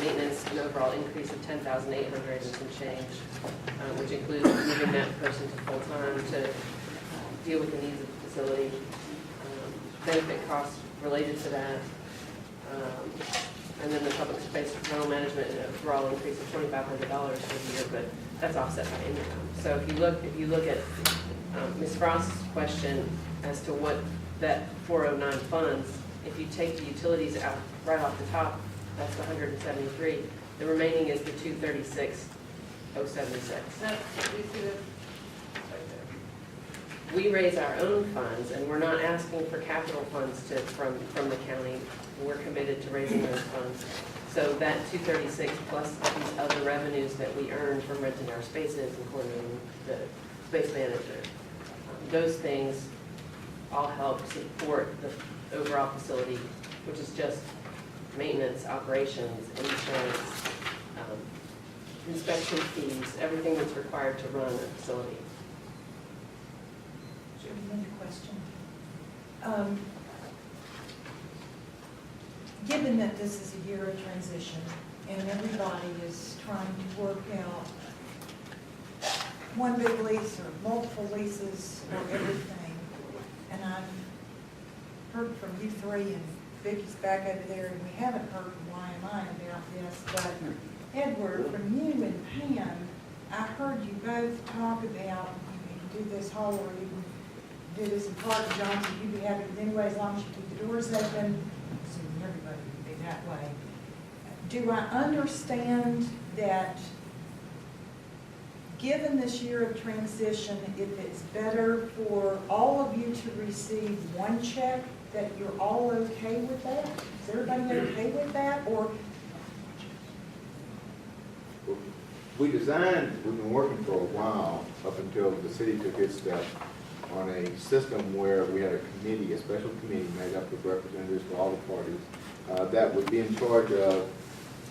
Maintenance, an overall increase of 10,800 and some change, which includes moving that person to full-time to deal with the needs of the facility. Benefit costs related to that. And then the public space rental management, an overall increase of $2,500 for the year, but that's offset by income. So if you look at Ms. Frost's question as to what that 409 funds, if you take the utilities out right off the top, that's the 173. The remaining is the 236,076. Now, you see this? We raise our own funds, and we're not asking for capital funds from the county. We're committed to raising those funds. So that 236 plus these other revenues that we earn from renting our spaces and coordinating the space manager, those things all help support the overall facility, which is just maintenance, operations, insurance, inspection fees, everything that's required to run a facility. Another question. Given that this is a year of transition and everybody is trying to work out one big lease or multiple leases or everything. And I've heard from you three, and Vicky's back over there, and we haven't heard from YMI about this, but Edward, from you and Pam, I heard you both talk about, you can do this whole, or you can do this in part, Johnson, you'd be happy with anyway, as long as you keep the doors open. Assuming everybody would be that way. Do I understand that, given this year of transition, if it's better for all of you to receive one check, that you're all okay with that? Is everybody okay with that, or? We designed, we've been working for a while, up until the city took its step, on a system where we had a committee, a special committee made up of representatives for all the parties, that would be in charge of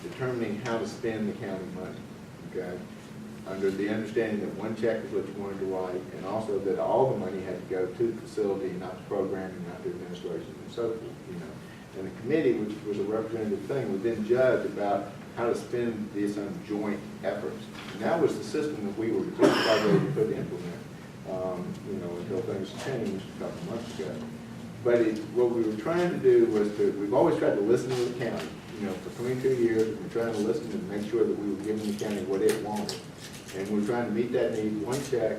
determining how to spend the county money, okay? Under the understanding that one check is what you wanted to write, and also that all the money had to go to the facility, not to programming, not to administration, and so forth, you know. And the committee, which was a representative thing, would then judge about how to spend this on joint efforts. And that was the system that we were just about ready to put implement, you know, until things changed a couple months ago. But what we were trying to do was we've always tried to listen to the county. You know, for 22 years, we've been trying to listen and make sure that we were giving the county what it wanted. And we're trying to meet that need, one check,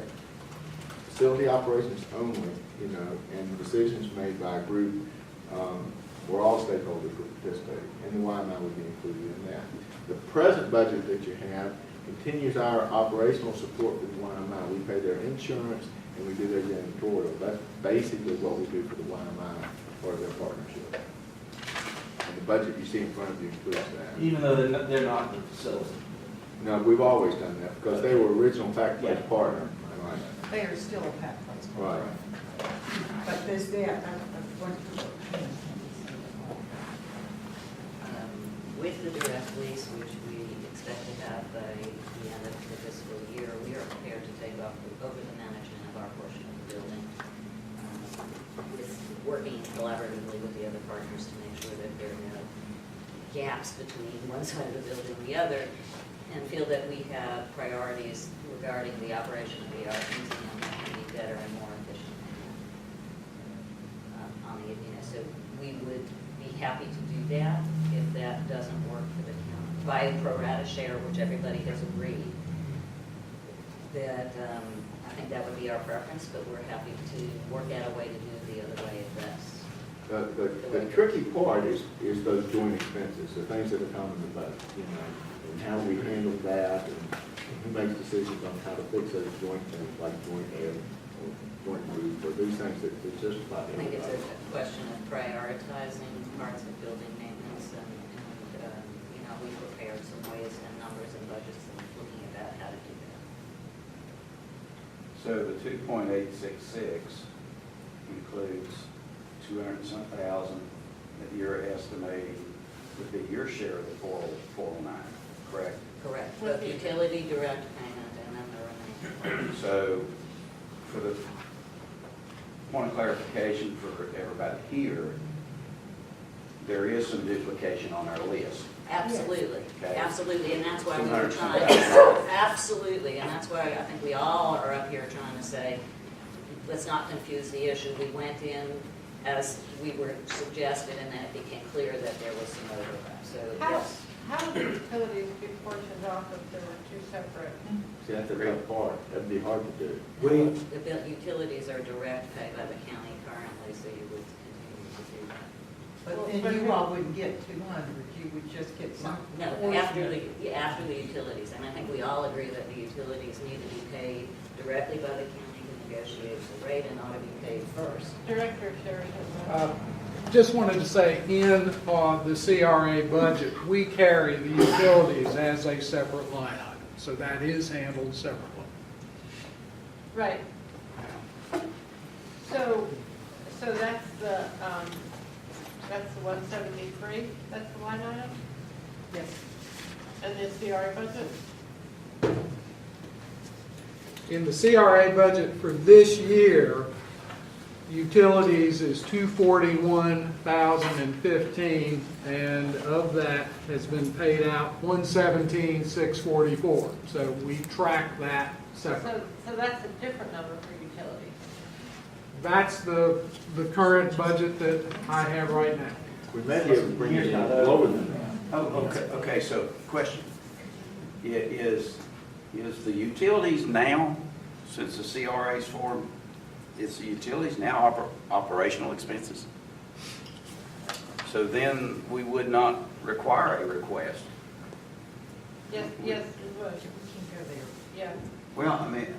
facility operations only, you know, and decisions made by a group where all stakeholders would participate, and the YMI would be included in that. The present budget that you have continues our operational support for the YMI. We pay their insurance and we do their janitorial. That's basically what we do for the YMI, part of their partnership. And the budget you see in front of you includes that. Even though they're not in the facility. No, we've always done that because they were original Pac Place partner. Right. They are still a PAC place. Right. But there's that, With the direct lease, which we expect to have by the end of the fiscal year, we are prepared to take over the management of our portion of the building. With working collaboratively with the other partners to make sure that there are no gaps between one side of the building and the other, and feel that we have priorities regarding the operation of the art museum that can be better and more efficient. So we would be happy to do that if that doesn't work for the county. By a pro rata share, which everybody has agreed, that I think that would be our preference, but we're happy to work out a way to do it the other way if that's. The tricky part is those joint expenses, the things that are common in the budget, you know, and how we handle that, and who makes decisions on how to fix those joint things, like joint air, or joint roof, or these things that just about. I think it's a question of prioritizing parts of building maintenance, and you know, we prepared some ways and numbers and budgets and looking about how to do that. So the 2.866 includes 200 and some thousand that you're estimating would be your share of the 409, correct? Correct. Both utility, direct payment, and then the remaining. So for the point of clarification for everybody here, there is some duplication on our list. Absolutely, Okay. absolutely, and that's why we were 200 trying to, absolutely, and that's why I think we all are up here trying to say, let's not confuse the issue. We went in as we were suggested, and then it became clear that there was some overlap, so yes. How would the utilities be portioned off if there were two separate? See, that's the tough part. That'd be hard to do. The utilities are direct pay by the county currently, so you would continue to do that. but then you all wouldn't get 200, you would just get some. No, after the utilities, and I think we all agree that the utilities need to be paid directly by the county who negotiates the rate and ought to be paid first. Director Sherry has that. Just wanted to say, in the CRA budget, we carry the utilities as a separate line item, so that is handled separately. Right. So that's the 173, that's the line item? Yes. And the CRA budget? In the CRA budget for this year, utilities is $241,015, and of that has been paid out $117,644. So we track that separately. So that's a different number for utilities. That's the current budget that I have right now. We may be able to bring it in lower than that. Oh, okay, so question. Is the utilities now, since the CRA's formed, is the utilities now operational expenses? So then we would not require a request. Yes, it would. Yeah. Well, I mean,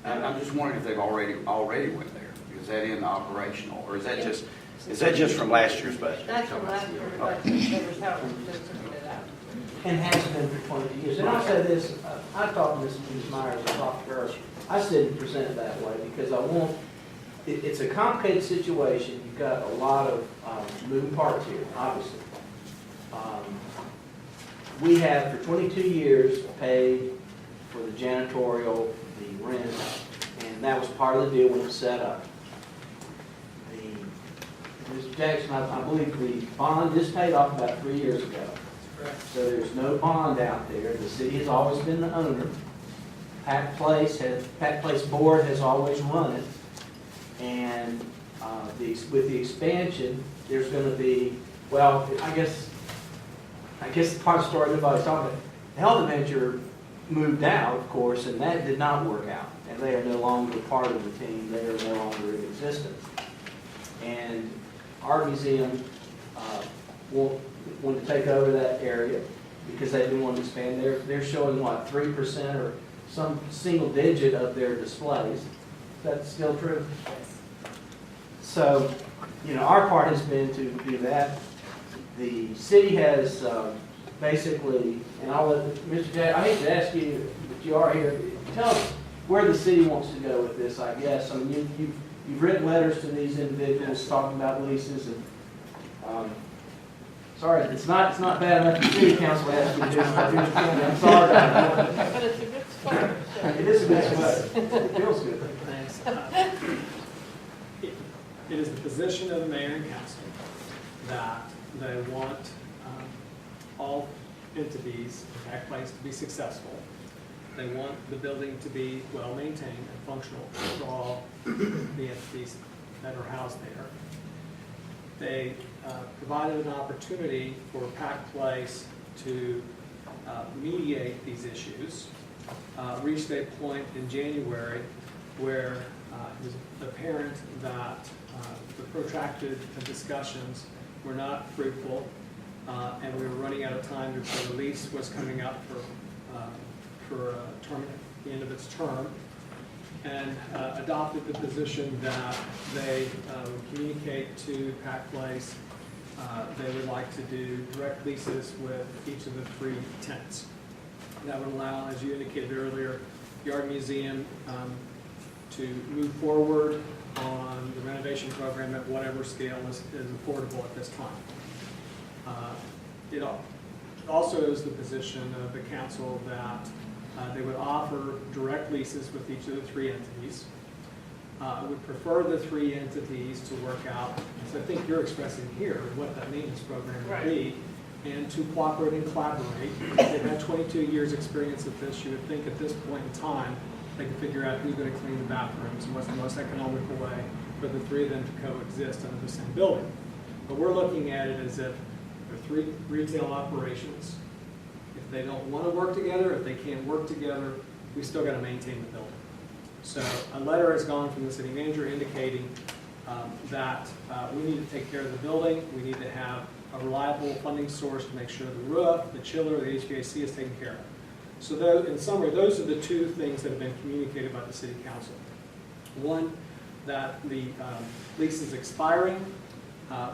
I'm just wondering if they've already went there. Is that in operational, or is that just from last year's budget? That's from last year's budget. That was how it was just put it out. And has been for 20 years. And I'll say this, I talked to Ms. Myers, I talked to her, I said present it that way because I want, it's a complicated situation. You've got a lot of moving parts here, obviously. We have for 22 years paid for the janitorial, the rent, and that was part of the deal when it was set up. Mr. Jackson, I believe the bond is paid off about 3 years ago. So there's no bond out there. The city has always been the owner. Pack Place Board has always run it. And with the expansion, there's going to be, well, I guess the part of the story nobody's talking about, the Health Adventure moved out, of course, and that did not work out. And they are no longer part of the team. They are no longer in existence. And our museum want to take over that area because they do want to expand. They're showing, what, 3% or some single digit of their displays. Is that still true? So, our part has been to do that. The city has basically, and I'll let Mr. Jack, I hate to ask you, but you are here, tell us where the city wants to go with this, I guess. I mean, you've written letters to these individuals talking about leases, and sorry, it's not bad enough the city council asked you to do something. I'm sorry. But it's a good start. It is a good start. It feels good. Thanks. It is the position of the mayor and council that they want all entities in that place to be successful. They want the building to be well-maintained and functional for all the entities that are housed there. They provided an opportunity for Pack Place to mediate these issues, reached a point in January where it was apparent that the protracted discussions were not fruitful, and we were running out of time before the lease was coming up for the end of its term, and adopted the position that they would communicate to Pack Place. They would like to do direct leases with each of the 3 tenants. That would allow, as you indicated earlier, the Art Museum to move forward on the renovation program at whatever scale is affordable at this time. It also is the position of the council that they would offer direct leases with each of the 3 entities. I would prefer the 3 entities to work out, as I think you're expressing here, what that maintenance program would be, and to cooperate and collaborate. They've had 22 years experience of this. You would think at this point in time, they can figure out who's going to clean the bathrooms and what's the most economical way for the 3 of them to coexist under the same building. But we're looking at it as if there are 3 retail operations. If they don't want to work together, if they can't work together, we still got to maintain the building. So a letter has gone from the city manager indicating that we need to take care of the building. We need to have a reliable funding source to make sure the roof, the chiller, the HVAC is taken care of. So in summary, those are the 2 things that have been communicated by the city council. One, that the lease is expiring.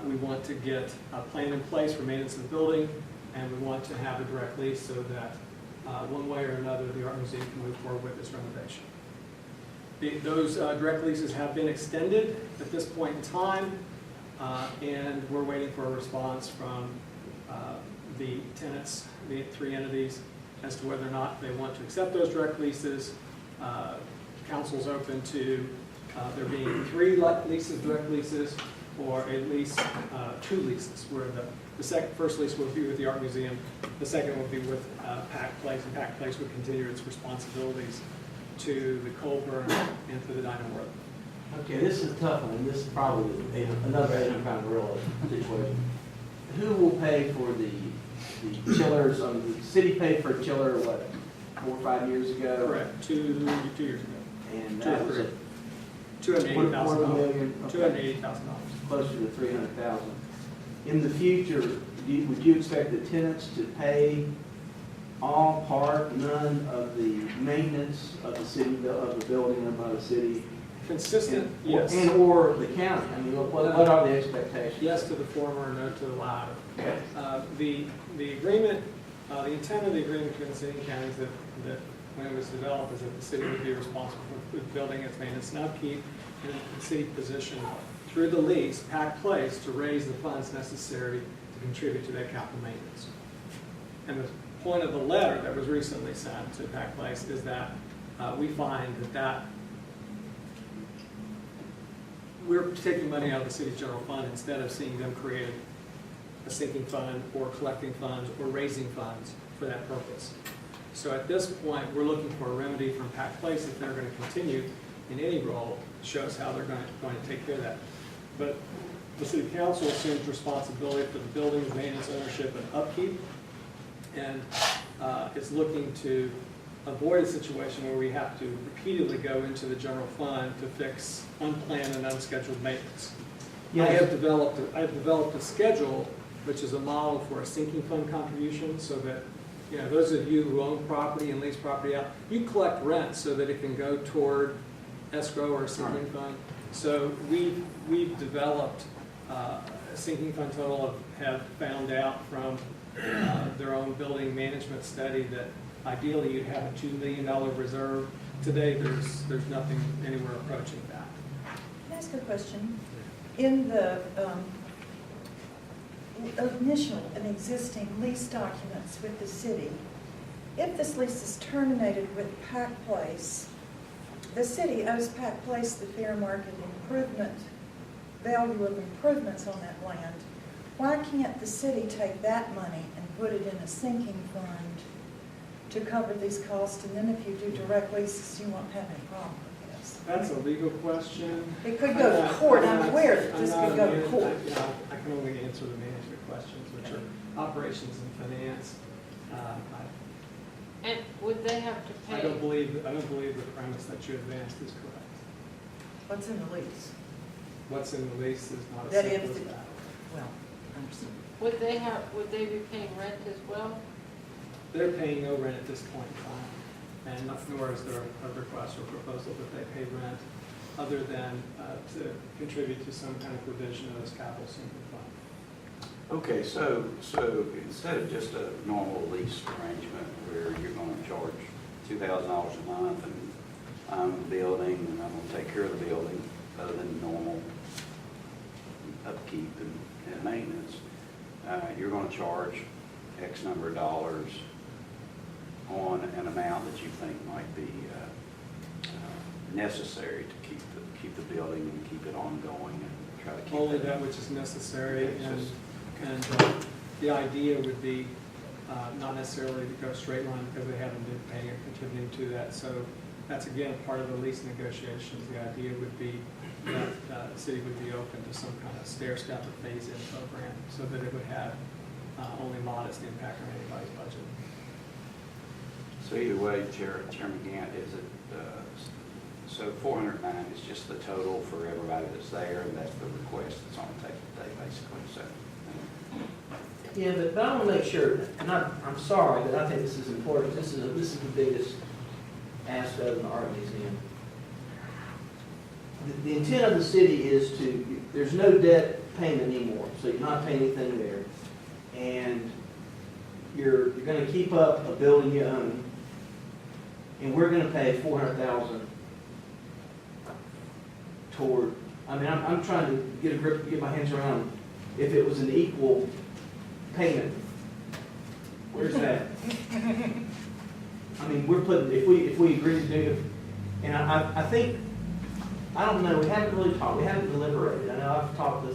We want to get a plan in place for maintenance of the building, and we want to have a direct lease so that one way or another the Art Museum can move forward with this renovation. Those direct leases have been extended at this point in time, and we're waiting for a response from the tenants, the 3 entities, as to whether or not they want to accept those direct leases. Council's open to there being 3 leases, direct leases, or at least 2 leases, where the first lease would be with the Art Museum, the second would be with Pack Place, and Pack Place would continue its responsibilities to the Colburn and to the Dining World. Okay, this is a tough one, and this is probably another 800-pound gorilla situation. Who will pay for the chillers? The city paid for a chiller, what, 4 or 5 years ago? Correct, 2 years ago. And that was at $280,000. $280,000. Closer to $300,000. In the future, would you expect the tenants to pay all, part, none of the maintenance of the city, of the building owned by the city? Consistent, yes. And or the county? I mean, what are the expectations? Yes to the former, no to the latter. Okay. The agreement, the intent of the agreement between the city and county is that when it was developed, is that the city would be responsible for building its maintenance and upkeep, and the city position through the lease, Pack Place, to raise the funds necessary to contribute to that capital maintenance. And the point of the letter that was recently sent to Pack Place is that we find that we're taking money out of the city's general fund instead of seeing them create a sinking fund or collecting funds or raising funds for that purpose. So at this point, we're looking for a remedy from Pack Place if they're going to continue in any role, shows how they're going to take care of that. But the city council assumes responsibility for the building's maintenance, ownership, and upkeep, and is looking to avoid a situation where we have to repeatedly go into the general fund to fix unplanned and unscheduled maintenance. Yes. I have developed a schedule, which is a model for a sinking fund contribution, so that those of you who own property and lease property out, you collect rent so that it can go toward escrow or a sinking fund. So we've developed a sinking fund total have found out from their own building management study that ideally you'd have a $2 million reserve. Today there's nothing anywhere approaching that. Can I ask a question? In the initial and existing lease documents with the city, if this lease is terminated with Pack Place, the city owes Pack Place the fair market value of improvements on that land. Why can't the city take that money and put it in a sinking fund to cover these costs, and then if you do direct leases, you won't have any problem with this? That's a legal question. It could go to court. I'm aware that this could go to court. I can only answer the management questions, which are operations and finance. And would they have to pay? I don't believe the premise that you advanced is correct. What's in the lease? What's in the lease is not as That simple is as the- that. Well, I understand. Would they be paying rent as well? They're paying no rent at this point in time, and nor is there a request or proposal that they pay rent, other than to contribute to some kind of provision of this capital sinking fund. Okay, so instead of just a normal lease arrangement where you're going to charge $2,000 a month and I'm the building and I'm going to take care of the building other than normal upkeep and maintenance, you're going to charge X number of dollars on an amount that you think might be necessary to keep the building and keep it ongoing and try to keep Only it. that which is necessary, It's just- and the idea would be not necessarily to go straight line because they haven't been paying or contributing to that. So that's again part of the lease negotiations. The idea would be that the city would be open to some kind of stair-step or phase-in program so that it would have only modest impact on anybody's budget. So either way, Chairman Gant, is it, so 409 is just the total for everybody that's there, and that's the request that's on the table today, basically, so. Yeah, but I want to make sure, and I'm sorry, but I think this is important. This is the biggest aspect of the art museum. The intent of the city is there's no debt payment anymore, so you're not paying anything there. And you're going to keep up a building you own, and we're going to pay $400,000 toward. I mean, I'm trying to get a grip, get my hands around. If it was an equal payment, where's that? I mean, we're putting if we agree to do it, and I think I don't know, we haven't really talked, we haven't deliberated. I know I've talked to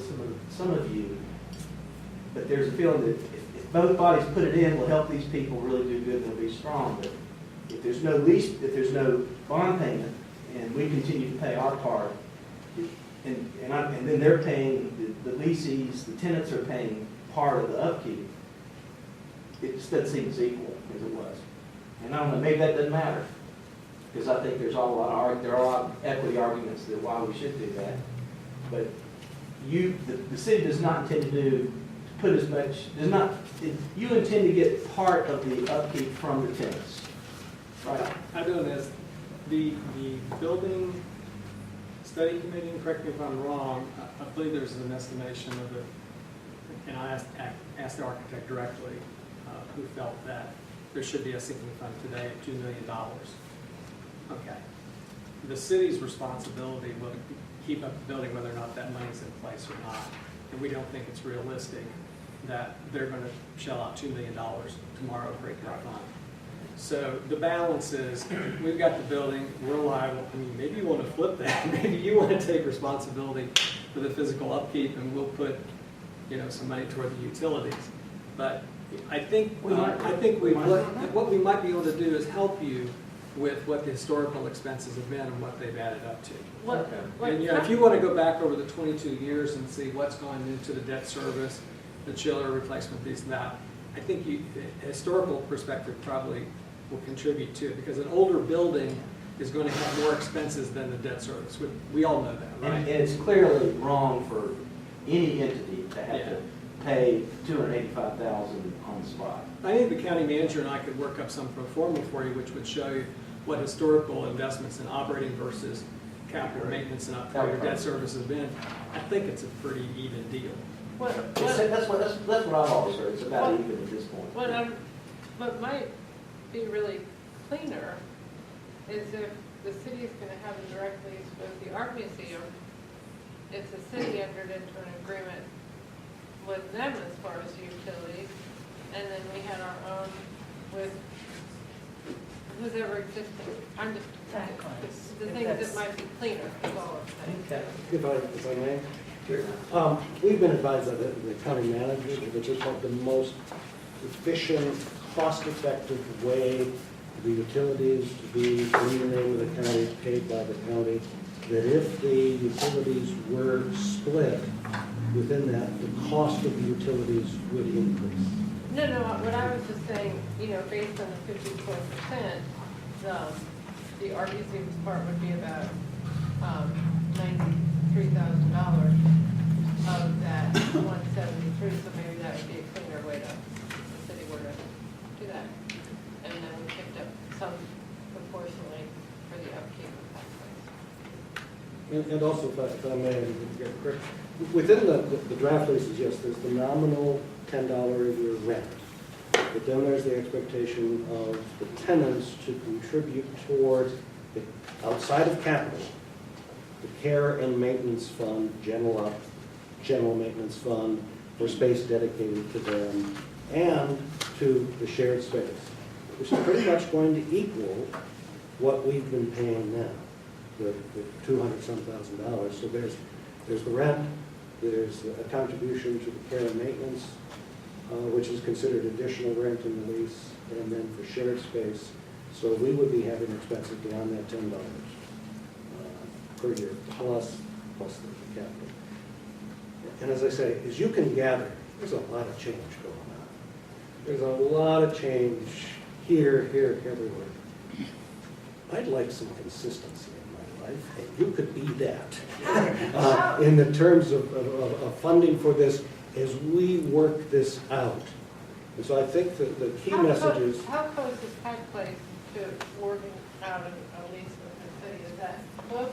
some of you, but there's a feeling that if both bodies put it in, will help these people really do good, they'll be strong. But if there's no lease, if there's no bond payment, and we continue to pay our part, and then they're paying, the leasees, the tenants are paying part of the upkeep, it just doesn't seem as equal as it was. And I don't know, maybe that doesn't matter, because I think there are a lot of equity arguments that why we should do that. But the city does not intend to put as much, you intend to get part of the upkeep from the tenants, right? I'm doing this. The building study committee, and correct me if I'm wrong, I believe there's an estimation of it, and I asked the architect directly, who felt that there should be a sinking fund today at $2 million. Okay. The city's responsibility will keep up the building whether or not that money's in place or not. And we don't think it's realistic that they're going to shell out $2 million tomorrow to break that fund. So the balance is, we've got the building, we're liable. I mean, maybe you want to flip that. Maybe you want to take responsibility for the physical upkeep, and we'll put, some money toward the utilities. But I think what we might be able to do is help you with what the historical expenses have been and what they've added up to. And if you want to go back over the 22 years and see what's gone into the debt service, the chiller replacement, these and that, I think a historical perspective probably will contribute to it, because an older building is going to have more expenses than the debt service. We all know that, right? And it's clearly wrong for any entity to have to pay $285,000 on the spot. I think the county manager and I could work up some pro forma for you, which would show you what historical investments in operating versus capital maintenance and upgrade or debt service have been. I think it's a pretty even deal. That's what I've always heard. It's about even at this point. What might be really cleaner is if the city is going to have a direct lease with the art museum, if the city entered into an agreement with them as far as utilities, and then we had our own with who's ever existing. I'm just the things that might be cleaner is all I'm saying. If I may. We've been advised by the county manager that this is the most efficient, cost-effective way for the utilities to be in the name of the county, paid by the county, that if the utilities were split within that, the cost of the utilities would increase. No, what I was just saying, based on the 54%, the art museum's part would be about $93,000 of that 173, so maybe that would be a cleaner way to, the city were to do that. And then we picked up some proportionally for the upkeep of that place. And also, if I may, get correct, within the draft leases, yes, there's the nominal $10 a year rent. But then there's the expectation of the tenants to contribute towards, outside of capital, the care and maintenance fund, general maintenance fund for space dedicated to them, and to the shared space, which is pretty much going to equal what we've been paying now, the $200-some-thousand. So there's the rent, there's a contribution to the care and maintenance, which is considered additional rent in the lease, and then for shared space. So we would be having expenses beyond that $10 per year, plus the capital. And as I say, as you can gather, there's a lot of change going on. There's a lot of change here, everywhere. I'd like some consistency in my life, and you could be that. In the terms of funding for this, as we work this out. And so I think that the key message is... How close is Pike Place to working out a lease with the city? Is that close?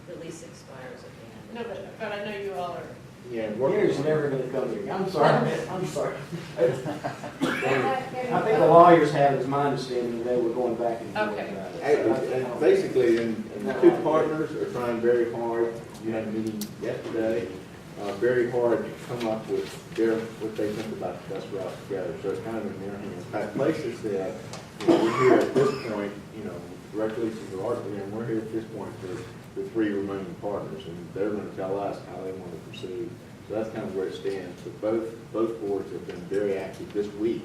The lease expires at the No, but I know you all are. Yeah, lawyers never going to come here. I'm sorry. I'm sorry. I think the lawyers have, as my understanding, they were going back and forth about it. Basically, and the two partners are trying very hard. You had a meeting yesterday, very hard to come up with what they think about the best route together. So it's kind of in their hands. Pike Place has said, we're here at this point, direct leases are arguing, and we're here at this point for the three remaining partners, and they're going to tell us how they want to proceed. So that's kind of where it stands. But both boards have been very active this week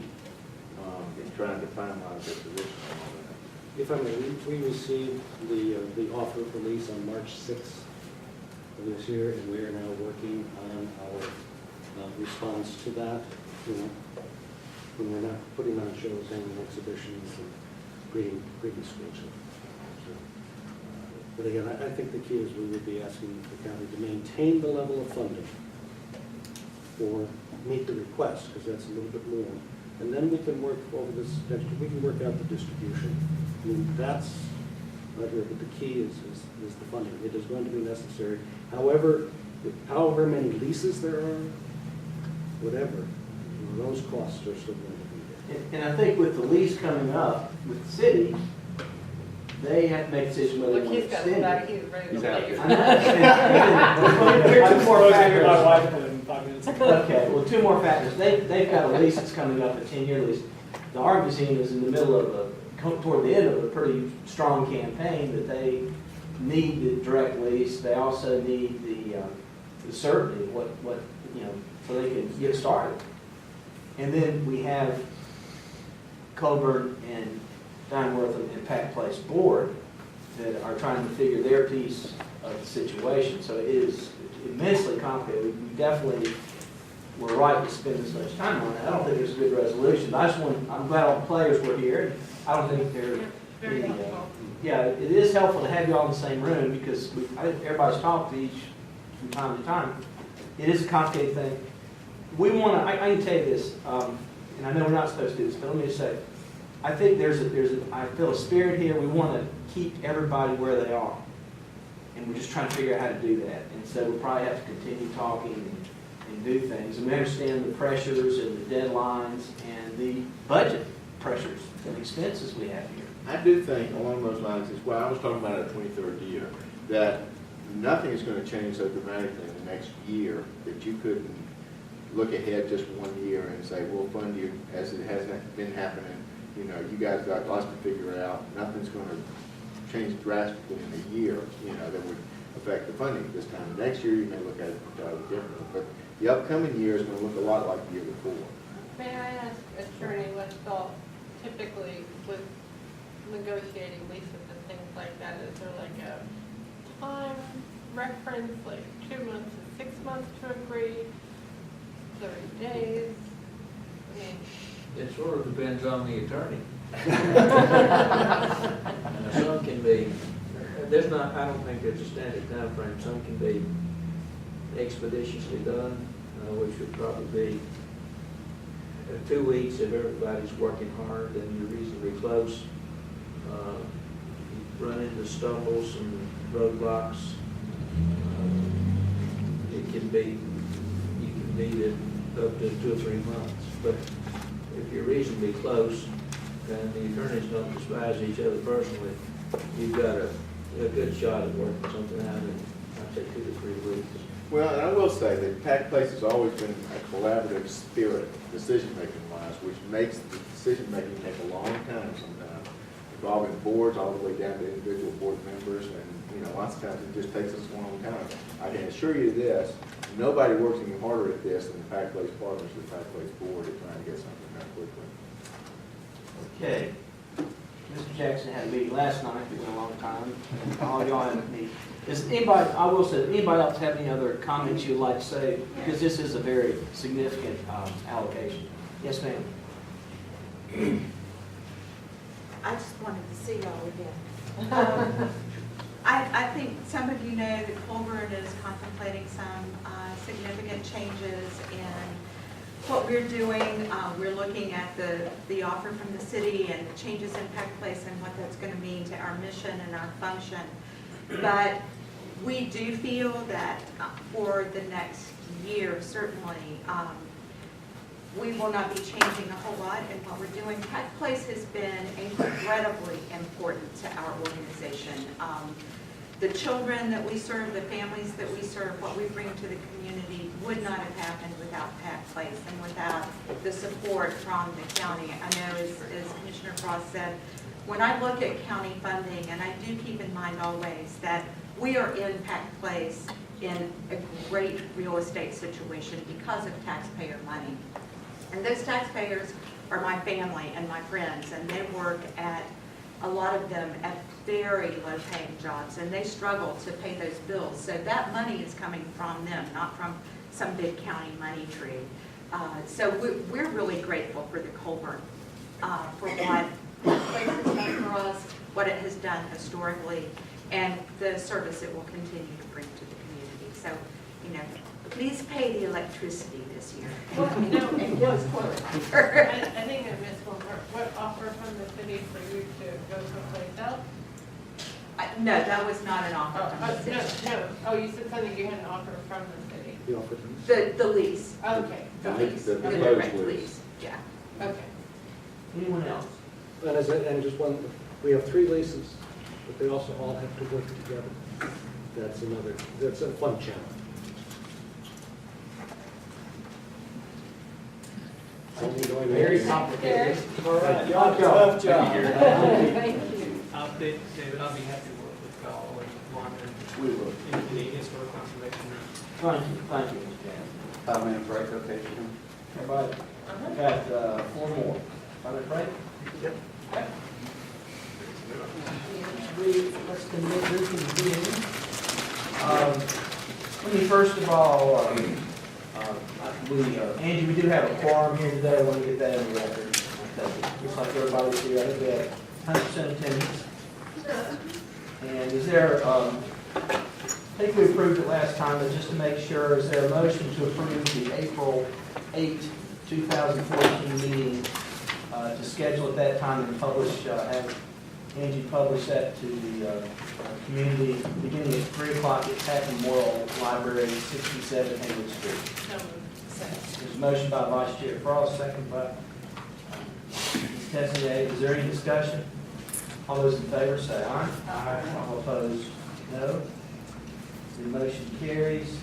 in trying to finalize their position on all that. If I may, we received the offer for lease on March 6th of this year, and we are now working on our response to that. When we're not putting on shows and exhibitions and creating schools. So, but again, I think the key is we would be asking the county to maintain the level of funding or meet the request, because that's a little bit more. And then we can work over this, we can work out the distribution. I mean, that's not here, but the key is the funding. It is going to be necessary. However many leases there are, whatever, those costs are still going to be there. And I think with the lease coming up with the city, they have to make a decision whether they Look, want to he's got extend back, it. he's ready to He's out leave. I know. Two more factors. My wife in 5 minutes. Okay, well, two more factors. They've got a lease that's coming up, a 10-year lease. The art museum is in the middle of toward the end of a pretty strong campaign that they need the direct lease. They also need the certainty of what so they can get started. And then we have Colburn and Dineworth and Pack Place Board that are trying to figure their piece of the situation. So it is immensely complicated. We definitely were right to spend this much time on it. I don't think there's a good resolution. I'm glad all the players were here. I don't think they're Very helpful. yeah, it is helpful to have you all in the same room because I think everybody's talked to each from time to time. It is a complicated thing. We want to, I can tell you this, and I know we're not supposed to do this, but let me just say, I think I feel a spirit here. We want to keep everybody where they are. And we're just trying to figure out how to do that. And so we'll probably have to continue talking and do things. And we understand the pressures and the deadlines and the budget pressures and expenses we have here. I do think along those lines as well, I was talking about our 23rd year, that nothing is going to change so dramatically in the next year that you couldn't look ahead just 1 year and say, we'll fund you as it has been happening. You guys got lots to figure out. Nothing's going to change drastically in a year, that would affect the funding this time. Next year, you may look at it entirely differently. But the upcoming year is going to look a lot like the year before. May I ask Attorney Westall, typically with negotiating leases and things like that, is there like a time reference, like 2 months to 6 months to agree, 30 days? I mean, It sort of depends on the attorney. Some can be, I don't think there's a standard time frame. Some can be expeditiously done, which would probably be 2 weeks if everybody's working hard and you're reasonably close. You run into stumbles and roadblocks. You can be up to 2 or 3 months. But if you're reasonably close and the attorneys don't despise each other personally, you've got a good shot at working something out in, I'd say, 2 to 3 weeks. Well, and I will say that Pack Place has always been a collaborative spirit, decision-making wise, which makes the decision-making take a long time sometimes, involving boards all the way down to individual board members, and lots of times it just takes us a long time. I can assure you this, nobody works any harder at this than the Pack Place partners, the Pack Place board, at trying to get something done quickly. Okay. Mr. Jackson had a meeting last night, it went a long time. All y'all had a meeting. Does anybody, I will say, anybody else have any other comments you'd like to say? Because this is a very significant allocation. Yes, ma'am. I just wanted to see y'all again. I think some of you know that Colburn is contemplating some significant changes in what we're doing. We're looking at the offer from the city and the changes in Pack Place and what that's going to mean to our mission and our function. But we do feel that for the next year, certainly, we will not be changing a whole lot in what we're doing. Pack Place has been incredibly important to our organization. The children that we serve, the families that we serve, what we bring to the community would not have happened without Pack Place and without the support from the county. I know as Commissioner Commissioner Frost said, when I look at county funding, and I do keep in mind always that we are in Pack Place in a great real estate situation because of taxpayer money. And those taxpayers are my family and my friends, and they work at, a lot of them, at very low-paying jobs, and they struggle to pay those bills. So that money is coming from them, not from some big county money tree. So we're really grateful for the Colburn, for what that place has done for us, what it has done historically, and the service it will continue to bring to the community. So, you know, please pay the electricity this year. Well, you know, it was close. I think I missed one part. What offer from the city for you to go someplace else? No, that was not an offer from the city. No. Oh, you said something, you had an offer from the city. The offer. The lease. Okay. The lease, the Okay. direct lease, yeah. Okay. Anyone else? And just one, we have 3 leases, but they also all have to work together. That's a fun challenge. Very complicated. All right, Tough job. Thank you. David, I'll be happy to work with y'all and Wanda We will. in the historic conservation. Thank you, Mr. Chairman. 5 minute break, okay, Jim? Everybody, got 4 more. 5 minute break? Yep. Okay. Let's continue. Let me first of all, Angie, we do have a quorum here today. I want to get that in the record. Looks like everybody's here. I think we have 100% attendance. And is there, I think we approved it last time, but just to make sure, is there a motion to approve the April 8, 2014 meeting to schedule at that time and publish, have Angie publish that to the community beginning at 3 o'clock at Pack Memorial Library, 67 Haywood Street? There's a motion by Vice Chair Frost, second by Ms. Tessier. Is there any discussion? All those in favor say aye. Aye. All opposed, no. The motion carries.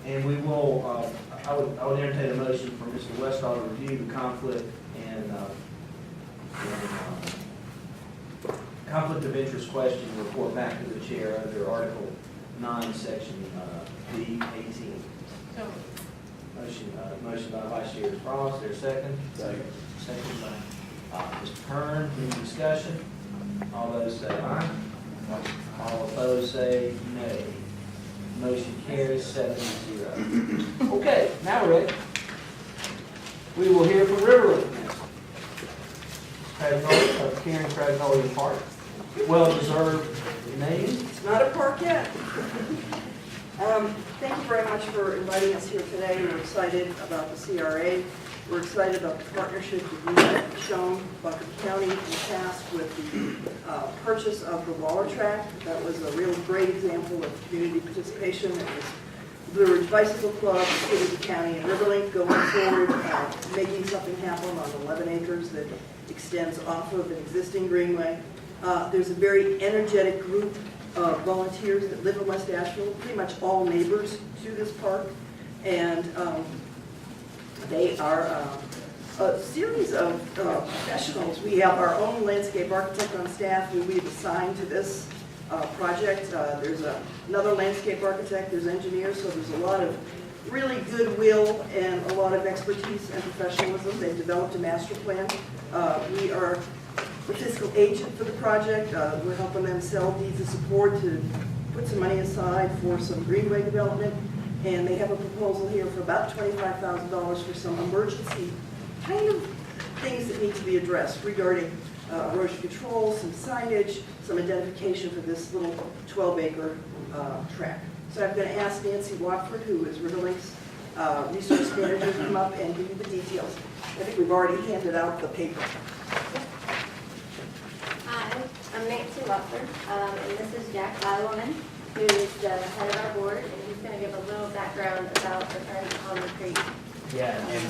And we will, I would entertain a motion for Mr. Westall to review the conflict and conflict of interest question and report back to the chair under Article 9, Section D18. So, Motion by Vice Chair Frost, there a second? Second. Second by Mr. Kern. Any discussion? All those say aye. All opposed say nay. Motion carries 7-0. Okay, now we're ready. We will hear from Riverland next. Karen Cragnoli Park. Well-deserved name. It's not a park yet. Thank you very much for inviting us here today. We're excited about the CRA. We're excited about the partnership that you have shown Buncombe County in the past with the purchase of the Waller Track. That was a real great example of community participation. It was Blue Ridge Bicycle Club, the City of the County, and Riverlink going forward, making something happen on 11 acres that extends off of an existing greenway. There's a very energetic group of volunteers that live in West Asheville, pretty much all neighbors to this park. And they are a series of professionals. We have our own landscape architect on staff who we've assigned to this project. There's another landscape architect, there's engineers, so there's a lot of really goodwill and a lot of expertise and professionalism. They've developed a master plan. We are the fiscal agent for the project. We're helping them sell deeds of support to put some money aside for some greenway development. And they have a proposal here for about $25,000 for some emergency kind of things that need to be addressed regarding erosion control, some signage, some identification for this little 12-acre track. So I'm going to ask Nancy Watford, who is Riverlink's resource manager, to come up and give you the details. I think we've already handed out the paper. Hi, I'm Nancy Watford, and this is Jack Lyleman, who is the head of our board, and he's going to give a little background about the Friends on the Creek. Yeah, and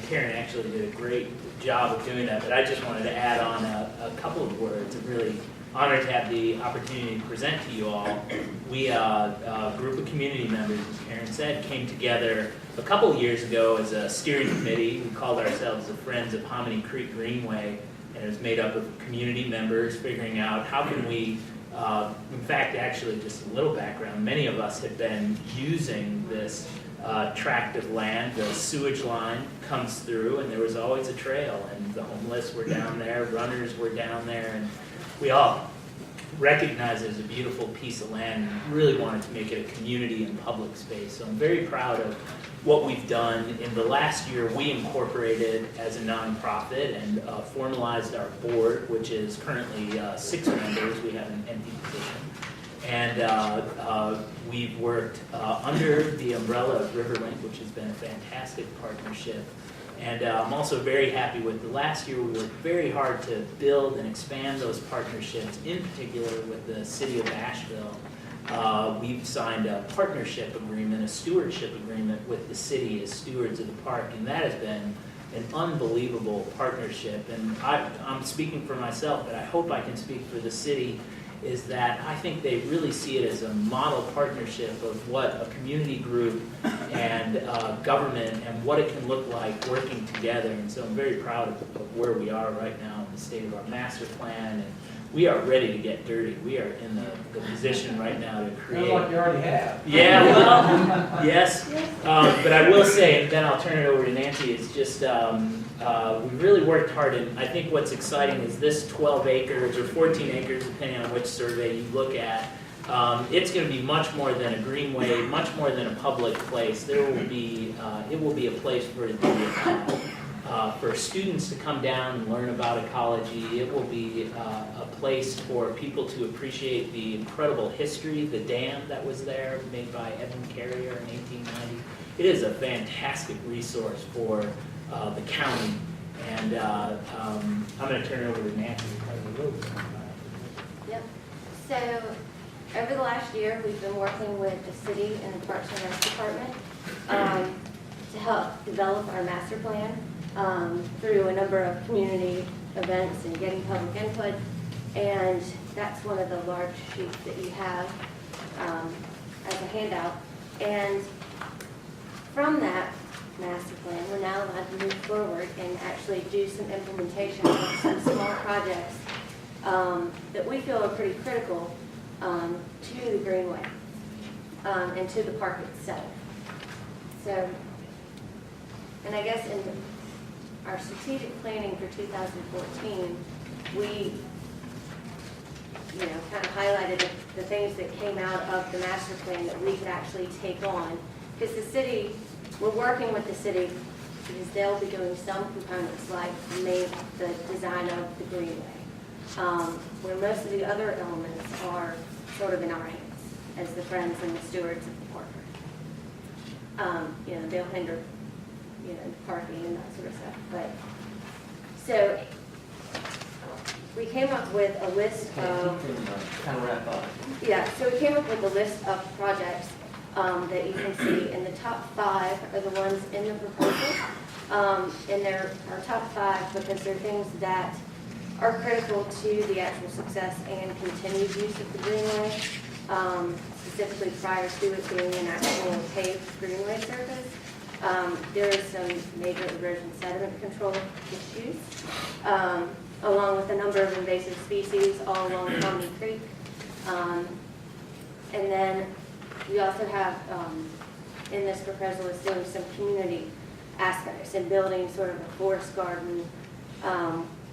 Karen actually did a great job of doing that, but I just wanted to add on a couple of words of really honored to have the opportunity to present to you all. We, a group of community members, as Karen said, came together a couple of years ago as a steering committee. We called ourselves the Friends of Hominy Creek Greenway, and it was made up of community members figuring out how can we, in fact, actually just a little background, many of us had been using this tract of land. The sewage line comes through, and there was always a trail, and the homeless were down there, runners were down there, and we all recognized it as a beautiful piece of land and really wanted to make it a community and public space. So I'm very proud of what we've done. In the last year, we incorporated as a nonprofit and formalized our board, which is currently 6 members. We have an empty position. And we've worked under the umbrella of Riverlink, which has been a fantastic partnership. And I'm also very happy with the last year. We worked very hard to build and expand those partnerships, in particular with the city of Asheville. We've signed a partnership agreement, a stewardship agreement with the city as stewards of the park, and that has been an unbelievable partnership. And I'm speaking for myself, but I hope I can speak for the city, is that I think they really see it as a model partnership of what a community group and government and what it can look like working together. And so I'm very proud of where we are right now in the state of our master plan. And we are ready to get dirty. We are in the position right now to create. Sounds like you already have. Yeah, well, yes. But I will say, and then I'll turn it over to Nancy, it's just we really worked hard. And I think what's exciting is this 12 acres or 14 acres, depending on which survey you look at, it's going to be much more than a greenway, much more than a public place. There will be, it will be a place for students to come down and learn about ecology. It will be a place for people to appreciate the incredible history, the dam that was there, made by Edmund Carrier in 1890. It is a fantastic resource for the county. And I'm going to turn it over to Nancy to tell you a little bit more about it. Yep. So over the last year, we've been working with the city and the Parks and Rec Department to help develop our master plan through a number of community events and getting public input. And that's one of the large sheets that you have as a handout. And from that master plan, we're now allowed to move forward and actually do some implementation of some small projects that we feel are pretty critical to the Greenway and to the park itself. So, and I guess in our strategic planning for 2014, we kind of highlighted the things that came out of the master plan that we could actually take on. Because the city, we're working with the city because they'll be doing some components like the design of the Greenway, where most of the other elements are sort of in our hands as the friends and the stewards of the park. They'll hinder, parking and that sort of stuff. But so we came up with a list of kind of wrap up. Yeah, so we came up with a list of projects that you can see, and the top 5 are the ones in the proposal. And they're our top 5 because they're things that are critical to the actual success and continued use of the Greenway, specifically prior to it being an actual paved Greenway surface. There is some major erosion sediment control issues, along with a number of invasive species all along Hominy Creek. And then we also have, in this proposal, is doing some community aspects and building sort of a forest garden,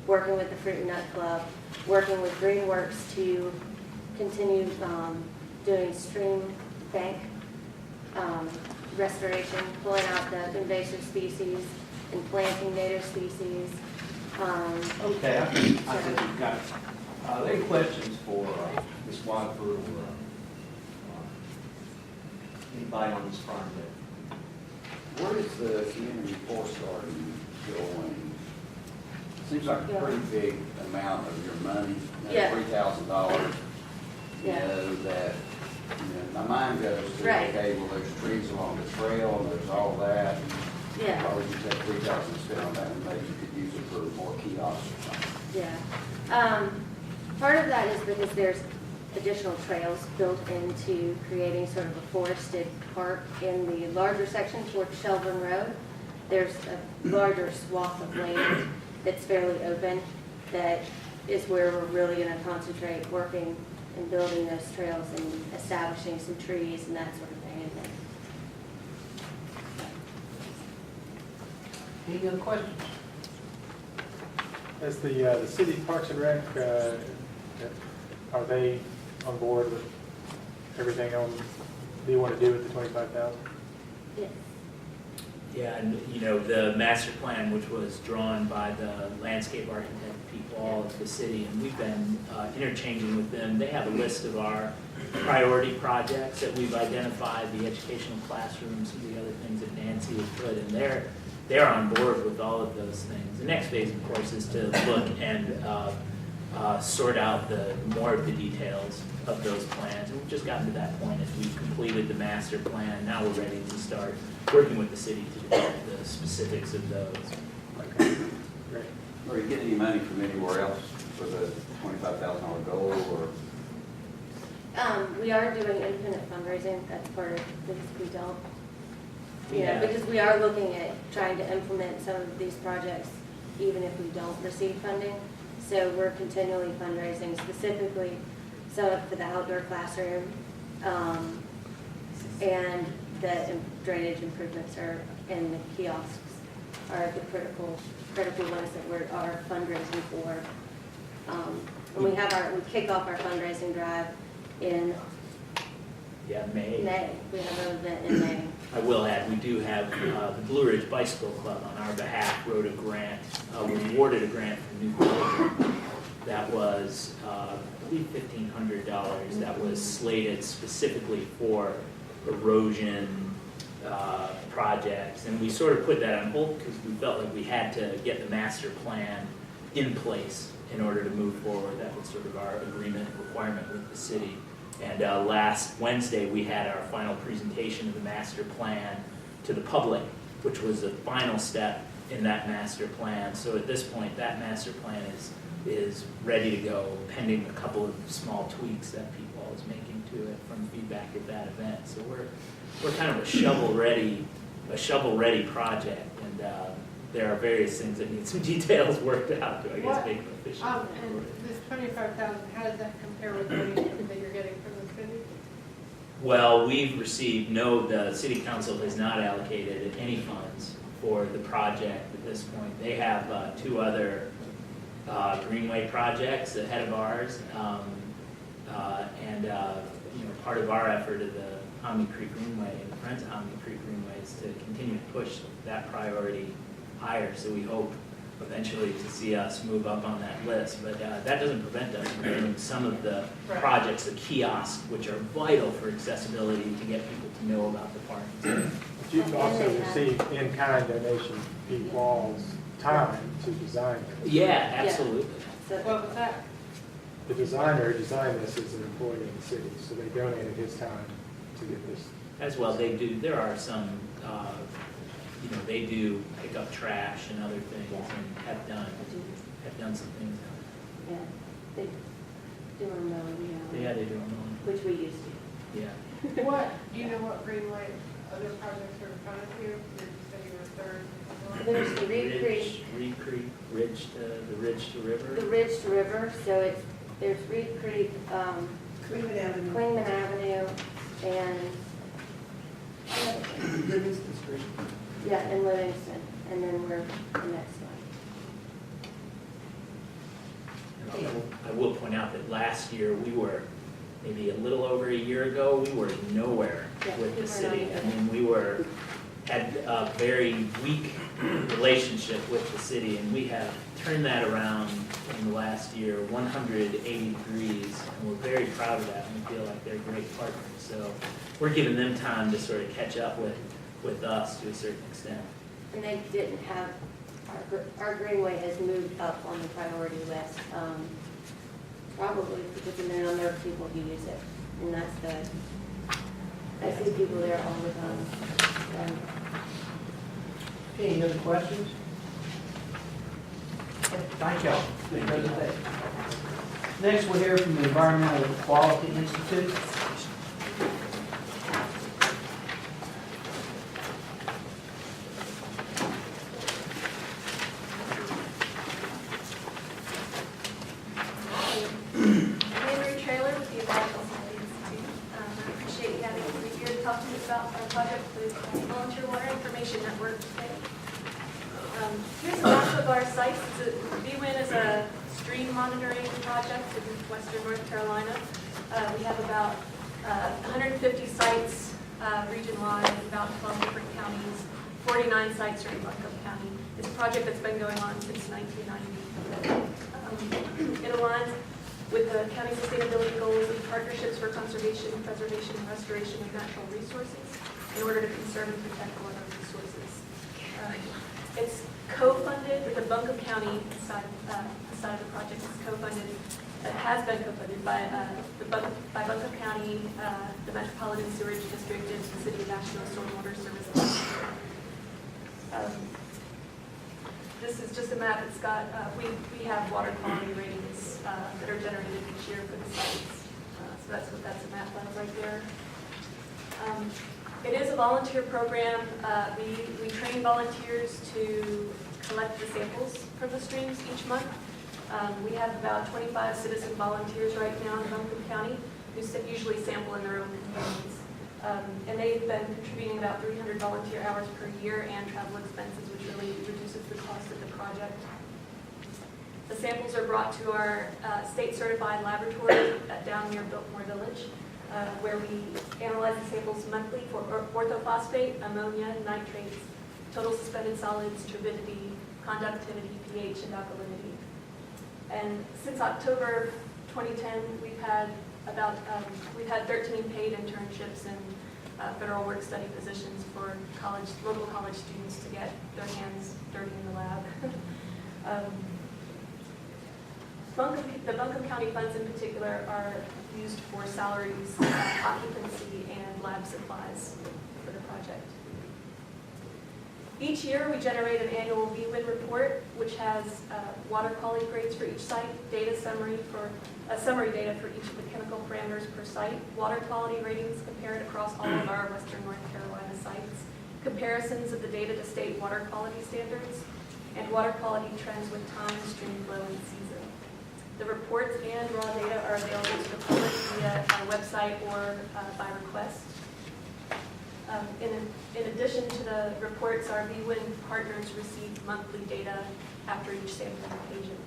working with the Fruit and Nut Club, working with Greenworks to continue doing stream bank restoration, pulling out the invasive species and planting native species. Okay, I think we've got it. Are there any questions for Ms. Wadford or anybody on this project? Where is the community forest garden going? Seems like a pretty big amount of your money, Yeah. $3,000. Yeah. That, my mind goes to, Right. okay, well, there's trees along the trail and there's all that. Yeah. Probably you take $3,000 and spend on that, and maybe you could use it for more kiosks or something. Yeah. Part of that is because there's additional trails built into creating sort of a forested park in the larger section towards Shelburne Road. There's a larger swath of land that's fairly open that is where we're really going to concentrate working and building those trails and establishing some trees and that sort of thing. Any other questions? As the city Parks and Rec, are they on board with everything on, they want to do with the 25,000? Yes. Yeah, and you know, the master plan, which was drawn by the landscape architect people of the city, and we've been interchanging with them. They have a list of our priority projects that we've identified, the educational classrooms, and the other things that Nancy has put, and they're on board with all of those things. The next phase, of course, is to look and sort out more of the details of those plans. And we've just gotten to that point as we've completed the master plan. Now we're ready to start working with the city to develop the specifics of those. Okay, great. Are you getting any money from anywhere else for the $25,000 goal, or? We are doing independent fundraising. That's part of because we don't. Yeah. Because we are looking at trying to implement some of these projects even if we don't receive funding. So we're continually fundraising specifically for the outdoor classroom, and the drainage improvements and the kiosks are the critical ones that we are fundraising for. And we kick off our fundraising drive in May. We have an event in May. I will add, we do have the Blue Ridge Bicycle Club on our behalf wrote a grant, was awarded a grant from New Colburn that was, I believe, $1,500 that was slated specifically for erosion projects. And we sort of put that on hold because we felt like we had to get the master plan in place in order to move forward. That was sort of our agreement requirement with the city. And last Wednesday, we had our final presentation of the master plan to the public, which was the final step in that master plan. So at this point, that master plan is ready to go, pending a couple of small tweaks that people was making to it from feedback at that event. So we're kind of a shovel-ready project, and there are various things that need some details worked out to, I guess, make them efficient. And this 25,000, how does that compare with money that you're getting from the city? Well, we've received the city council has not allocated any funds for the project at this point. They have two other greenway projects ahead of ours, and part of our effort of the Omni Creek Greenway and the Friends of Omni Creek Greenway is to continue to push that priority higher. So we hope eventually to see us move up on that list, but that doesn't prevent us from doing some of the projects, the kiosks, which are vital for accessibility to get people to know about the park. But you've also received in-kind donation Pete Wall's time to design it. Yeah, absolutely. What was that? The designer designed this as an employee of the city, so they donated his time to get this. As well, they do, there are some, they do pick up trash and other things and have done some things. Yeah, they do our mowing, Yeah, they do our mowing. which we used to. Yeah. Do you know what greenway other projects are in front of you? You said you were third. There's the Reed Creek. Reed Creek, the Ridge to River. The Ridge to River, so there's Reed Creek, Queenman Avenue, and Livingston Street. yeah, and Livingston, and then we're the next one. I will point out that last year, we were, maybe a little over a year ago, we were nowhere with the city. I mean, had a very weak relationship with the city, and we have turned that around in the last year 180 degrees, and we're very proud of that, and we feel like they're great partners. So we're giving them time to sort of catch up with us to a certain extent. And they didn't have, our greenway has moved up on the priority list, probably because of the number of people who use it, and that's good. I see people there all the time. Any other questions? Thank y'all. Thank you. Next, we'll hear from the Environmental Quality Institute. Here's a map of our sites. BWIN is a stream monitoring project in western North Carolina. We have about 150 sites region-wide, about 12 different counties, 49 sites are in Buncombe County. It's a project that's been going on since 1990. It aligns with the county sustainability goals and partnerships for conservation, preservation, and restoration of natural resources in order to conserve and protect water resources. It's co-funded with the Buncombe County side of the project. It's co-funded. It has been co-funded by Buncombe County, the Metropolitan Sewerage District, and the City of Asheville Stormwater Services. This is just a map. It's got we have water quality ratings that are generated each year for the sites. So that's what that's a map of right there. It is a volunteer program. We train volunteers to collect the samples from the streams each month. We have about 25 citizen volunteers right now in Buncombe County who usually sample in their own communities. And they've been contributing about 300 volunteer hours per year and travel expenses, which really reduces the cost of the project. The samples are brought to our state-certified laboratory down near Biltmore Village, where we analyze the samples monthly for orthophosphate, ammonia, nitrates, total suspended solids, turbidity, conductivity, pH, and alkalinity. And since October 2010, we've had 13 paid internships and federal work study positions for local college students to get their hands dirty in the lab. The Buncombe County funds in particular are used for salaries, occupancy, and lab supplies for the project. Each year, we generate an annual BWIN report, which has water quality grades for each site, summary data for each of the chemical parameters per site, water quality ratings compared across all of our western North Carolina sites, comparisons of the data to state water quality standards, and water quality trends with time, stream flow, and season. The reports and raw data are available to the public via our website or by request. In addition to the reports, our BWIN partners receive monthly data after each sampling occasion.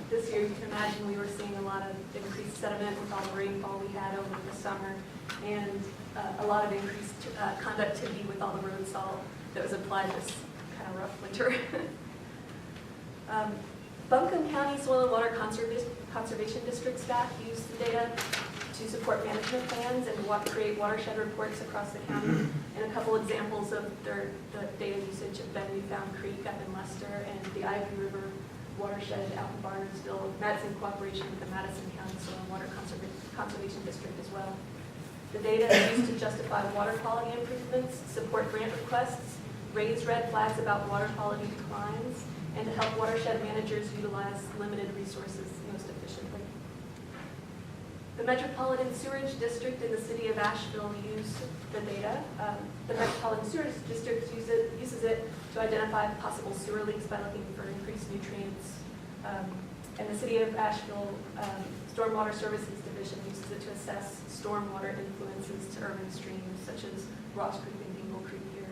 This year, you can imagine we were seeing a lot of increased sediment with all the rainfall we had over the summer, and a lot of increased conductivity with all the road salt that was applied this kind of rough winter. Buncombe County Soil and Water Conservation District staff use the data to support management plans and create watershed reports across the county. And a couple examples of the data usage have been Newfound Creek up in Leicester and the Ivy River watershed out in Barnesville. That's in cooperation with the Madison County Soil and Water Conservation District as well. The data is used to justify water quality improvements, support grant requests, raise red flags about water quality declines, and to help watershed managers utilize limited resources most efficiently. The Metropolitan Sewerage District in the City of Asheville use the data. The Metropolitan Sewerage District uses it to identify possible sewer leaks by looking for increased nutrients. And the City of Asheville Stormwater Services Division uses it to assess stormwater influences to urban streams, such as Ross Creek and Dingle Creek here.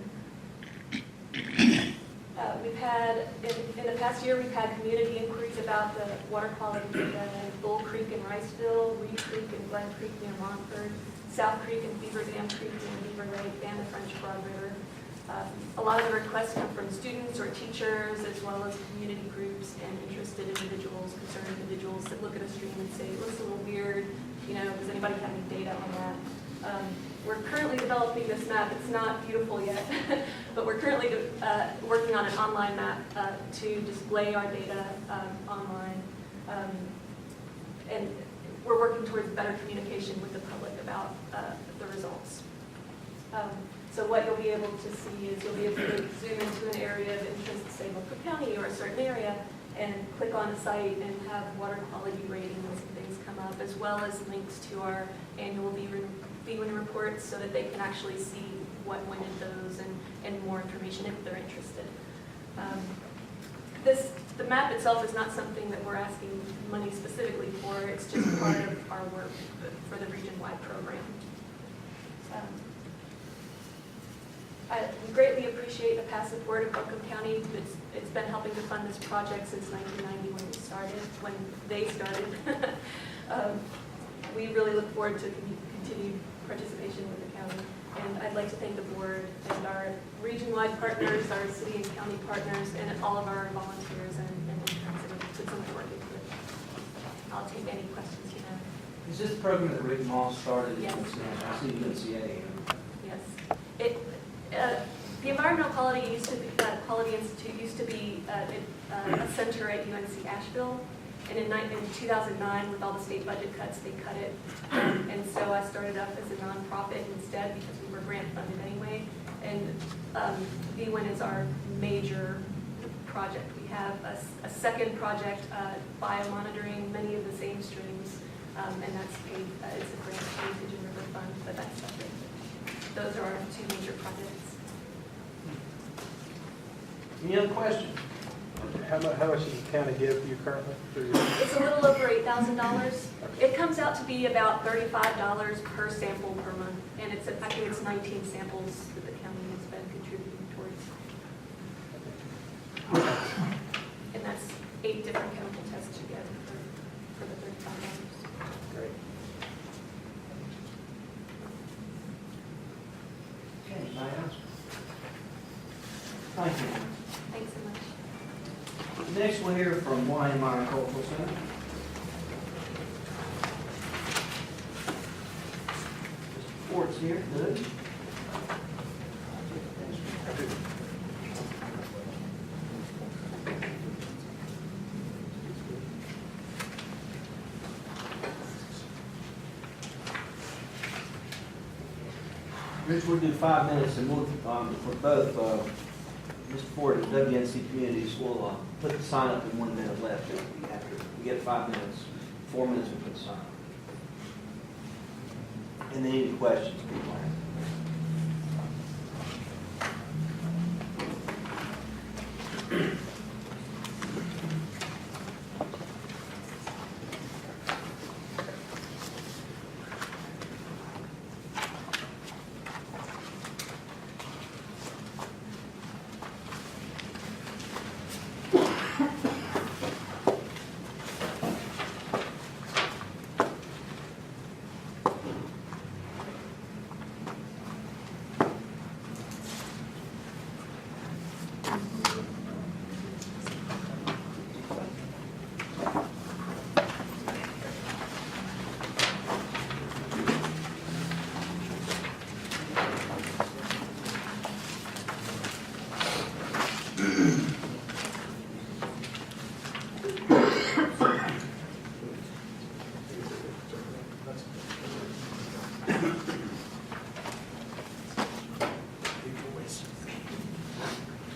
We've had, in the past year, we've had community inquiries about the water quality data in Bull Creek in Riceville, Reed Creek and Glen Creek near Montford, South Creek and Beaver Dam Creek near Beaver Lake, and the French Broad River. A lot of the requests come from students or teachers, as well as community groups and interested individuals, concerned individuals that look at a stream and say, it looks a little weird, does anybody have any data on that? We're currently developing this map. It's not beautiful yet, but we're currently working on an online map to display our data online. And we're working towards better communication with the public about the results. So what you'll be able to see is you'll be able to zoom into an area of interest, say Buncombe County or a certain area, and click on a site and have water quality ratings and things come up, as well as links to our annual B1 reports so that they can actually see what went in those and more information if they're interested. The map itself is not something that we're asking money specifically for. It's just part of our work for the region-wide program. We greatly appreciate the past support of Buncombe County. It's been helping to fund this project since 1990 when they started. We really look forward to continued participation with the county. And I'd like to thank the board and our region-wide partners, our city and county partners, and all of our volunteers and interns that have put so much work into it. I'll take any questions you have. Is this the program that Rick Moss started? Yes. I see UNCA. Yes. The Environmental Quality Institute used to be a center at UNC Asheville. And in 2009, with all the state budget cuts, they cut it. And so I started up as a nonprofit instead because we were grant funded anyway. And B1 is our major project. We have a second project, biomonitoring many of the same streams, and that's paid, it's a grant through the Pigeon River Fund, but that's separate. Those are our two major projects. Any other questions? How much does the county give you currently? It's a little over $8,000. It comes out to be about $35 per sample per month, and I think it's 19 samples that the county has been contributing towards. And that's 8 different chemical tests together for the $35. Great. Okay, anybody else? Thank you. Thanks so much. Next, we'll hear from YMI Cultural Center. Mr. Ford's here. Good. Rich, we'll do 5 minutes, and we'll, for both Mr. Ford and WNC Communities, we'll put the sign up in 1 minute left. After we get 5 minutes, 4 minutes, we'll put the sign up. And then any questions, people have.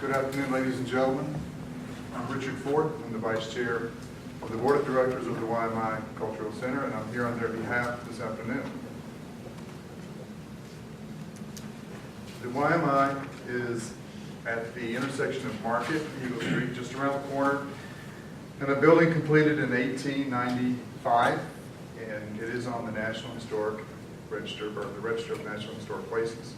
Good afternoon, ladies and gentlemen. I'm Richard Ford. I'm the Vice Chair of the Board of Directors of the YMI Cultural Center, and I'm here on their behalf this afternoon. The YMI is at the intersection of Market and Eagle Street, just around the corner, and a building completed in 1895, and it is on the National Historic Register, or the Register of National Historic Places.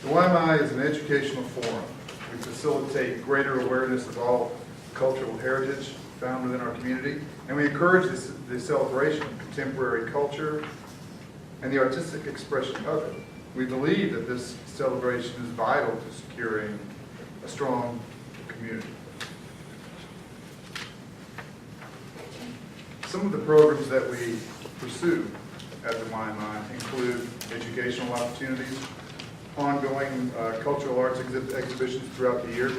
The YMI is an educational forum. We facilitate greater awareness of all cultural heritage found within our community, and we encourage the celebration of contemporary culture and the artistic expression of it. We believe that this celebration is vital to securing a strong community. Some of the programs that we pursue at the YMI include educational opportunities, ongoing cultural arts exhibitions throughout the year,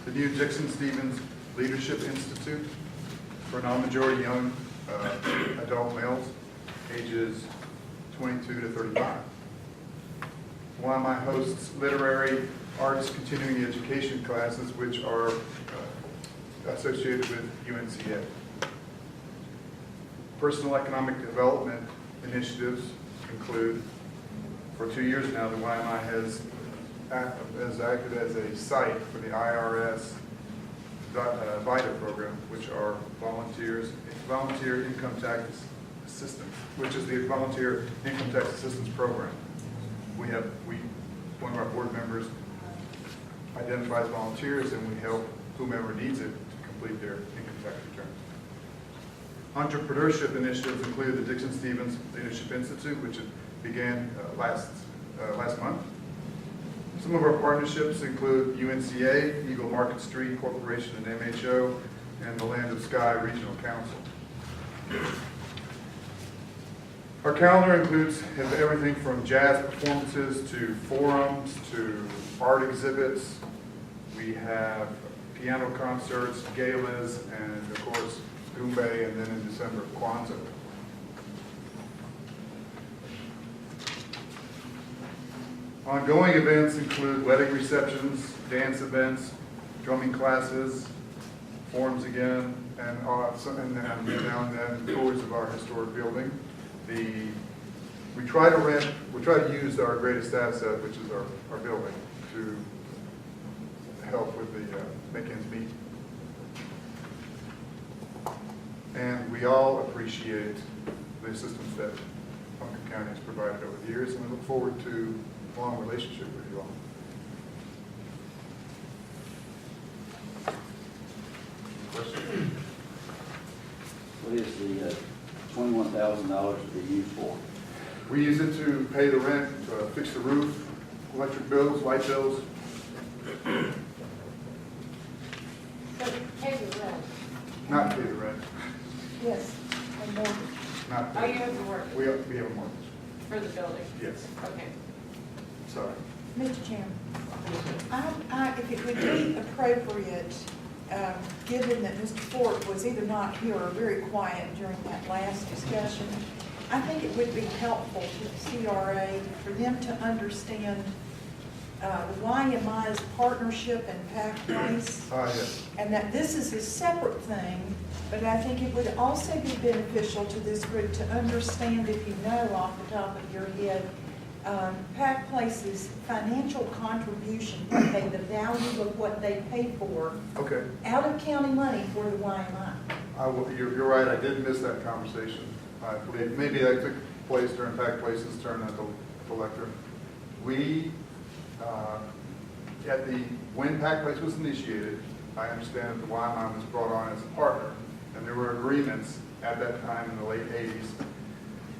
the new Dixon Stevens Leadership Institute for non-majority young adult males, ages 22 to 35. YMI hosts literary, arts, continuing education classes, which are associated with UNCA. Personal economic development initiatives include, for 2 years now, the YMI has acted as a site for the IRS VITA program, which are volunteer income tax assistance, which is the volunteer income tax assistance program. One of our board members identifies volunteers, and we help whomever needs it to complete their income tax returns. Entrepreneurship initiatives include the Dixon Stevens Leadership Institute, which began last month. Some of our partnerships include UNCA, Eagle Market Street Corporation and MHO, and the Land of Sky Regional Council. Our calendar has everything from jazz performances to forums to art exhibits. We have piano concerts, galas, and of course, Goombay, and then in December, Kwanzaa. Ongoing events include wedding receptions, dance events, drumming classes, forums again, and now and then tours of our historic building. We try to use our greatest asset, which is our building, to help with the make ends meet. And we all appreciate the assistance that Buncombe County has provided over the years, and we look forward to a long relationship with you all. What is the $21,000 to be used for? We use it to pay the rent, fix the roof, electric bills, light bills. So pay the rent. Not pay the rent. Yes, and mortgage. Not Oh, pay. you have the mortgage We have a mortgage. for the building? Yes. Okay. Sorry. Mr. Chairman, if it would be appropriate, given that Mr. Ford was either not here or very quiet during that last discussion, I think it would be helpful to the CRA for them to understand the YMI's partnership and PAC Place, Yes. and that this is a separate thing, but I think it would also be beneficial to this group to understand, if you know off the top of your head, PAC Place's financial contribution, the value of what they pay for, Okay. out of county money for the YMI. You're right, I did miss that conversation. I believe maybe that took place during PAC Place's turn at the lectern. We, when PAC Place was initiated, I understand that the YMI was brought on as a partner, and there were agreements at that time in the late 80s,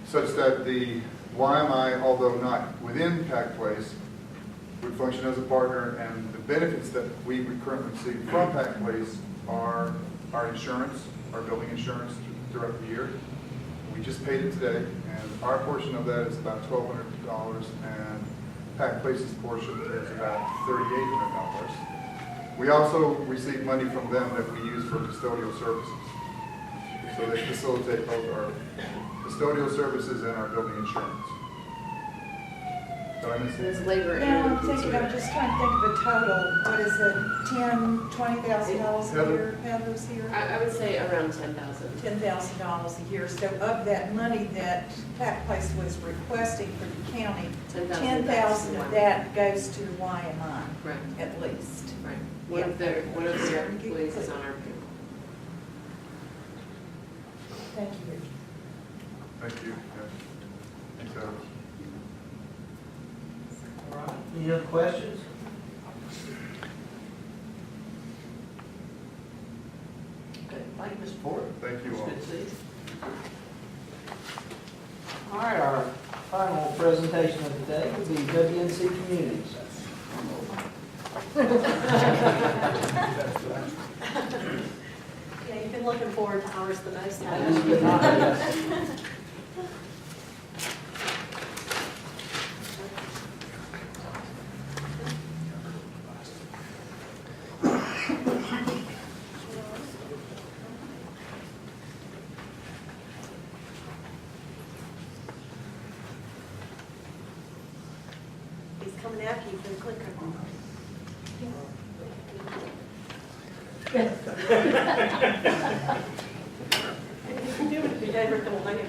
such that the YMI, although not within PAC Place, would function as a partner, and the benefits that we currently receive from PAC Place are our insurance, our building insurance throughout the year. We just paid it today, and our portion of that is about $1,200, and PAC Place's portion is about $3,800. We also receive money from them that we use for custodial services. So they facilitate both our custodial services and our building insurance. Did I miss it? No, I'm just trying to think of a total, what is it, $10,000, $20,000 a year, Heather's here? I would say around 10,000. $10,000 a year. So of that money that PAC Place was requesting for the county, 10,000 of that goes to the YMI, Right. at least. Right. One of their employees is on our payroll. Thank you. Thank you. Thanks, Alex. All right, any other questions? Okay, thank you, Mr. Ford. Thank you It's all. good to see you. All right, our final presentation of the day will be WNC Communities. Yeah, you've been looking forward to ours the most, That is good, yes. Is Do it if you ever don't like it.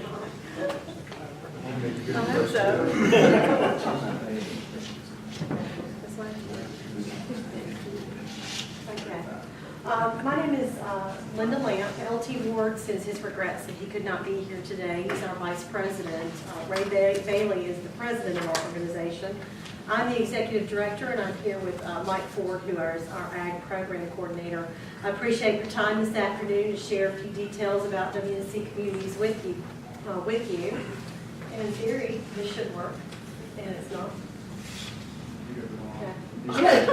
I hope so. This one? Okay. My name is Linda Lamp. LT Ward says his regrets that he could not be here today. He's our vice president. Ray Bailey is the president of our organization. I'm the executive director, and I'm here with Mike Ford, who is our ag program coordinator. I appreciate your time this afternoon to share a few details about WNC Communities with you. And in theory, this should work, and it's not. Good.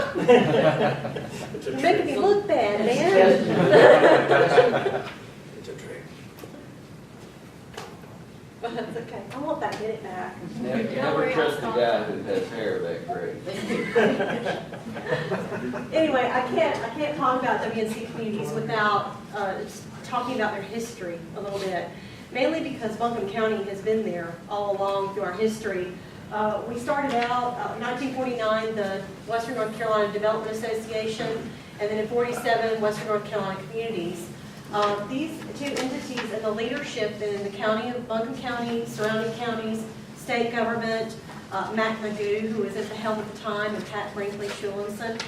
You're making me look bad, man. It's a trick. But that's okay. I want that minute back. Never trust the guy who has hair that gray. Anyway, I can't talk about WNC Communities without just talking about their history a little bit. Mainly because Buncombe County has been there all along through our history. We started out in 1949, the Western North Carolina Development Association, and then in 47, Western North Carolina Communities. These two entities and the leadership in the county of Buncombe County, surrounding counties, state government, Mac Magoo, who was at the helm at the time, and Pat Brinkley-Schulenson,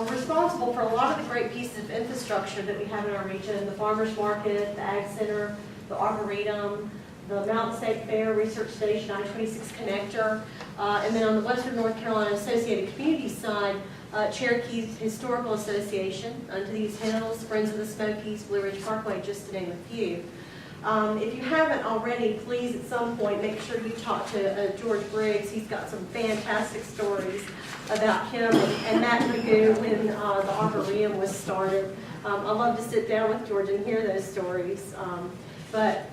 responsible for a lot of the great pieces of infrastructure that we have in our region, the farmers market, the ag center, the Arboretum, the Mountain State Fair, Research Station, I-26 connector, and then on the Western North Carolina Associated Communities side, Cherokee's Historical Association, Unto These Hills, Friends of the Smokies, Blue Ridge Parkway, just to name a few. If you haven't already, please at some point make sure you talk to George Briggs. He's got some fantastic stories about him and Matt Magoo when the Arboretum was started. I love to sit down with George and hear those stories. But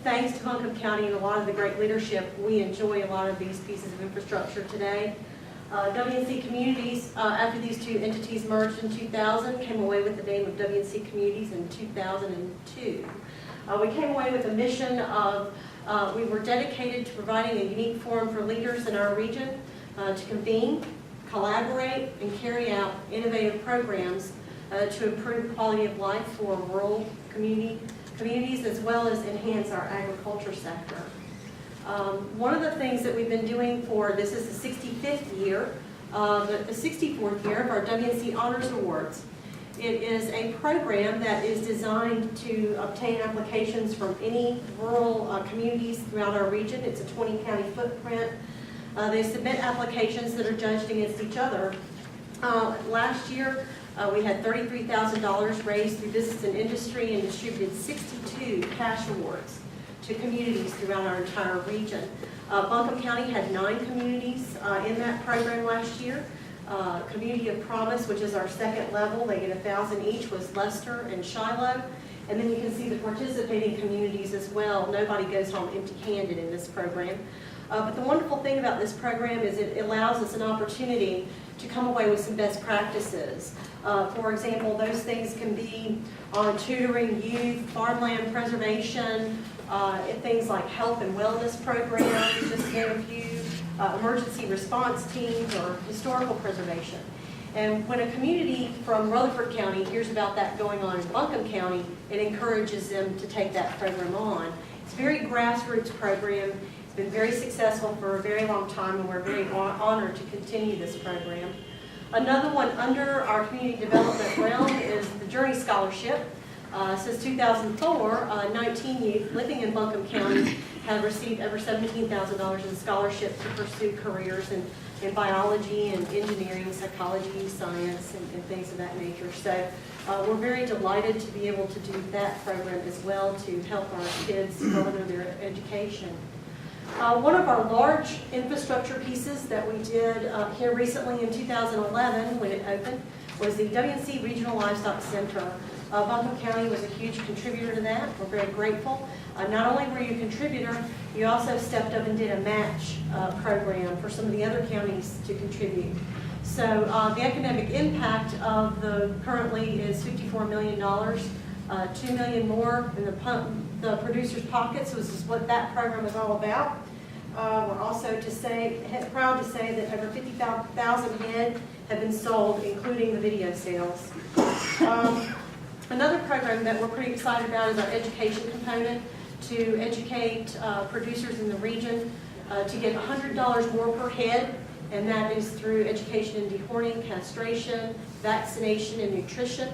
thanks to Buncombe County and a lot of the great leadership, we enjoy a lot of these pieces of infrastructure today. WNC Communities, after these two entities merged in 2000, came away with the name of WNC Communities in 2002. We came away with a mission of, we were dedicated to providing a unique forum for leaders in our region to convene, collaborate, and carry out innovative programs to improve quality of life for rural communities as well as enhance our agriculture sector. One of the things that we've been doing this is the 65th year, the 64th year of our WNC Honors Awards. It is a program that is designed to obtain applications from any rural communities throughout our region. It's a 20-county footprint. They submit applications that are judged against each other. Last year, we had $33,000 raised through Business and Industry and distributed 62 cash awards to communities throughout our entire region. Buncombe County had 9 communities in that program last year. Community of Promise, which is our second level, they get $1,000 each, was Lester and Shiloh. And then you can see the participating communities as well. Nobody goes home empty-handed in this program. But the wonderful thing about this program is it allows us an opportunity to come away with some best practices. For example, those things can be on tutoring youth, farmland preservation, things like health and wellness programs, just to name a few, emergency response teams, or historical preservation. And when a community from Rutherford County hears about that going on in Buncombe County, it encourages them to take that program on. It's a very grassroots program. It's been very successful for a very long time, and we're very honored to continue this program. Another one under our community development realm is the Journey Scholarship. Since 2004, 19 youth living in Buncombe County have received over $17,000 in scholarships to pursue careers in biology and engineering, psychology, science, and things of that nature. So we're very delighted to be able to do that program as well to help our kids further their education. One of our large infrastructure pieces that we did here recently in 2011 when it opened was the WNC Regional Livestock Center. Buncombe County was a huge contributor to that. We're very grateful. Not only were you a contributor, you also stepped up and did a match program for some of the other counties to contribute. So the economic impact of currently is $54 million, $2 million more in the producers' pockets, which is what that program is all about. We're also proud to say that over 50,000 head have been sold, including the video sales. Another program that we're pretty excited about is our education component to educate producers in the region to get $100 more per head, and that is through education in dehorning, castration, vaccination, and nutrition.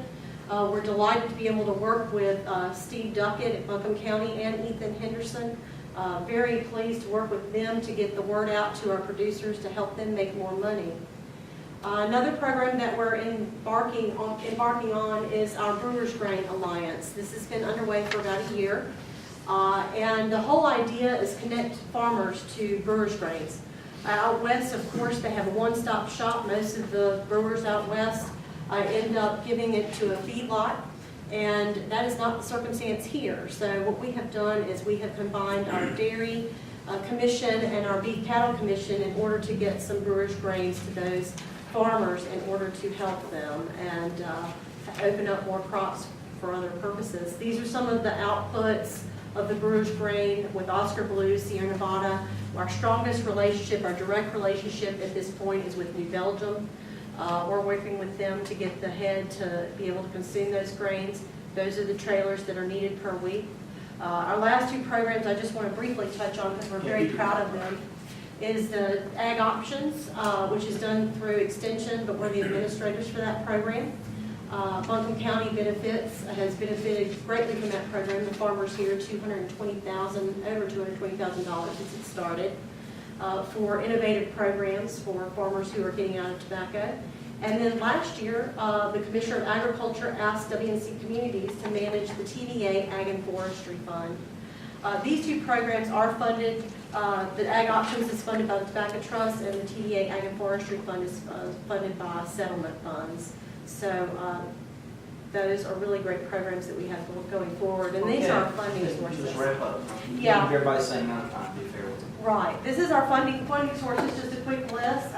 We're delighted to be able to work with Steve Duckett at Buncombe County and Ethan Henderson. Very pleased to work with them to get the word out to our producers to help them make more money. Another program that we're embarking on is our Brewers Grain Alliance. This has been underway for about a year. And the whole idea is connect farmers to brewers' grains. Out west, of course, they have a one-stop shop. Most of the brewers out west end up giving it to a feedlot, and that is not the circumstance here. So what we have done is we have combined our dairy commission and our beef cattle commission in order to get some brewers' grains to those farmers in order to help them and open up more crops for other purposes. These are some of the outputs of the brewer's grain with Oscar Blue, Sierra Nevada. Our strongest relationship, our direct relationship at this point is with New Belgium. We're working with them to get the head to be able to consume those grains. Those are the trailers that are needed per week. Our last two programs I just want to briefly touch on because we're very proud of them is the Ag Options, which is done through Extension, but we're the administrators for that program. Buncombe County has benefited greatly from that program. The farmers here, over $220,000 since it started, for innovative programs for farmers who are getting out of tobacco. And then last year, the Commissioner of Agriculture asked WNC Communities to manage the TVA Ag and Forestry Fund. These two programs are funded. The Ag Options is funded by the Tobacco Trust, and the TVA Ag and Forestry Fund is funded by settlement funds. So those are really great programs that we have going forward, and these are our funding sources. Just wrap up. Yeah. Everybody's saying I'm trying to be fair with them. Right. This is our funding sources. Just a quick list.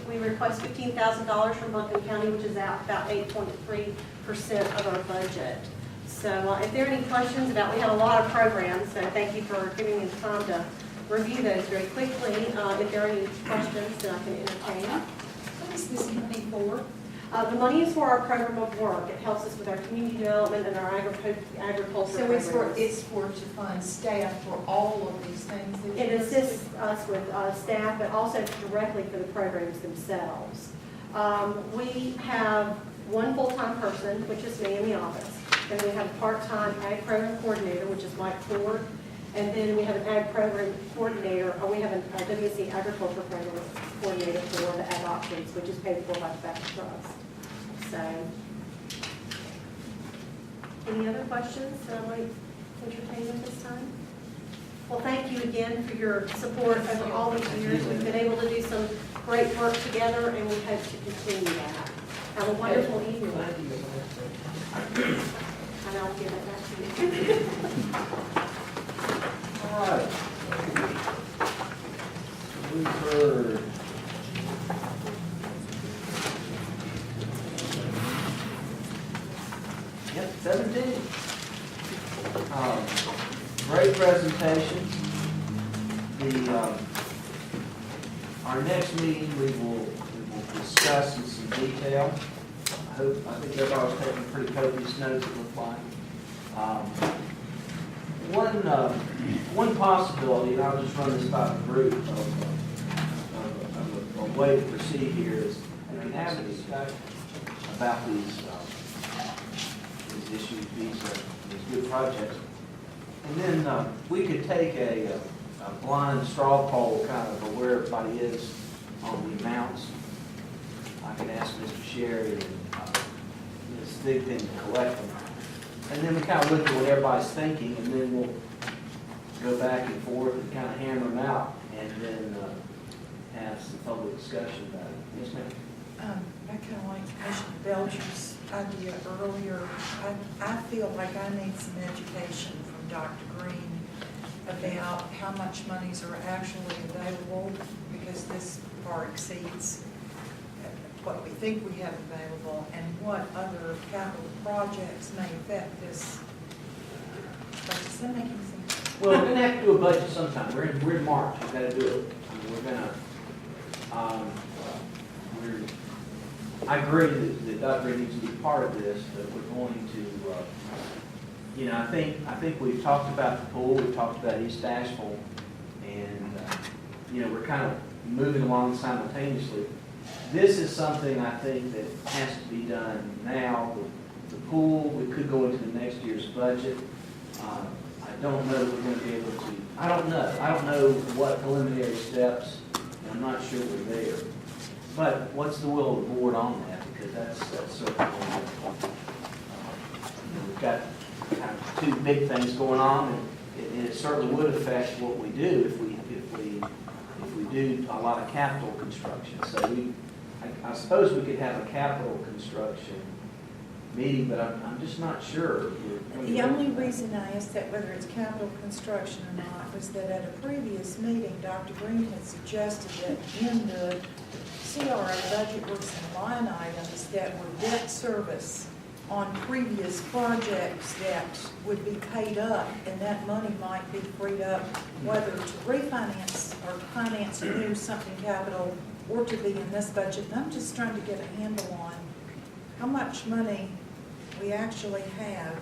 We request $15,000 from Buncombe County, which is about 8.3% of our budget. So if there are any questions about, we have a lot of programs, so thank you for giving me the time to review those very quickly. If there are any questions that I can entertain. What is this money for? The money is for our program of work. It helps us with our community development and our agriculture So programs. it's for to fund staff for all of these things? That It you assists us with staff, but also directly for the programs themselves. We have one full-time person, which is me in the office. And we have a part-time ag program coordinator, which is Mike Ford. And then we have an ag program coordinator, or we have a WC agriculture program coordinator for the Ag Options, which is paid for by Tobacco Trust. So, any other questions that I might entertain at this time? Well, thank you again for your support over all these years. We've been able to do some great work together, and we hope to continue that. Have a wonderful evening. And I'll give it back to you. All right. We've heard. Yep, 17. Great presentation. Our next meeting, we will discuss in some detail. I think everybody's taking pretty copious notes, it looks like. One possibility, and I'll just run this by the group, of a way to proceed here is, we can have a discussion about these issues, these good projects. And then we could take a blind straw poll kind of where everybody is on the amounts. I can ask Mr. Sherry and Ms. Thigpen to collect them. And then we kind of look at what everybody's thinking, and then we'll go back and forth and kind of hammer them out, and then have some public discussion about it. Yes, ma'am? I kind of like Commissioner Belcher's idea earlier. I feel like I need some education from Dr. Green about how much monies are actually available, because this far exceeds what we think we have available, and what other capital projects may affect this. Does that make any sense? Well, we're going to have to do a budget sometime. We're in March. We've got to do it. I mean, we're going to, I agree that Dr. needs to be part of this, but we're going to, I think we've talked about the pool, we've talked about East Asheville, and, we're kind of moving along simultaneously. This is something I think that has to be done now. The pool, we could go into the next year's budget. I don't know if we're going to be able to, I don't know what preliminary steps, and I'm not sure we're there. But what's the will of the board on that? Because that's certainly, we've got kind of two big things going on, and it certainly would affect what we do if we do a lot of capital construction. So I suppose we could have a capital construction meeting, but I'm just not sure. The only reason I asked that, whether it's capital construction or not, was that at a previous meeting, Dr. Green had suggested that in the CRA budget were some line items that were debt service on previous projects that would be paid up, and that money might be freed up whether to refinance or finance new something capital or to be in this budget. And I'm just trying to get a handle on how much money we actually have.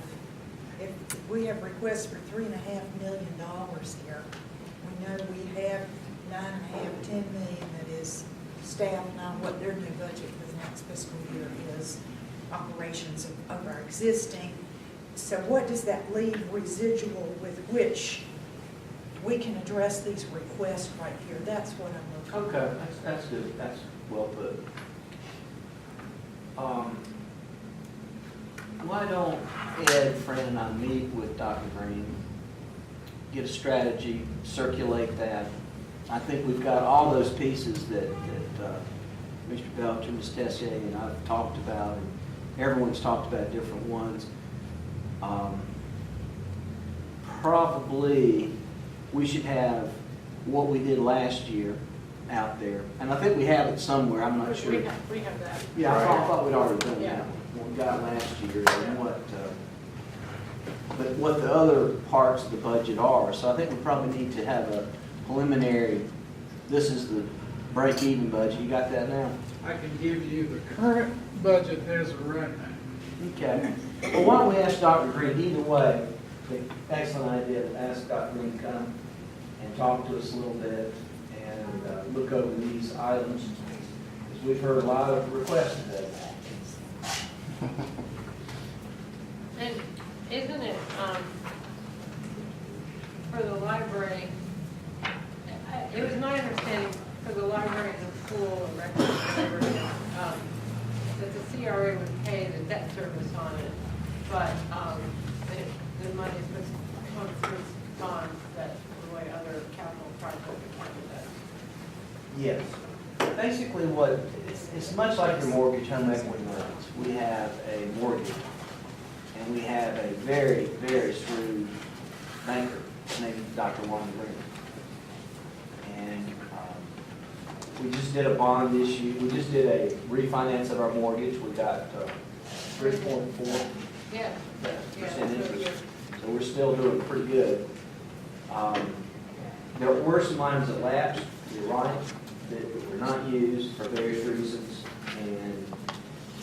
If we have requests for $3.5 million here, we know we have 9.5, 10 million that is staff now, what their new budget for the next fiscal year is, operations of our existing. So what does that leave residual with which we can address these requests right here? That's what I'm looking for. Okay, that's good. That's well put. Why don't Ed, Fran, and I meet with Dr. Green, get a strategy, circulate that. I think we've got all those pieces that Mr. Belcher, Ms. Tessier, and I've talked about, and everyone's talked about different ones. Probably we should have what we did last year out there, and I think we have it somewhere. I'm not sure. We have that. Yeah, I thought we'd already done Yeah. that. What we got last year, and what the other parts of the budget are. So I think we probably need to have a preliminary. This is the break-even budget. You got that now? I can give you the current budget as of right now. Okay. Well, why don't we ask Dr. Green? Either way, excellent idea to ask Dr. Green to come and talk to us a little bit and look over these items, because we've heard a lot of requests today. And isn't it, for the library, it was my understanding for the library and the pool and recreation, that the CRA would pay the debt service on it, but the money was come through bonds that the way other capital projects account does. Yes. Basically it's much like your mortgage home equity loans. We have a mortgage, and we have a very, very shrewd banker named Dr. Wanda Green. And we just did a bond issue. We just did a refinance of our mortgage. We got 3.4% Yeah. interest. So we're still doing pretty good. There were some items that lapsed, you're right, that were not used for various reasons. And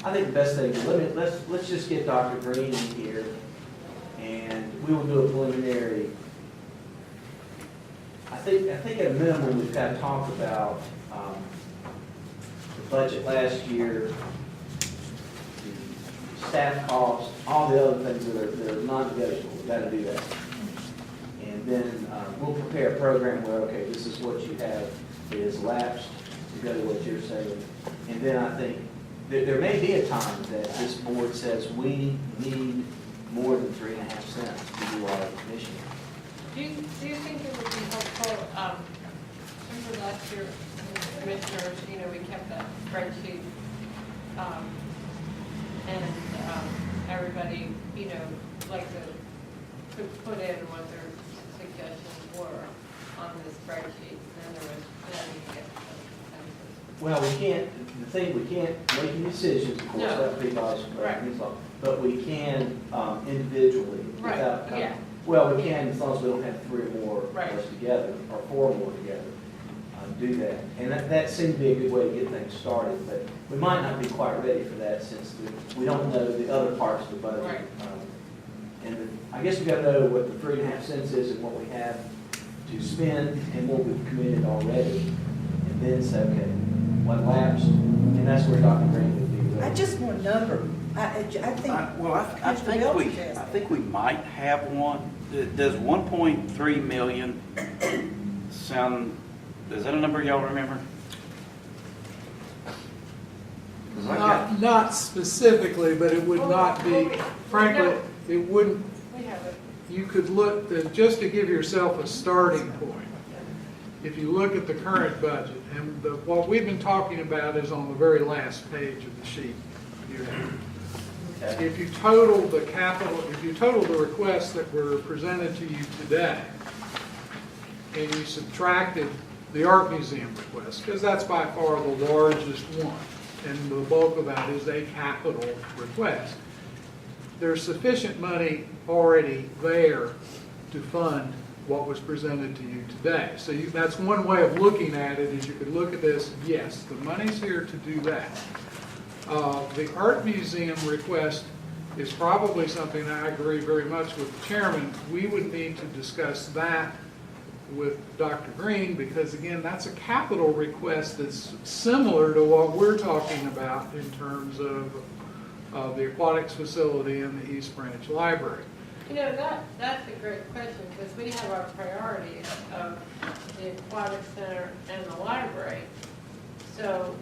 I think the best thing, let's just get Dr. Green in here, and we will do a preliminary. I think at a minimum, we've got to talk about the budget last year, the staff costs, all the other things that are non-negotiable. We've got to do that. And then we'll prepare a program where, okay, this is what you have that is lapsed, to go to what you're saying. And then I think there may be a time that this board says we need more than 3.5 cents to do our mission. Do you think it would be helpful, remember last year, commissioners, we kept that spreadsheet, and everybody, like to put in what their suggestions were on the spreadsheet, and then you get consensus. Well, we can't make any decisions, of course, No. that would be vice Right. but we can individually, Right, without, yeah. well, we can as long as we don't have 3 or more of Right. us together, or 4 or more together. do that. And that seemed to be a good way to get things started, but we might not be quite ready for that since we don't know the other parts of the budget. Right. I guess we got to know what the 3.5 cents is and what we have to spend and what we've committed already, and then say, okay, what lapsed, and that's where Dr. Green would be. I just want a number. I think. Well, I think we might have one. Does 1.3 million sound, is that a number y'all remember? 'Cause I got- Not specifically, but it would not be, frankly, it wouldn't, We have it. you could look, just to give yourself a starting point, if you look at the current budget, and what we've been talking about is on the very last page of the sheet you have. If you total the capital, if you total the requests that were presented to you today, and you subtracted the art museum request, because that's by far the largest one, and the bulk of that is a capital request, there's sufficient money already there to fund what was presented to you today. So that's one way of looking at it, is you could look at this, yes, the money's here to do that. The art museum request is probably something I agree very much with the chairman. We would need to discuss that with Dr. Green, because again, that's a capital request that's similar to what we're talking about in terms of the aquatics facility and the East Branch Library. You know, that's a great question, because we have our priorities of the aquatic center and the library. So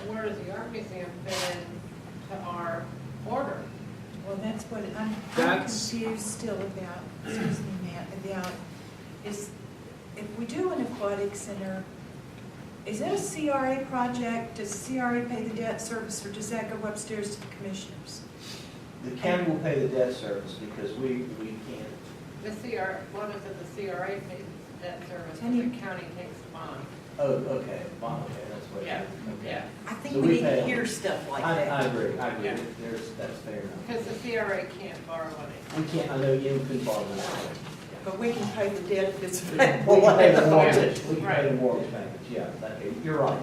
where does the art museum fit in to our order? Well, that's what I'm confused still about, excuse me, Matt, about is if we do an aquatic center, is it a CRA project? Does CRA pay the debt service, or does that go upstairs to the commissioners? The county will pay the debt service because we can't. The what is it, the CRA pays debt service, Can you- and the county takes the bond. Oh, okay, bond, okay, that's what it Yeah, is. Okay. yeah. I think So we need pay to them. hear stuff like I that. agree, Yeah. that's fair enough. Because the CRA can't borrow money. We can't, I know you couldn't borrow that. But we can pay the debt if it's We can pay the mortgage, we can pay Right. the mortgage payments, yeah, you're right.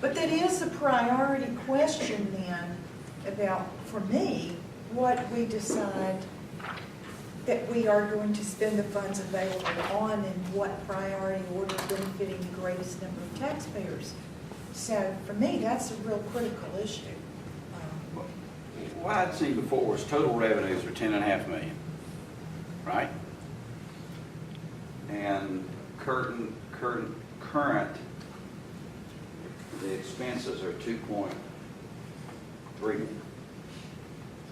But that is a priority question then about, for me, what we decide that we are going to spend the funds available on and what priority order benefiting the greatest number of taxpayers. So for me, that's a real critical issue. What I'd seen before was total revenues are 10.5 million, right? And current, the expenses are 2.3 million.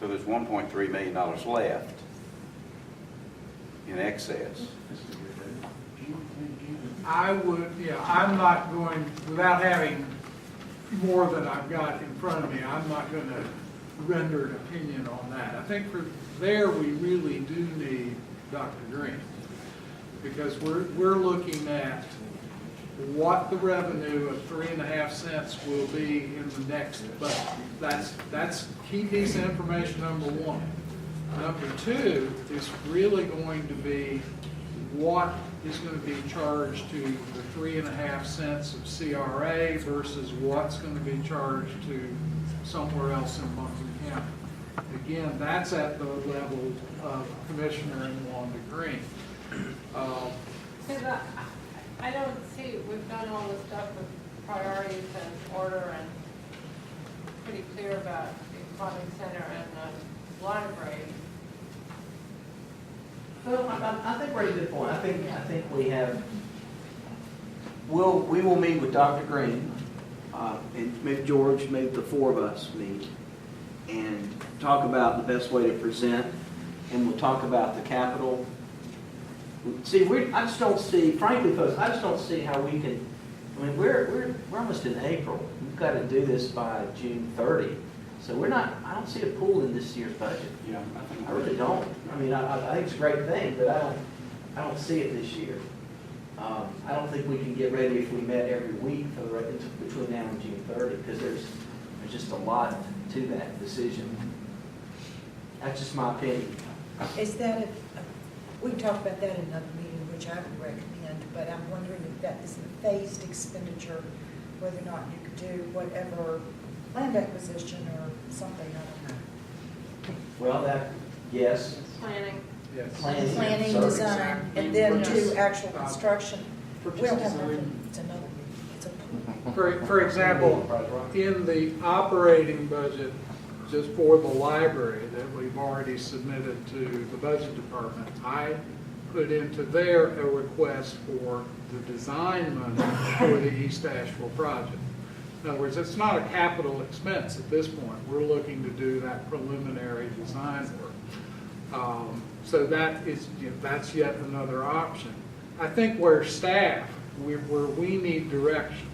So there's $1.3 million left in excess. I would, I'm not going, without having more than I've got in front of me, I'm not going to render an opinion on that. I think for there, we really do need Dr. Green, because we're looking at what the revenue of 3.5 cents will be in the next budget. That's key piece of information, number one. Number two is really going to be what is going to be charged to the 3.5 cents of CRA versus what's going to be charged to somewhere else in Buncombe County. Again, that's at the level of Commissioner and Wanda Green. Because I don't see, we've done all this stuff with priorities and order and pretty clear about the aquatic center and the library. Well, I think we're at a good point. I think we have, we will meet with Dr. Green, and maybe George, maybe the four of us meet, and talk about the best way to present, and we'll talk about the capital. See, I just don't see, frankly, folks, I just don't see how we can, I mean, we're almost in April. We've got to do this by June 30. So I don't see a pool in this year's budget. Yeah, I really don't. I mean, I think it's a great thing, but I don't see it this year. I don't think we can get ready if we met every week for the between now and June 30, because there's just a lot to that decision. That's just my opinion. Is that, we can talk about that in another meeting, which I would recommend, but I'm wondering if that is a phased expenditure, whether or not you could do whatever land acquisition or something, I don't know. Well, that, yes. Planning. Yes. Planning, design, and then do actual construction. We don't have nothing, it's another, it's a. For example, in the operating budget, just for the library that we've already submitted to the budget department, I put into there a request for the design money for the East Asheville project. In other words, it's not a capital expense at this point. We're looking to do that preliminary design work. So that is, that's yet another option. I think where staff, where we need direction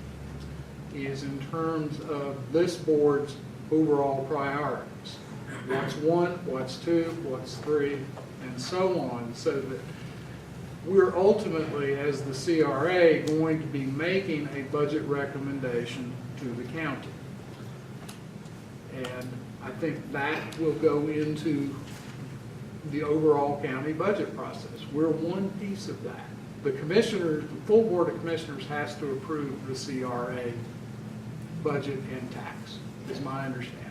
is in terms of this board's overall priorities. What's one, what's two, what's three, and so on, so that we're ultimately, as the CRA, going to be making a budget recommendation to the county. And I think that will go into the overall county budget process. We're one piece of that. The commissioners, the full board of commissioners has to approve the CRA budget and tax, is my understanding.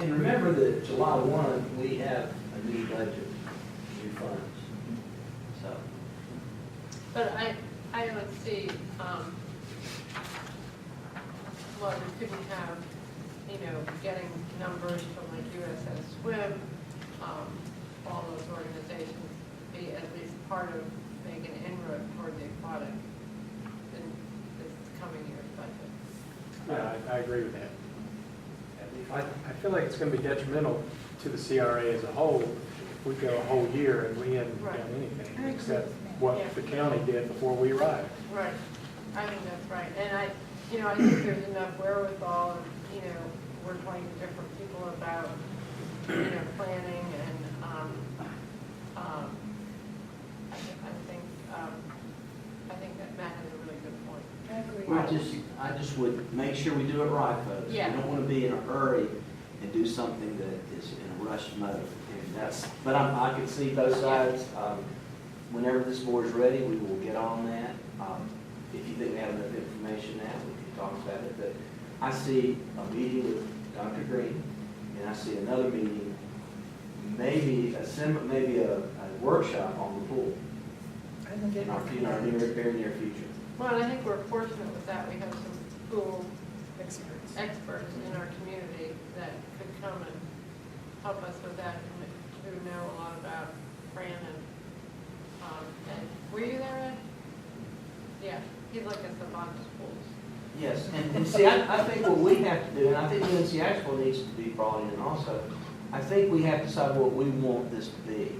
And remember that July 1, we have a new budget, new funds. So, But I don't see, well, we couldn't have, getting numbers from like USS Swim, all those organizations be at least part of making an inroad toward the aquatic in this coming year's budget. Yeah, I agree with that. I feel like it's going to be detrimental to the CRA as a whole if we go a whole year and we haven't done anything except what the county did before we arrived. Right, I think that's right, and I think there's enough wherewithal, we're talking to different people about, planning and, I think that Matt has a really good point. I agree. I just would make sure we do it right, folks. Yeah. We don't want to be in a hurry and do something that is in a rush mode. And that's, but I can see both sides. Whenever this board is ready, we will get on that. If you think we have enough information now, we can talk about it. But I see a meeting with Dr. Green, and I see another meeting, maybe a workshop on the pool I think in our very near future. Well, and I think we're fortunate with that, we have some pool experts. experts in our community that could come and help us with that, who know a lot about Fran and were you there, Ed? Yeah, he'd like us to on schools. Yes, and see, I think what we have to do, and I think UNC Asheville needs to be brought in also, I think we have to decide what we want this to be.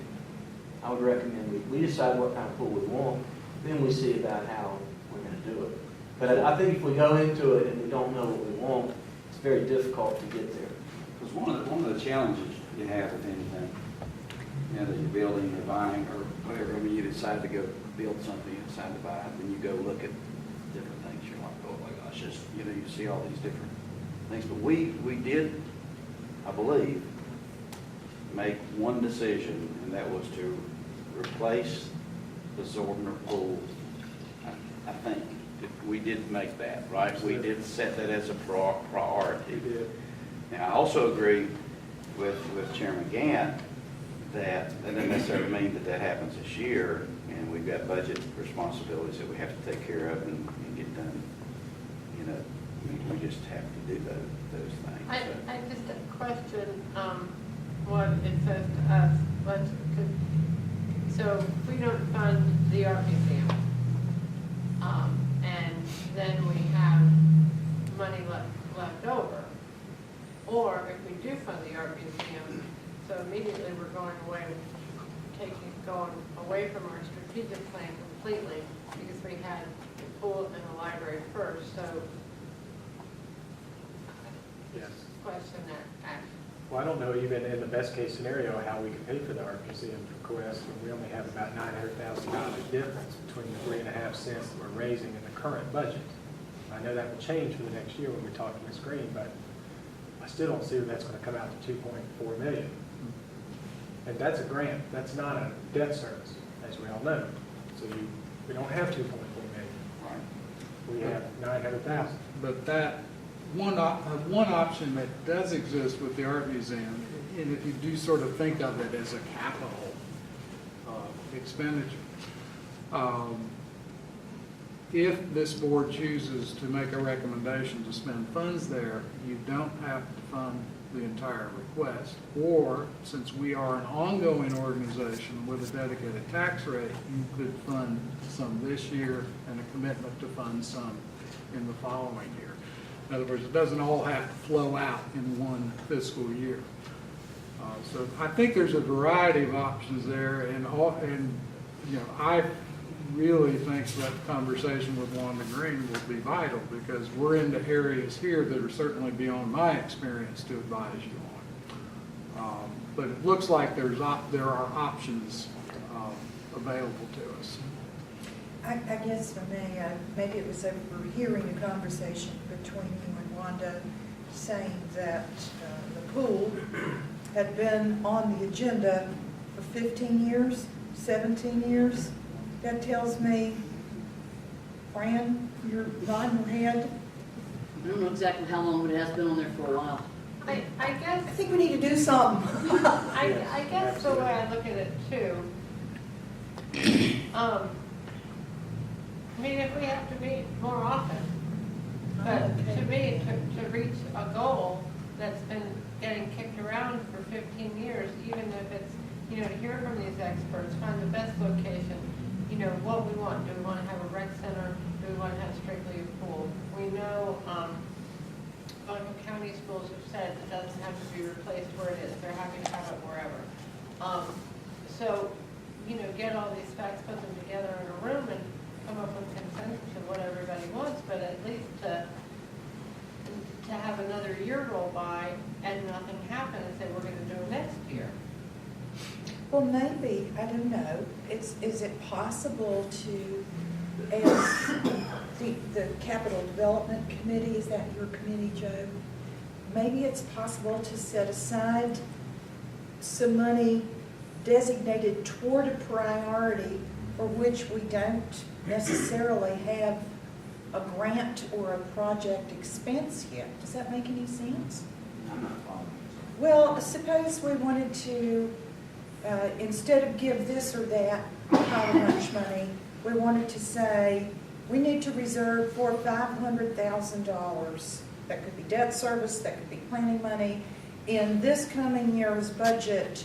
I would recommend we decide what kind of pool we want, then we see about how we're going to do it. But I think if we go into it and we don't know what we want, it's very difficult to get there. Because one of the challenges you have with anything, that you're building or buying or whatever, I mean, you decide to go build something, you decide to buy it, then you go look at different things, you're like, oh my gosh, just, you see all these different things. But we did, I believe, make one decision, and that was to replace the Zordner pool. I think we did make that, right? We did set that as a priority. We did. Now, I also agree with Chairman Gant that doesn't necessarily mean that happens this year, and we've got budget responsibilities that we have to take care of and get done. We just have to do those things. I just a question, what it says to us, so if we don't fund the art museum, and then we have money left over, or if we do fund the art museum, so immediately we're going away from our strategic plan completely, because we had the pool and the library first, so Yes. question that action. Well, I don't know even in the best case scenario how we can pay for the art museum request when we only have about $900,000 difference between the 3.5 cents that we're raising in the current budget. I know that will change for the next year when we talk to Ms. Green, but I still don't see that that's going to come out to $2.4 million. And that's a grant. That's not a debt service, as we all know. So We don't have 2.4 million. We have 900,000. But that, one option that does exist with the art museum, and if you do sort of think of it as a capital expenditure, if this board chooses to make a recommendation to spend funds there, you don't have to fund the entire request. Or, since we are an ongoing organization with a dedicated tax rate, you could fund some this year and a commitment to fund some in the following year. In other words, it doesn't all have to flow out in one fiscal year. So I think there's a variety of options there, and I really think that conversation with Wanda Green will be vital, because we're into areas here that are certainly beyond my experience to advise you on. But it looks like there are options available to us. I guess for me, maybe it was overhearing a conversation between you and Wanda saying that the pool had been on the agenda for 15 years, 17 years. That tells me, Fran, you're nodding your head. I don't know exactly how long, but it has been on there for a while. I guess. I think we need to do something. I guess the way I look at it too, I mean, if we have to meet more often, but to me, to reach a goal that's been getting kicked around for 15 years, even if it's, to hear from these experts, find the best location, what we want. Do we want to have a rec center? Do we want to have strictly a pool? We know Buncombe County schools have said it doesn't have to be replaced where it is. They're happy to have it wherever. So, get all these facts, put them together in a room and come up with consensus of what everybody wants, but at least to have another year roll by and nothing happen and say we're going to do it next year. Well, maybe, I don't know, is it possible to, as the Capital Development Committee, is that your committee, Joe? Maybe it's possible to set aside some money designated toward a priority for which we don't necessarily have a grant or a project expense yet. Does that make any sense? I'm not following. Well, suppose we wanted to, instead of give this or that pile of lunch money, we wanted to say, we need to reserve for $500,000. That could be debt service, that could be planning money, in this coming year's budget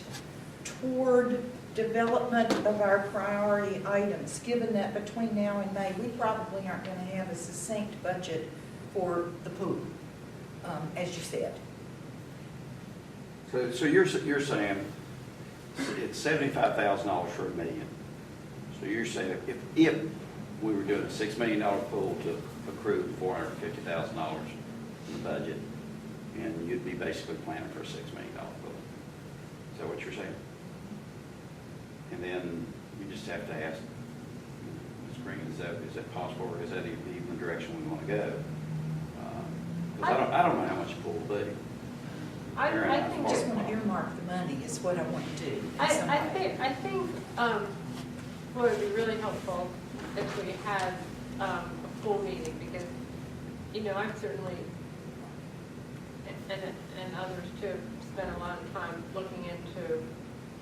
toward development of our priority items, given that between now and May, we probably aren't going to have a succinct budget for the pool, as you said. So you're saying it's $75,000 for $1 million. So you're saying if we were doing a $6 million pool to accrue $450,000 in the budget, and you'd be basically planning for a $6 million pool. Is that what you're saying? And then you just have to ask, Ms. Green, is that possible, or is that even the direction we want to go? Because I don't know how much a pool will be. I think just want to earmark the money is what I want to do. I think what would be really helpful if we had a full meeting, because, I've certainly, and others too, spent a lot of time looking into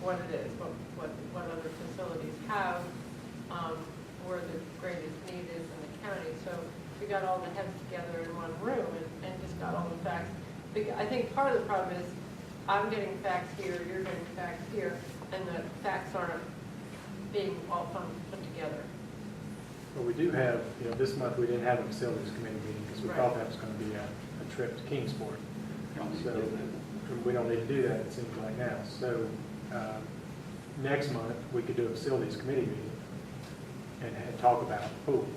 what it is, what other facilities have, where the greatest need is in the county. So we got all the heads together in one room and just got all the facts. I think part of the problem is I'm getting facts here, you're getting facts here, and the facts aren't being all put together. Well, we do have, this month we didn't have a facilities committee meeting because we Right. thought that was going to be a trip to Kingsport. So we don't need to do that, it seems like now. So next month, we could do a facilities committee meeting and talk about pool.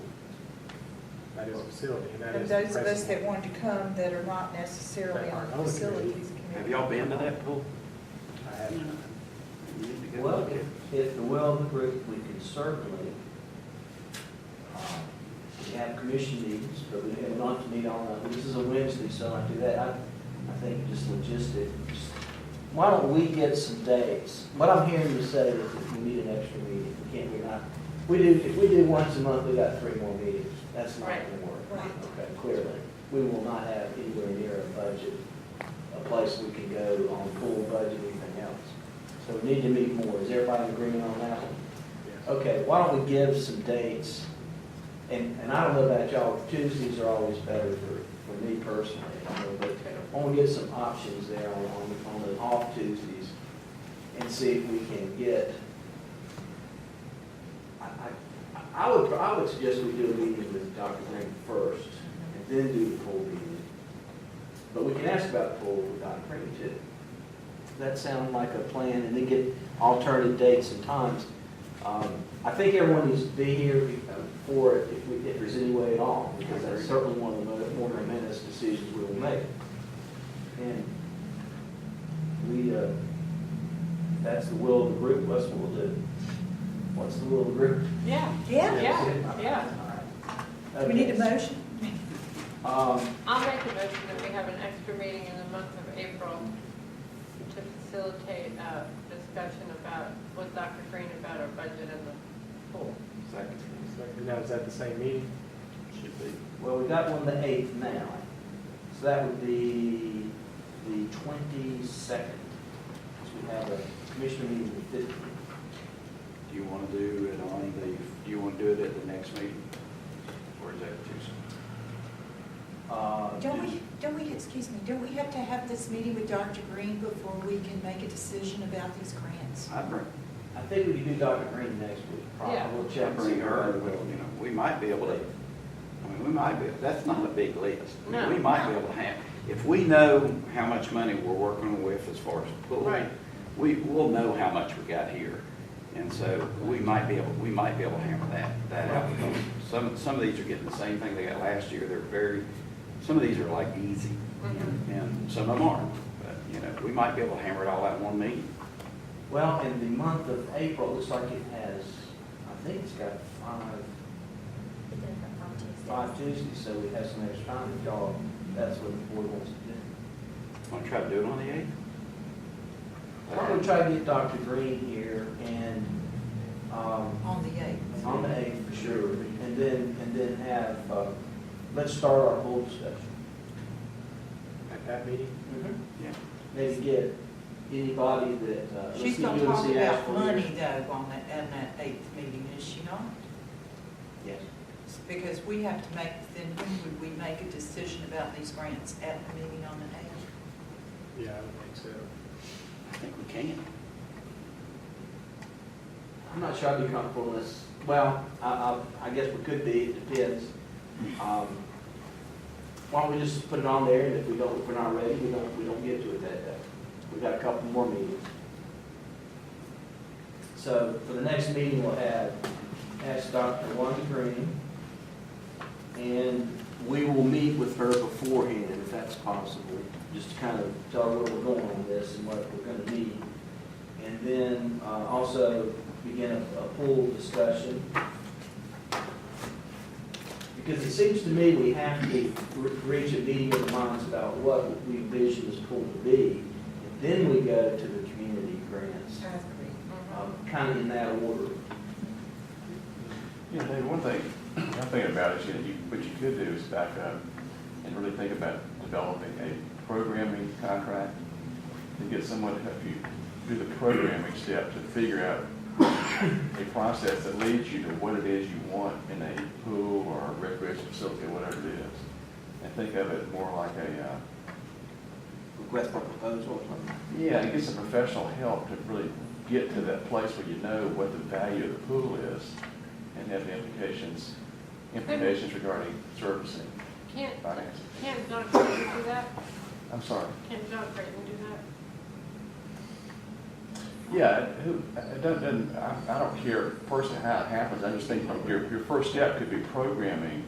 That is a facility, and that And is those of us precedent. that want to come that are not necessarily That on aren't the on the facilities committee. committee. Have y'all been to that pool? I haven't. Well, if the well group, we could certainly, we have commission meetings, but we have not to meet on, this is a Wednesday, so I do that. I think just logistics. Why don't we get some dates? What I'm hearing you say is if we need an extra meeting, we're not If we do once a month, we got 3 more meetings. That's not Right. gonna work. Right. Okay, clearly. We will not have anywhere near a budget, a place we can go on full budget, anything else. So we need to meet more. Is everybody in agreement on that one? Okay, why don't we give some dates? And I don't know about y'all, Tuesdays are always better for me personally, but I want to get some options there on the off Tuesdays and see if we can get, I would suggest we do a meeting with Dr. Green first and then do the pool meeting. But we can ask about the pool with Dr. Green too. Does that sound like a plan? And then get alternative dates and times. I think everyone needs to be here for it if there's any way at all, because that's certainly one of the more momentous decisions we will make. And that's the will of the group, that's what we'll do. What's the will of the group? Yeah. Do we need a motion? I'll make a motion that we have an extra meeting in the month of April to facilitate a discussion with Dr. Green about our budget and the pool. Second. Now, is that the same meeting? Should be. Well, we got one the 8th now, so that would be the 22nd. We have a commissioner meeting the 15th. Do you want to do it on do you want to do it at the next meeting? Or is that too soon? Don't we have to have this meeting with Dr. Green before we can make a decision about these grants? I think we can do Dr. Green next week. Probably. Yeah. We'll check and see Bring her, her. we might be able to, that's not a big list. No. We might be able to have, if we know how much money we're working with as far as the pool, Right. we'll know how much we got here. And so we might be able to hammer that out. Because some of these are getting the same thing they got last year. Some of these are like easy, and some of them aren't. But, we might be able to hammer it all out in one meeting. Well, in the month of April, it looks like it has, I think it's got 5 Tuesdays, so we have some extra time if y'all, that's what the board wants to do. Want to try to do it on the 8th? I'm going to try to get Dr. Green here and, On the 8th. on the 8th for sure, and then have, let's start our whole discussion. At that meeting? Yeah. Maybe get anybody that, She's going to talk about money though on that 8th meeting, is she not? Yes. Because we have to then when would we make a decision about these grants at the meeting on the 8th? Yeah, I would think so. I think we can. I'm not sure I'd be comfortable in this. Well, I guess we could be, it depends. Why don't we just put it on there, and if we're not ready, we don't get to it that day. We've got a couple more meetings. So for the next meeting, we'll ask Dr. Wanda Green, and we will meet with her beforehand, if that's possible, just to kind of tell her where we're going on this and what we're going to need. And then also begin a pool discussion. Because it seems to me we have to reach a meeting of the minds about what we envision this pool to be. And then we go to the community grants, kind of in that order. Yeah, Dave, one thing I'm thinking about is, what you could do is back up and really think about developing a programming contract to get someone to help you do the programming step to figure out a process that leads you to what it is you want in a pool or a recreation facility or whatever it is. And think of it more like a request for proposal or something. Yeah, and get some professional help to really get to that place where you know what the value of the pool is and have the implications regarding servicing, financing. Can't John Creighton do that? I'm sorry. Can't John Creighton do that? Yeah, I don't care personally how it happens. I just think your first step could be programming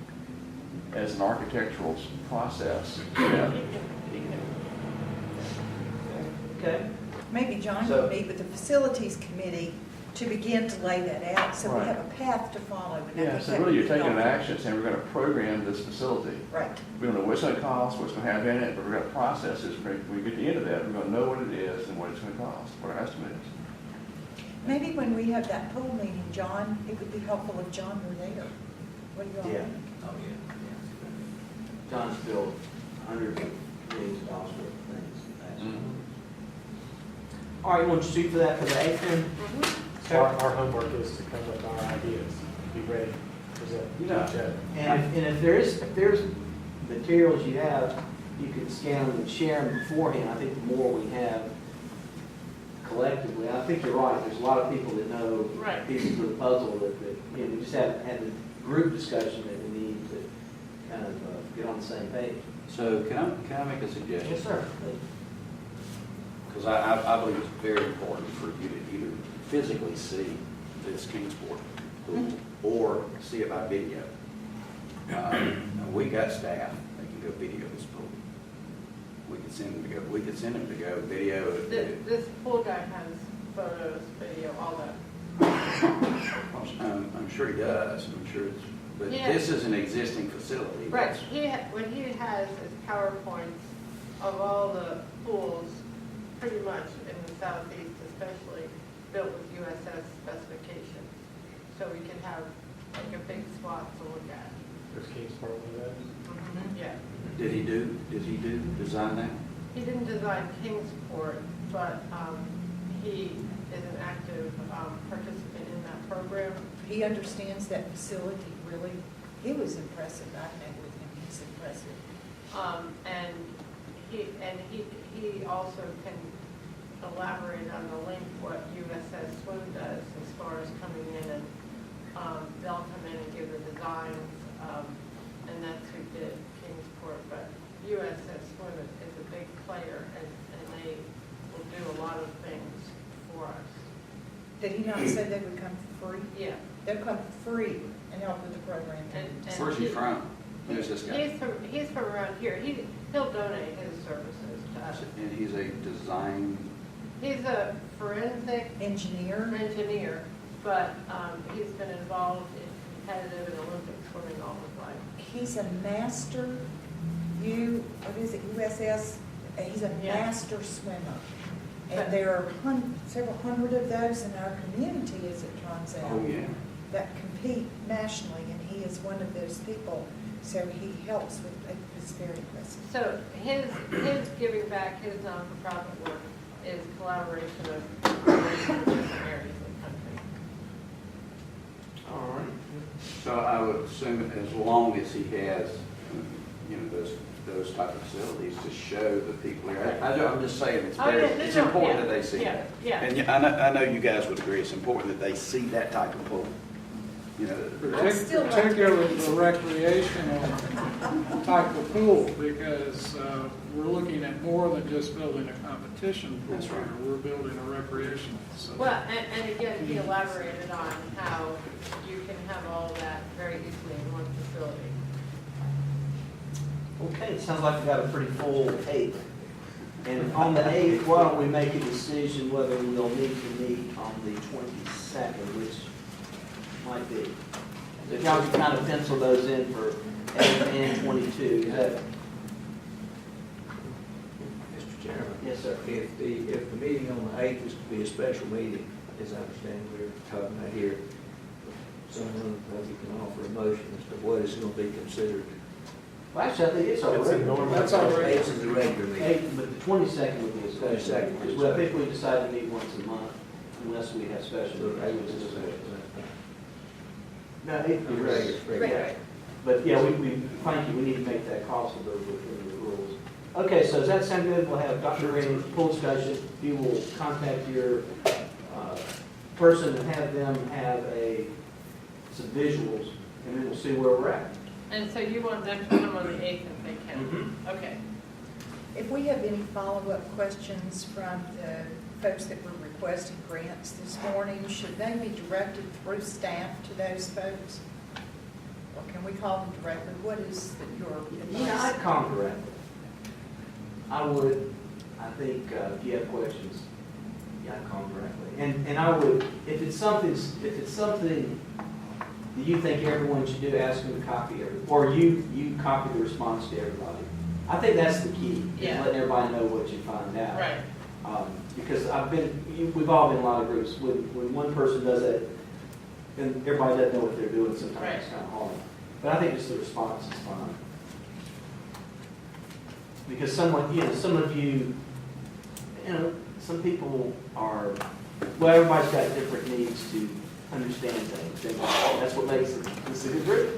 as an architectural process. Yeah. Okay. Maybe John would meet with the facilities committee to begin to lay that out, so we Right. have a path to follow. And I Yeah, think so that really would you're be taking an helpful. action saying we're going to program this facility. Right. We don't know what it's going to cost, what it's going to have in it, but we're going to process this. When we get to the end of that, we're going to know what it is and what it's going to cost, what our estimate is. Maybe when we have that pool meeting, John, it would be helpful if John were there. What do you all Yeah. think? Oh, yeah. John's built hundreds of millions of dollars worth of things. All right, you want to shoot for that for the 8th then? Our homework is to come with our ideas, be ready to present to each other. And if there's materials you have, you can scan them and share them beforehand. I think the more we have collectively, I think you're right, there's a lot of people that know Right. pieces of the puzzle that, you know, we just haven't had the group discussion that we need to kind of get on the same page. So can I make a suggestion? Yes, sir. Because I believe it's very important for you to either physically see this Kingsport pool or see it by video. We got staff that can go video this pool. We could send them to go video. This pool guy has photos, video, all that. I'm sure he does. I'm sure it's, but Yeah. this is an existing facility. Right, what he has is PowerPoints of all the pools, pretty much in the southeast especially, built with USS specifications. So we can have like a big swath to look at. There's Kingsport one of those. Yeah. Did he design that? He didn't design Kingsport, but he is an active participant in that program. He understands that facility really. He was impressive. I met with him. He's impressive. And he also can elaborate on the link what USS Swim does as far as coming in and they'll come in and give the designs, and that's who did Kingsport. But USS Swim is a big player, and they will do a lot of things for us. Did he not say they would come for free? Yeah. They'll come for free and help with the program. And Where's he from? Who's this guy? He's from around here. He'll donate his services to us. And he's a design. He's a forensic engineer, but he's been involved in competitive and Olympic swimming all his life. He's a master, USS, he's a master swimmer. And there are several hundred of those in our community, as it turns out. Oh, yeah. That compete nationally, and he is one of those people. So he helps with, it's very impressive. So his giving back, his non-for-profit work is collaboration of different areas of the country. All right. So I would assume as long as he has, those type of facilities to show the people here. I'm just saying, it's important that they see that. Yeah. And I know you guys would agree, it's important that they see that type of pool. Particularly the recreational type of pool, because we're looking at more than just building a competition pool. That's right. We're building a recreational facility. Well, and again, he elaborated on how you can have all that very easily in one facility. Okay, it sounds like we got a pretty full 8th. And on the 8th, why don't we make a decision whether we'll need to meet on the 22nd, which might be. So if y'all can kind of pencil those in for 8 and 22. Is that? Mr. Chairman? Yes, sir. If the meeting on the 8th is to be a special meeting, as I understand we're talking about here, someone maybe can offer a motion as to what is going to be considered. Well, actually, I think it's already. That's already. It's in the regular meeting. 8th, but the 22nd would be a special. 22nd. Well, I think we decided to meet once a month unless we have special. So, meetings. No, 8th is regular. Regular. But yeah, we thank you, we need to make that possible within the rules. Okay, so does that sound good? We'll have Dr. Green, full discussion. You will contact your person and have them have some visuals, and then we'll see where we're at. And so you want them to come on the 8th if they can? Okay. If we have any follow-up questions from the folks that were requesting grants this morning, should they be directed through staff to those folks? Or can we call them directly? What is your advice? Yeah, I'd call them directly. I would. I think if you have questions, yeah, I'd call them directly. And I would, if it's something that you think everyone should do, ask them to copy it, or you copy the response to everybody. I think that's the key. Yeah. Letting everybody know what you find out. Right. Because we've all been in a lot of groups, when one person does that, and everybody doesn't know what they're doing, sometimes it's kind of hard. But I think just the response is fine. Because some of you, some people are, well, everybody's got different needs to understand things, and that's what makes this a good group.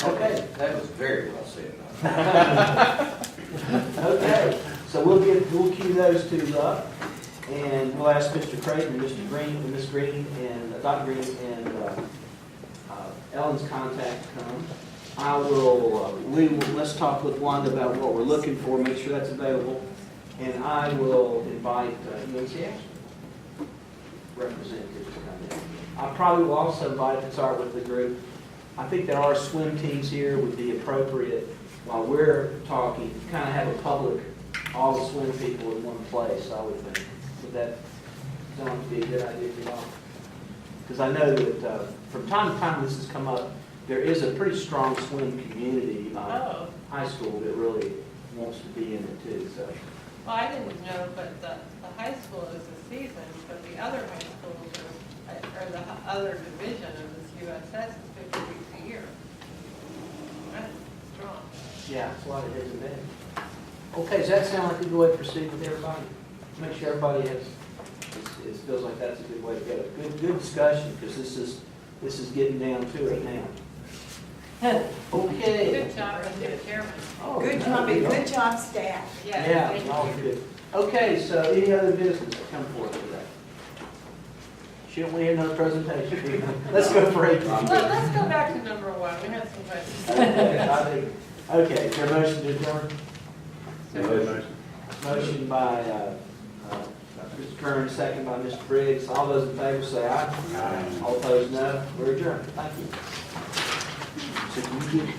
Okay. That was very well said. Okay, so we'll cue those two up, and we'll ask Mr. Creighton and Mr. Green, and Ms. Green, and Dr. Green, and Ellen's contact to come. Let's talk with Wanda about what we're looking for, make sure that's available, and I will invite UNC Asheville representatives to come in. I probably will also invite, if it's all right with the group, I think there are swim teams here, would be appropriate, while we're talking, kind of have a public, all the swim people in one place, I would think. Would that sound like to be a good idea for y'all? Because I know that from time to time this has come up, there is a pretty strong swim community, high school that really wants to be in it too, so. Well, I didn't know, but the high school is a season, but the other high schools or the other division of this USS is 50 weeks a year. That's strong. Yeah, it's a lot of heads in bed. Okay, does that sound like a good way to proceed with everybody? Make sure everybody has, it feels like that's a good way to go. Good discussion, because this is getting down to it now. Okay. Good job, Mr. Chairman. Oh, Good job, good job, staff. Yeah, all good. Okay, so any other business that come forth today? Shouldn't we hear another presentation? Let's go for it. Well, let's go back to number one. We had some questions. Okay, is there a motion to adjourn? Motion by Mr. Kern, second by Mr. Briggs. All those in favor say aye. Aye. All opposed, no. We're adjourned. Thank you. So you get